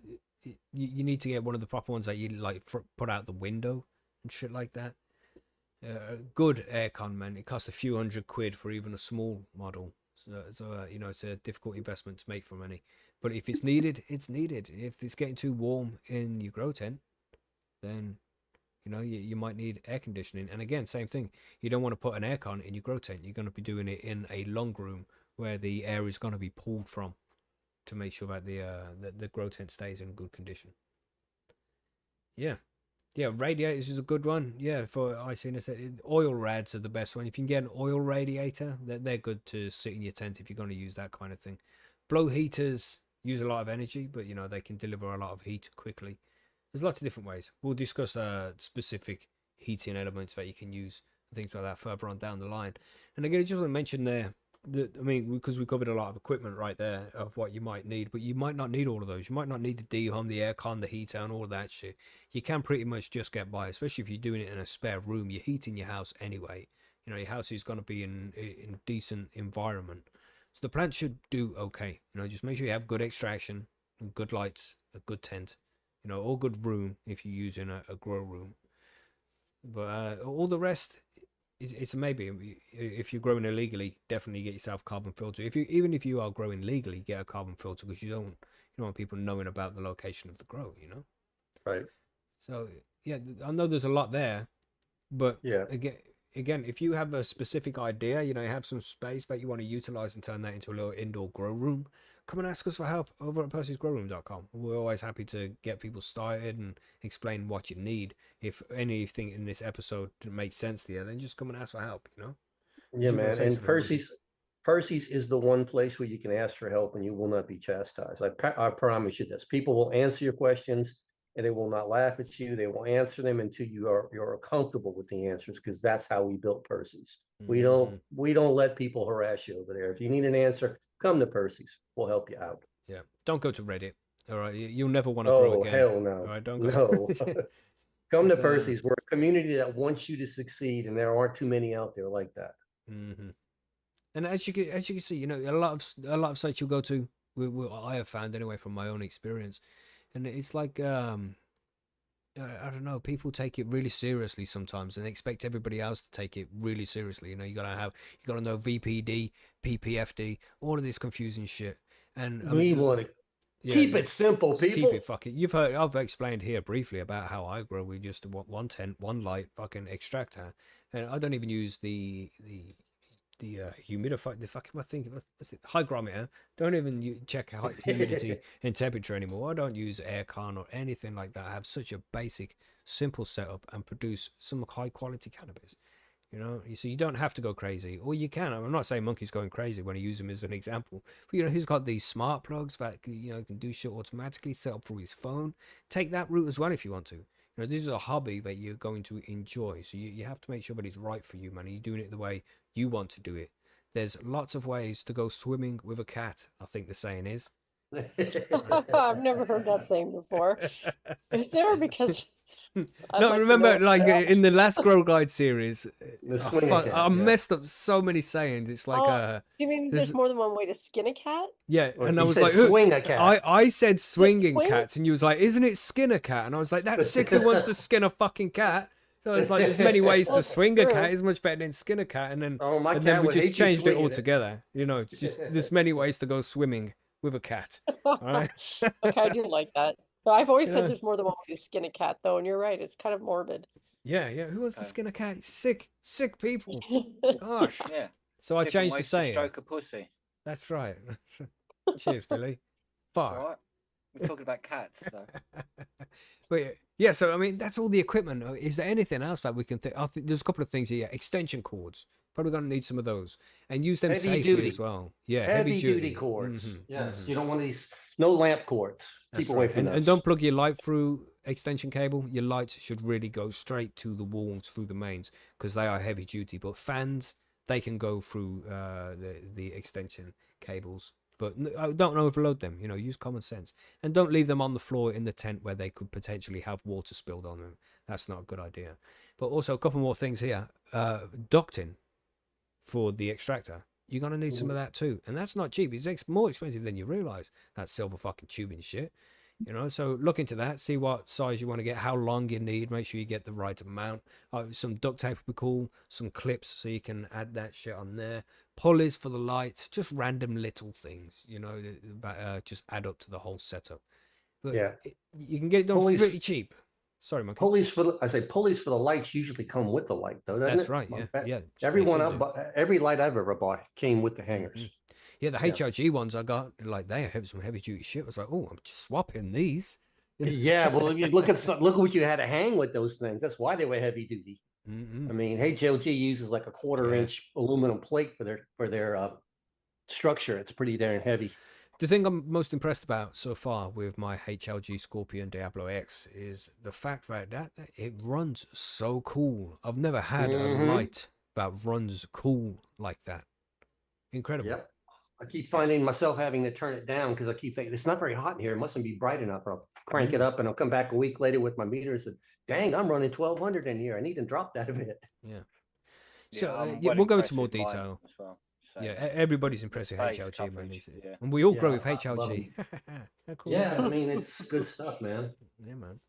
You need to get one of the proper ones that you like put out the window and shit like that. Good aircon, man. It costs a few £100 for even a small model. So you know, it's a difficult investment to make for money. But if it's needed, it's needed. If it's getting too warm in your grow tent, then you know you might need air conditioning. And again, same thing. You don't want to put an aircon in your grow tent. You're going to be doing it in a long room where the air is going to be pulled from to make sure that the grow tent stays in good condition. Yeah. Yeah, radiators is a good one. Yeah, for I seen it. Oil rads are the best one. If you can get an oil radiator, they're good to sit in your tent if you're going to use that kind of thing. Blow heaters use a lot of energy, but you know they can deliver a lot of heat quickly. There's lots of different ways. We'll discuss specific heating elements that you can use and things like that further on down the line. And again, I just want to mention there that I mean, because we covered a lot of equipment right there of what you might need, but you might not need all of those. You might not need the dehum, the aircon, the heater, and all of that shit. You can pretty much just get by, especially if you're doing it in a spare room. You're heating your house anyway. You know, your house is going to be in decent environment. So the plant should do okay. You know, just make sure you have good extraction, and good lights, a good tent, you know, all good room if you're using a grow room. But all the rest, it's a maybe. If you're growing illegally, definitely get yourself a carbon filter. Even if you are growing legally, get a carbon filter because you don't want people knowing about the location of the grow. You know. Right. So yeah, I know there's a lot there, but Yeah. again, if you have a specific idea, you know, you have some space that you want to utilize and turn that into a little indoor grow room, come and ask us for help over at percysgrowroom.com. We're always happy to get people started and explain what you need. If anything in this episode didn't make sense to you, then just come and ask for help, you know? Yeah, you wanna man. say And something, Monkey? Percy's is the one place where you can ask for help and you will not be chastised. I promise you this. People will answer your questions and they will not laugh at you. They will answer them until you're comfortable with the answers, because that's how we built Percy's. We don't let people harass you over there. If you need an answer, come to Percy's. We'll help you out. Yeah. Don't go to Reddit. All right. You'll never want to grow Oh, again. hell no. All right. Don't go. No. Come to Just, Percy's. We're a community that wants you to succeed, and there aren't too many out there like that. And as you can see, you know, a lot of sites you'll go to, I have found anyway from my own experience, and it's like I don't know, people take it really seriously sometimes and expect everybody else to take it really seriously. You know, you gotta know VPD, PPFD, all of this confusing shit. And I We mean, want to Yeah, Keep it simple, just keep people. it fucking. You've heard. I've explained here briefly about how I grow. We just want one tent, one light, fucking extractor, and I don't even use the humidifier. The fucking what's it? Hygrometer. Don't even check humidity and temperature anymore. I don't use aircon or anything like that. I have such a basic, simple setup and produce some high quality cannabis. You know, so you don't have to go crazy, or you can. I'm not saying Monkey's going crazy when I use him as an example, but you know, he's got these smart plugs that can do shit automatically, set up through his phone. Take that route as well if you want to. You know, this is a hobby that you're going to enjoy, so you have to make sure that it's right for you, man. You're doing it the way you want to do it. There's lots of ways to go swimming with a cat, I think the saying is. I've never heard that saying before. Is there? Because I'd No, like to remember, know like that. in the last Grow Guide series, The swinging cat, I yeah. messed up so many sayings. It's like, You mean this- there's more than one way to skin a cat? yeah, Or and I he was said like, swing a cat. I said swinging swing? cats, and you was like, isn't it skin a cat? And I was like, that's sick. Who wants to skin a fucking cat? So it's like, there's many ways to Well, swing a true. cat. It's much better than skin a cat. And then, Oh, my and then cat we would just hate you changed it swinging all together. You know, it's just there's many ways to go swimming with a cat. All right. Okay, I do like that. But I've always Yeah. said there's more than one way to skin a cat, though, and you're right. It's kind of morbid. Yeah, yeah. Who wants to skin a cat? Sick people. Gosh. Yeah. So I Different changed the ways to saying. stroke a pussy. That's right. Cheers, Billy. It's Fuck. all right. We're talking about cats, so. But yeah, so I mean, that's all the equipment. Is there anything else that we can think? I think there's a couple of things here. Extension cords. Probably going to need some of those, and use them Heavy safely duty. as well. Yeah, Heavy duty cords. Mhm, Yes, mhm. you don't want these no lamp cords. That's Keep away right. from And those. don't plug your light through extension cable. Your lights should really go straight to the walls through the mains because they are heavy duty. But fans, they can go through the extension cables. But don't overload them. You know, use common sense, and don't leave them on the floor in the tent where they could potentially have water spilled on them. That's not a good idea. But also a couple more things here. Ducting for the extractor. You're going to need some of that too. And that's not cheap. It's more expensive than you realize. That silver fucking tubing shit. You know, so look into that. See what size you want to get, how long you need. Make sure you get the right amount. Some duct tape would be cool. Some clips so you can add that shit on there. Pulleys for the lights. Just random little things, you know, that just add up to the whole setup. But Yeah. you can get it done Pulleys- pretty cheap. Sorry, Monkey. Pulleys for pulleys for the lights usually come with the light, though. Doesn't That's it? right. Yeah. That- Yeah. Every they one should I do. bought, every light I've ever bought came with the hangers. Yeah, the Yeah. HRG ones I got, like they have some heavy duty shit. I was like, oh, I'm just swapping these. Yeah, well, if you look at what you had to hang with those things. That's why they were heavy duty. Mm-mm. I mean, HLG uses like a quarter Yeah. inch aluminum plate for their structure. It's pretty darn heavy. The thing I'm most impressed about so far with my HLG Scorpion Diablo X is the fact that it runs so cool. I've never had Mhm. a light that runs cool like that. Incredible. Yep. I keep finding myself having to turn it down because I keep thinking it's not very hot in here. It mustn't be bright enough. I'll crank it up and I'll come back a week later with my meter and say, dang, I'm running 1200 in here. I need to drop that a bit. Yeah. So I'm yeah, well we'll go into impressed more with mine detail. as well. So, Yeah, everybody's the impressed with space HLG, man. coverage, yeah. And we all Yeah, grow with I love HLG. How cool is Yeah, that? I mean, it's good stuff, man. Yeah, man.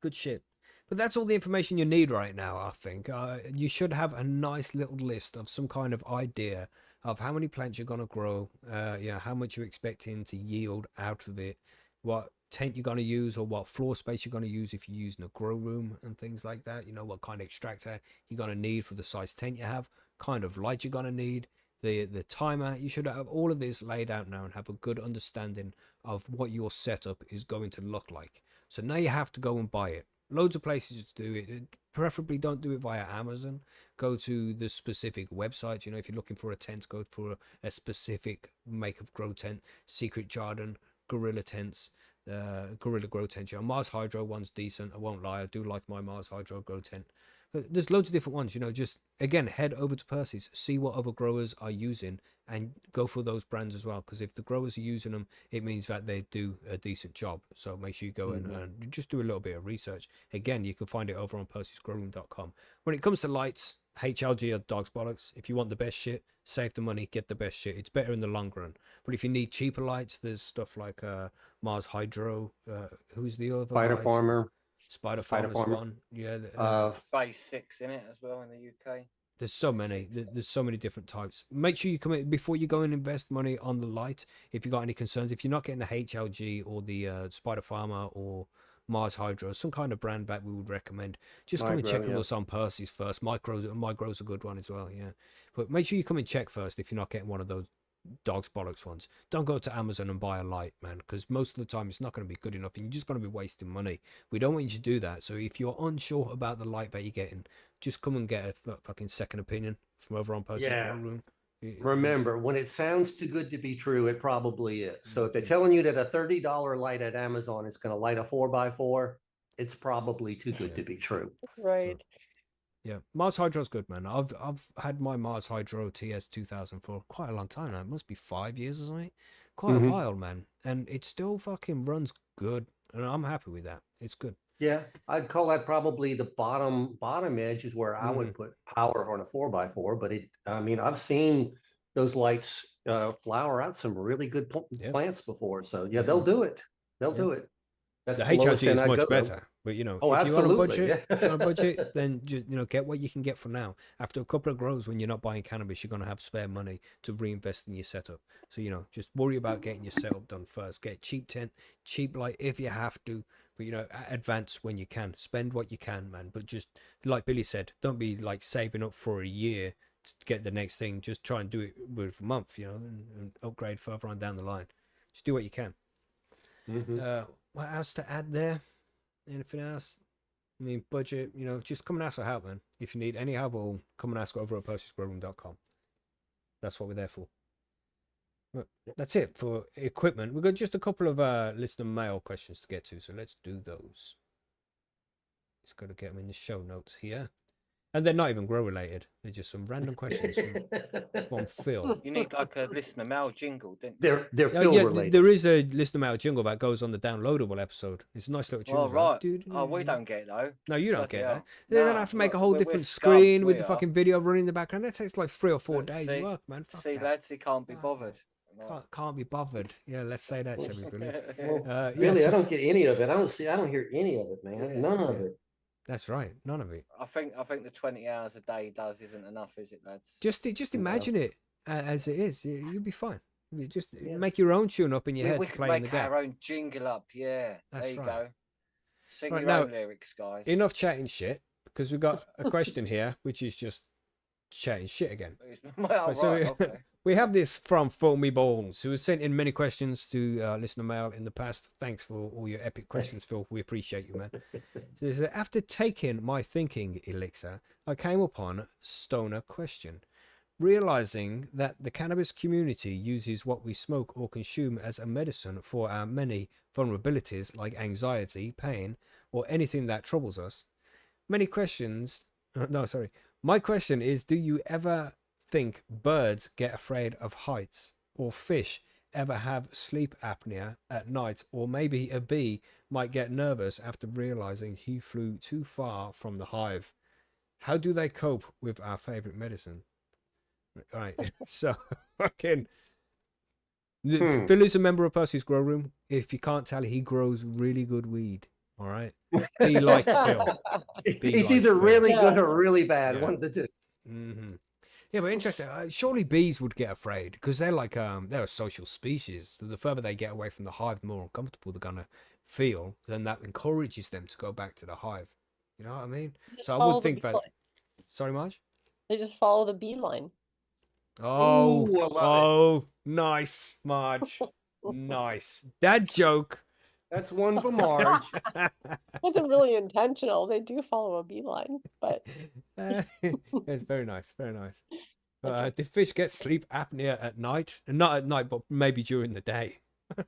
Good shit. But that's all the information you need right now, I think. You should have a nice little list of some kind of idea of how many plants you're going to grow, how much you're expecting to yield out of it, what tent you're going to use or what floor space you're going to use if you're using a grow room and things like that. You know, what kind of extractor you're going to need for the size tent you have, kind of light you're going to need, the timer. You should have all of this laid out now and have a good understanding of what your setup is going to look like. So now you have to go and buy it. Loads of places to do it. Preferably don't do it via Amazon. Go to the specific website. You know, if you're looking for a tent, go for a specific make of grow tent. Secret Garden, Gorilla Tents, Gorilla Grow Tent. You know, Mars Hydro one's decent. I won't lie. I do like my Mars Hydro Grow Tent. But there's loads of different ones. You know, just again head over to Percy's, see what other growers are using, and go for those brands as well. Because if the growers are using them, it means that they do a decent job. So make sure you go and just do a little bit of research. Again, you can find it over on percysgrowroom.com. When it comes to lights, HLG or dog's bollocks. If you want the best shit, save the money, get the best shit. It's better in the long run. But if you need cheaper lights, there's stuff like Mars Hydro. Who's the other? Spider guys? Farmer. Spider Spider Farmer's Farmer. one. Yeah. Phase 6 in it as well in the UK. There's so many. There's so many different types. Make sure you come in before you go and invest money on the light. If you got any concerns, if you're not getting the HLG or the Spider Pharma or Mars Hydro, some kind of brand that we would recommend, just come and Micro, check with yeah. us on Percy's first. Micro's a good one as well. Yeah, but make sure you come and check first if you're not getting one of those dog's bollocks ones. Don't go to Amazon and buy a light, man, because most of the time it's not going to be good enough and you're just going to be wasting money. We don't want you to do that. So if you're unsure about the light that you're getting, just come and get a fucking second opinion from over on Percy's Yeah. Grow Room. Remember, when it sounds too good to be true, it probably is. So if they're telling you that a $30 light at Amazon is going to light a 4x4, it's probably too good to be true. Right. Yeah, Mars Hydro's good, man. I've had my Mars Hydro TS2000 for quite a long time now. It must be 5 years or something. Quite a while, man. And it still fucking runs good. And I'm happy with that. It's good. Yeah, I'd call that probably the bottom edge is where I would put power on a 4x4. But I mean, I've seen those lights flower out some really good plants before. So yeah, they'll do it. They'll do it. That's The lowest HLG end is I'd much go. better, but you know, Oh, if you're on a absolutely, budget, yeah. if you're on a budget, then just get what you can get for now. After a couple of grows, when you're not buying cannabis, you're gonna have spare money to reinvest in your setup. So just worry about getting your setup done first. Get cheap tent, cheap light if you have to, but advance when you can. Spend what you can, man. But just like Billy said, don't be like saving up for a year to get the next thing. Just try and do it with a month, and upgrade further on down the line. Just do what you can. What else to add there? Anything else? I mean, budget, just come and ask for help, man. If you need any help, or come and ask over at Percy'sGrowroom.com. That's what we're there for. But that's it for equipment. We've got just a couple of listener mail questions to get to, so let's do those. Just got to get them in the show notes here. And they're not even grow related. They're just some random questions from Phil. You need like a listener mail jingle, don't you? They're Phil related. There is a listener mail jingle that goes on the downloadable episode. It's a nice little jingle. Oh, right. Oh, we don't get it, though. No, you don't Bloody get hell. that. They're No, gonna have to make a look, whole we're different scum, screen with we the are. fucking video running in the background. That takes like 3 or 4 Look, days see- work, man. Fuck See, that. lads, he can't be bothered. No. Can't be bothered. Yeah, let's say that, shall we, Billy? Well, Yeah, really, so- I don't get any of it. I don't hear any of it, man. Yeah. None of it. That's right. None of it. I think the 20 hours a day does isn't enough, is it, lads? Just imagine it as it is. You'll be fine. You just Yeah. make your own tune up in your head we to could play in the make gap. our own jingle up, yeah. That's there you right. go. Sing Right, your now, own lyrics, guys. Enough chatting shit, because we've got a question here, which is just chatting shit again. Well, Right, so right, okay. we have this from Foamy Bones, who has sent in many questions to listener mail in the past. Thanks for all your epic questions, Phil. We appreciate you, man. So he said, after taking my thinking elixir, I came upon stoner question. Realizing that the cannabis community uses what we smoke or consume as a medicine for our many vulnerabilities like anxiety, pain, or anything that troubles us. My question is, do you ever think birds get afraid of heights, or fish ever have sleep apnea at night, or maybe a bee might get nervous after realizing he flew too far from the hive? How do they cope with our favorite medicine? All right, so fucking Phil is a member of Percy's Grow Room. If you can't tell, he grows really good weed. All right, be like Phil. It's either really good or really bad. Yeah. One of the two. Mm-hmm. Yeah, but interesting. Surely bees would get afraid because they're like they're a social species. The further they get away from the hive, the more uncomfortable they're gonna feel. Then that encourages them to go back to the hive. You know what I mean? Just So I follow would the think that. beeline. Sorry, Marge. They just follow the beeline. Oh, Ooh, I love nice, Marge. Nice. Dad joke. That's one for Marge. Wasn't really intentional. They do follow a beeline, but It's very nice, very nice. Do fish get sleep apnea at night? Not at night, but maybe during the day.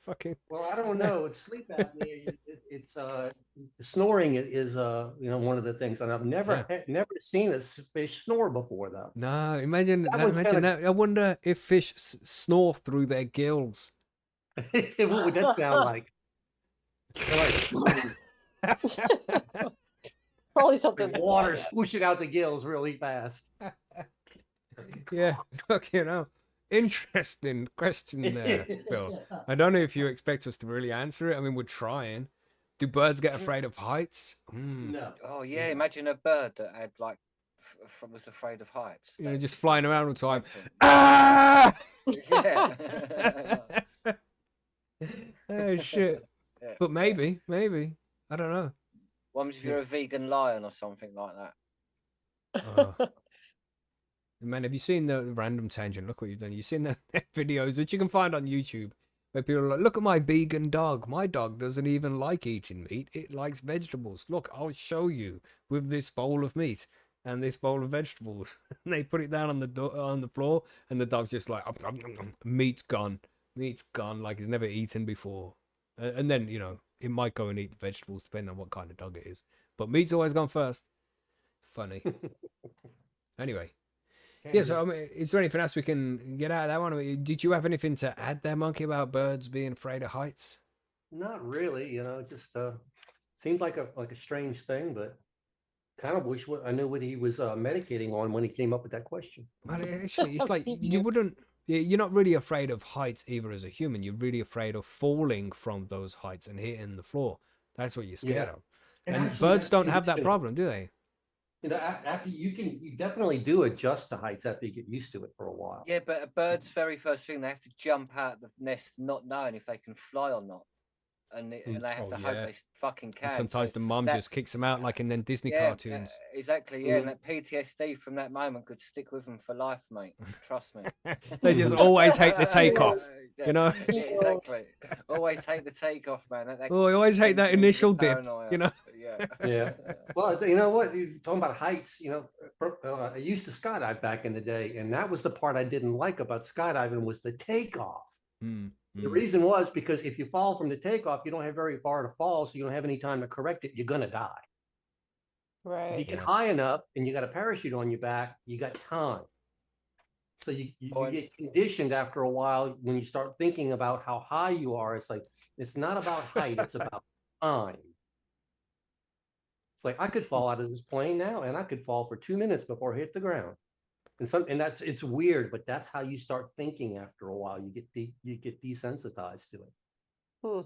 Fucking. Well, I don't know. It's sleep apnea. It's snoring is one of the things, and I've never seen a fish snore before though. No, imagine That that. one's Imagine kinda- that. I wonder if fish snore through their gills. What would that sound like? probably something Like like water that. squishing out the gills really fast. Yeah, fucking hell. Interesting question there, Phil. I don't know if you expect us to really answer it. I mean, we're trying. Do birds get afraid of heights? No. Oh, yeah, imagine a bird that had like was afraid of heights. You know, just flying around all the time. Excellent. Ah! Yeah. Oh shit! Yeah, But maybe, I don't know. What happens if you're a vegan lion or something like that? Oh. Man, have you seen the random tangent? Look what you've done. You've seen the videos which you can find on YouTube where people are like, look at my vegan dog. My dog doesn't even like eating meat. It likes vegetables. Look, I'll show you with this bowl of meat and this bowl of vegetables. And they put it down on the floor and the dog's just like, meat's gone. Meat's gone like it's never eaten before. And then, you know, it might go and eat the vegetables depending on what kind of dog it is. But meat's always gone first. Funny. Anyway. Yeah, so I mean, is there anything else we can get out of that one? I mean, did you have anything to add there, Monkey, about birds being afraid of heights? Not really, you know, it just seemed like a strange thing, but kind of wish I knew what he was medicating on when he came up with that question. Well, actually, it's like Me you too. wouldn't. You're not really afraid of heights either as a human. You're really afraid of falling from those heights and hitting the floor. That's what you're scared Yeah. of. And And actually, birds that's don't the have that thing. problem, do they? You know, after you definitely do adjust to heights after you get used to it for a while. Yeah, but a bird's very first thing, they have to jump out of the nest not knowing if they can fly or not. And they have to hope they fucking can. And sometimes So the mum that- just kicks them out like in them Disney yeah, cartoons. exactly. Yeah, and that PTSD from that moment could stick with them for life, mate. Trust me. They just always hate the takeoff. Yeah, You know? yeah, exactly. Always hate the takeoff, man. Oh, I always hate that sends you into initial the dip. paranoia. You know? Yeah. Yeah. Well, you know what? You're talking about heights. You know, I used to skydive back in the day, and that was the part I didn't like about skydiving was the takeoff. The reason was because if you fall from the takeoff, you don't have very far to fall, so you don't have any time to correct it. You're gonna die. If you Right. get high enough and you got a parachute on your back, you got time. So you get conditioned after a while when you start thinking about how high you are. It's like it's not about height; it's about time. It's like I could fall out of this plane now, and I could fall for 2 minutes before I hit the ground. And it's weird, but that's how you start thinking after a while. You get desensitized to it.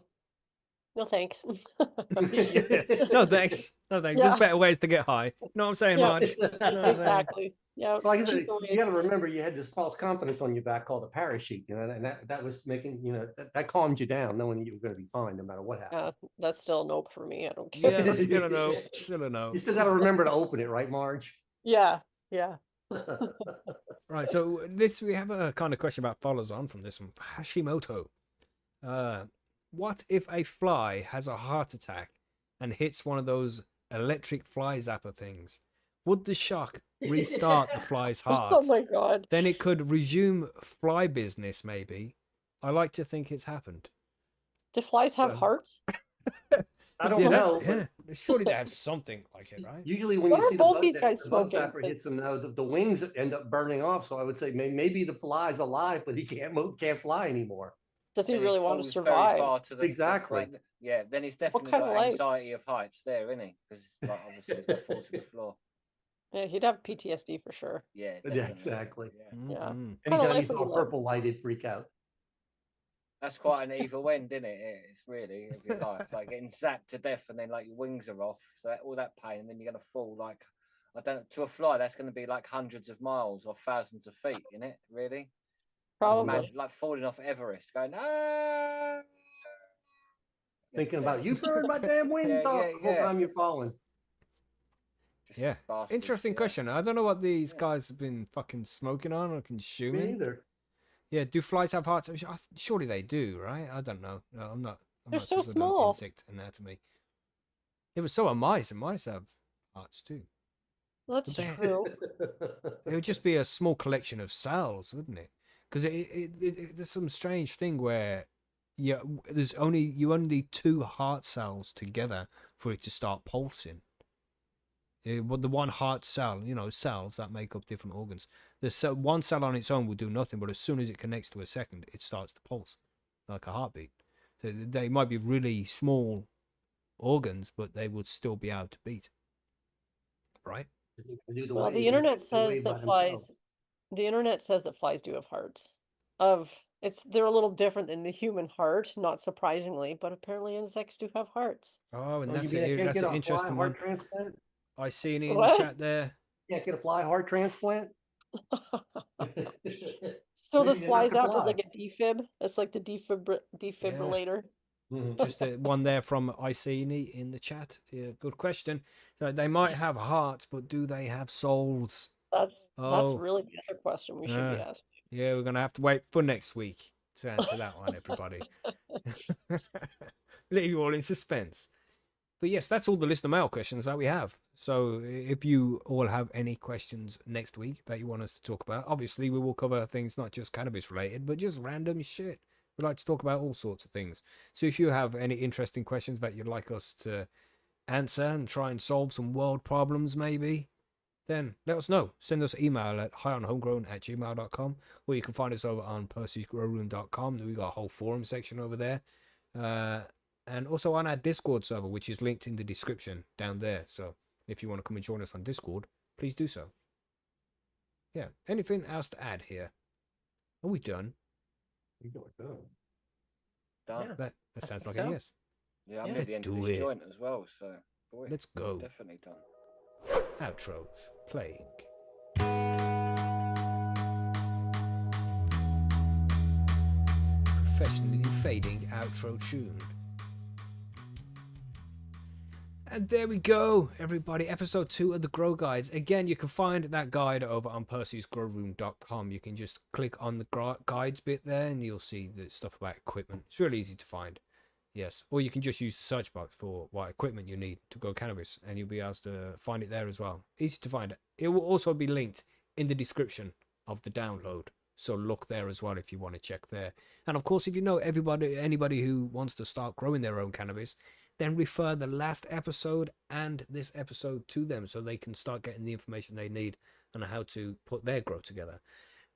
No thanks. Yeah. No thanks. No thanks. Yeah. There's better ways to get high. You know what I'm saying, Yeah. Marge? You know what I'm saying? Exactly. Yeah. Like I said, cheaper you ways. got to remember you had this false confidence on your back called a parachute, you know, and that was making, you know, that calmed you down, knowing you were going to be fine no matter what happened. That's still a nope for me. I don't care. Yeah, still a no. Still a no. You still got to remember to open it, right, Marge? Yeah. Yeah. Right, so we have a kind of question about follows on from this one. Hashimoto. What if a fly has a heart attack and hits one of those electric fly zapper things? Would the shock restart the fly's heart? Oh my God. Then it could resume fly business, maybe. I like to think it's happened. Do flies have Well, hearts? I don't Yeah, know. yeah. Surely they have something like it, right? Usually when What you are see both these guys the bug smoking? zapper hits them, the wings end up burning off. So I would say maybe the fly's alive, but he can't move, can't fly anymore. Does he Then really want to falls very survive? far to the Exactly. like, yeah, then he's definitely kind of got life? anxiety of heights there, isn't he? Because like, obviously he's got to fall to the floor. Yeah, he'd have PTSD for sure. Yeah, Yeah, definitely. exactly. Yeah. Yeah. Mhm. Anytime life he's would you all love? purple lighted, freak out. That's quite an evil end, isn't it? Yeah, it's really of your life, like getting zapped to death, and then like your wings are off, so all that pain, and then you're gonna fall like I don't know, to a fly. That's going to be like hundreds of miles or thousands of feet, in it, really. Probably. Like falling off Everest, going ah. Thinking about you burned my damn wings Yeah, off yeah, the whole yeah. time you're falling. Just Yeah. bastards, Interesting yeah. question. I don't know what these Yeah. guys have been fucking smoking on or Me consuming. neither. Yeah, do flies have hearts? Surely they do, right? I don't know. No, I'm not. They're not so good on small. insect anatomy. Yeah, but so are mice, and mice have hearts too. That's But they- true. It would just be a small collection of cells, wouldn't it? Because there's some strange thing where you only need two heart cells together for it to start pulsing. Well, the one heart cell, cells that make up different organs. One cell on its own will do nothing, but as soon as it connects to a second, it starts to pulse like a heartbeat. So they might be really small organs, but they would still be able to beat. Right? Well, the internet says that flies. The internet says that flies do have hearts. They're a little different than the human heart, not surprisingly, but apparently insects do have hearts. Oh, and Oh, that's you can't an get a fly interesting one. heart transplant? I see it in What? the chat there. Can't get a fly heart transplant? So Maybe this they're not flies to out with fly. like a defib. That's like the defibrillator. Mhm. Just one there from Iceni in the chat. Yeah, good question. So they might have hearts, but do they have souls? That's Oh, really the other question we should be asking. yeah, we're gonna have to wait for next week to answer that one, everybody. Leave you all in suspense. But yes, that's all the listener mail questions that we have. So if you all have any questions next week that you want us to talk about, obviously we will cover things not just cannabis related, but just random shit. We like to talk about all sorts of things. So if you have any interesting questions that you'd like us to answer and try and solve some world problems maybe, then let us know. Send us an email at highonhomegrown@gmail.com, or you can find us over on percysgrowroom.com. We've got a whole forum section over there. And also on our Discord server, which is linked in the description down there. So if you want to come and join us on Discord, please do so. Yeah. Anything else to add here? Are we done? Done. Yeah. That I sounds think like a so. yes. Yeah, I'm Yeah. near Let's the end of do this it. joint as well, so boy, Let's go. definitely done. Outros playing. Professionally fading outro tune. And there we go, everybody. Episode 2 of the Grow Guides. Again, you can find that guide over on percysgrowroom.com. You can just click on the guides bit there and you'll see the stuff about equipment. It's really easy to find. Yes. Or you can just use the search box for what equipment you need to grow cannabis and you'll be able to find it there as well. Easy to find. It will also be linked in the description of the download. So look there as well if you want to check there. And of course, if you know anybody who wants to start growing their own cannabis, then refer the last episode and this episode to them so they can start getting the information they need on how to put their grow together.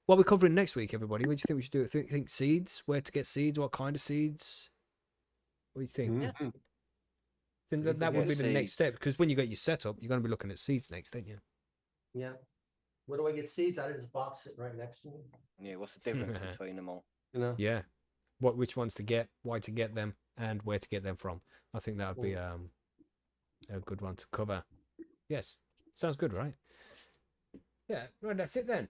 What we're covering next week, everybody, what do you think we should do? Think seeds, where to get seeds, what kind of seeds? What do you think? Yeah. Mhm. Think Seeds that would be get the next step seeds. because when you get your setup, you're going to be looking at seeds next, aren't you? Yeah. Where do I get seeds? Out of this box sitting right next to me. Yeah, what's the difference between them all? You know? Yeah. Which ones to get, why to get them, and where to get them from. I think that would be a good one to cover. Yes. Sounds good, right? Yeah. Right, that's it then.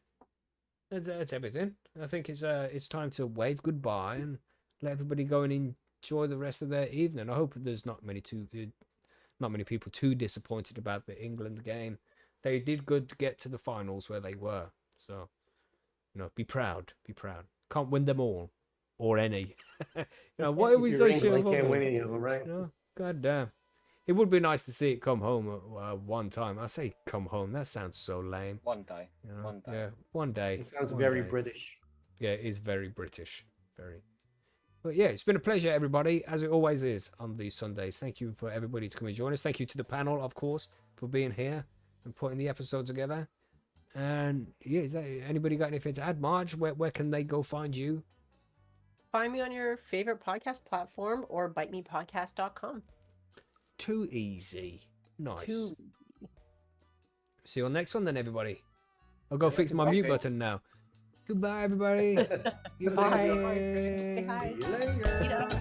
That's everything. I think it's time to wave goodbye and let everybody go and enjoy the rest of their evening. I hope there's not many people too disappointed about the England game. They did good to get to the finals where they were. So, be proud. Be proud. Can't win them all. Or any. Why are we so sure? They can't win any of them, right? God damn. It would be nice to see it come home one time. I say come home. That sounds so lame. One day. One day. Yeah, one day. It sounds one very day. British. Yeah, it is very British. Very. But yeah, it's been a pleasure, everybody, as it always is on these Sundays. Thank you for everybody to come and join us. Thank you to the panel, of course, for being here and putting the episode together. And yeah, anybody got anything to add? Marge, where can they go find you? Find me on your favorite podcast platform or bitemepodcast.com. Too easy. Nice. Too. See you on the next one then, everybody. I'll go fix my mute button now. Goodbye, everybody. Goodbye. Goodbye. Say hi. See you later. Eat up.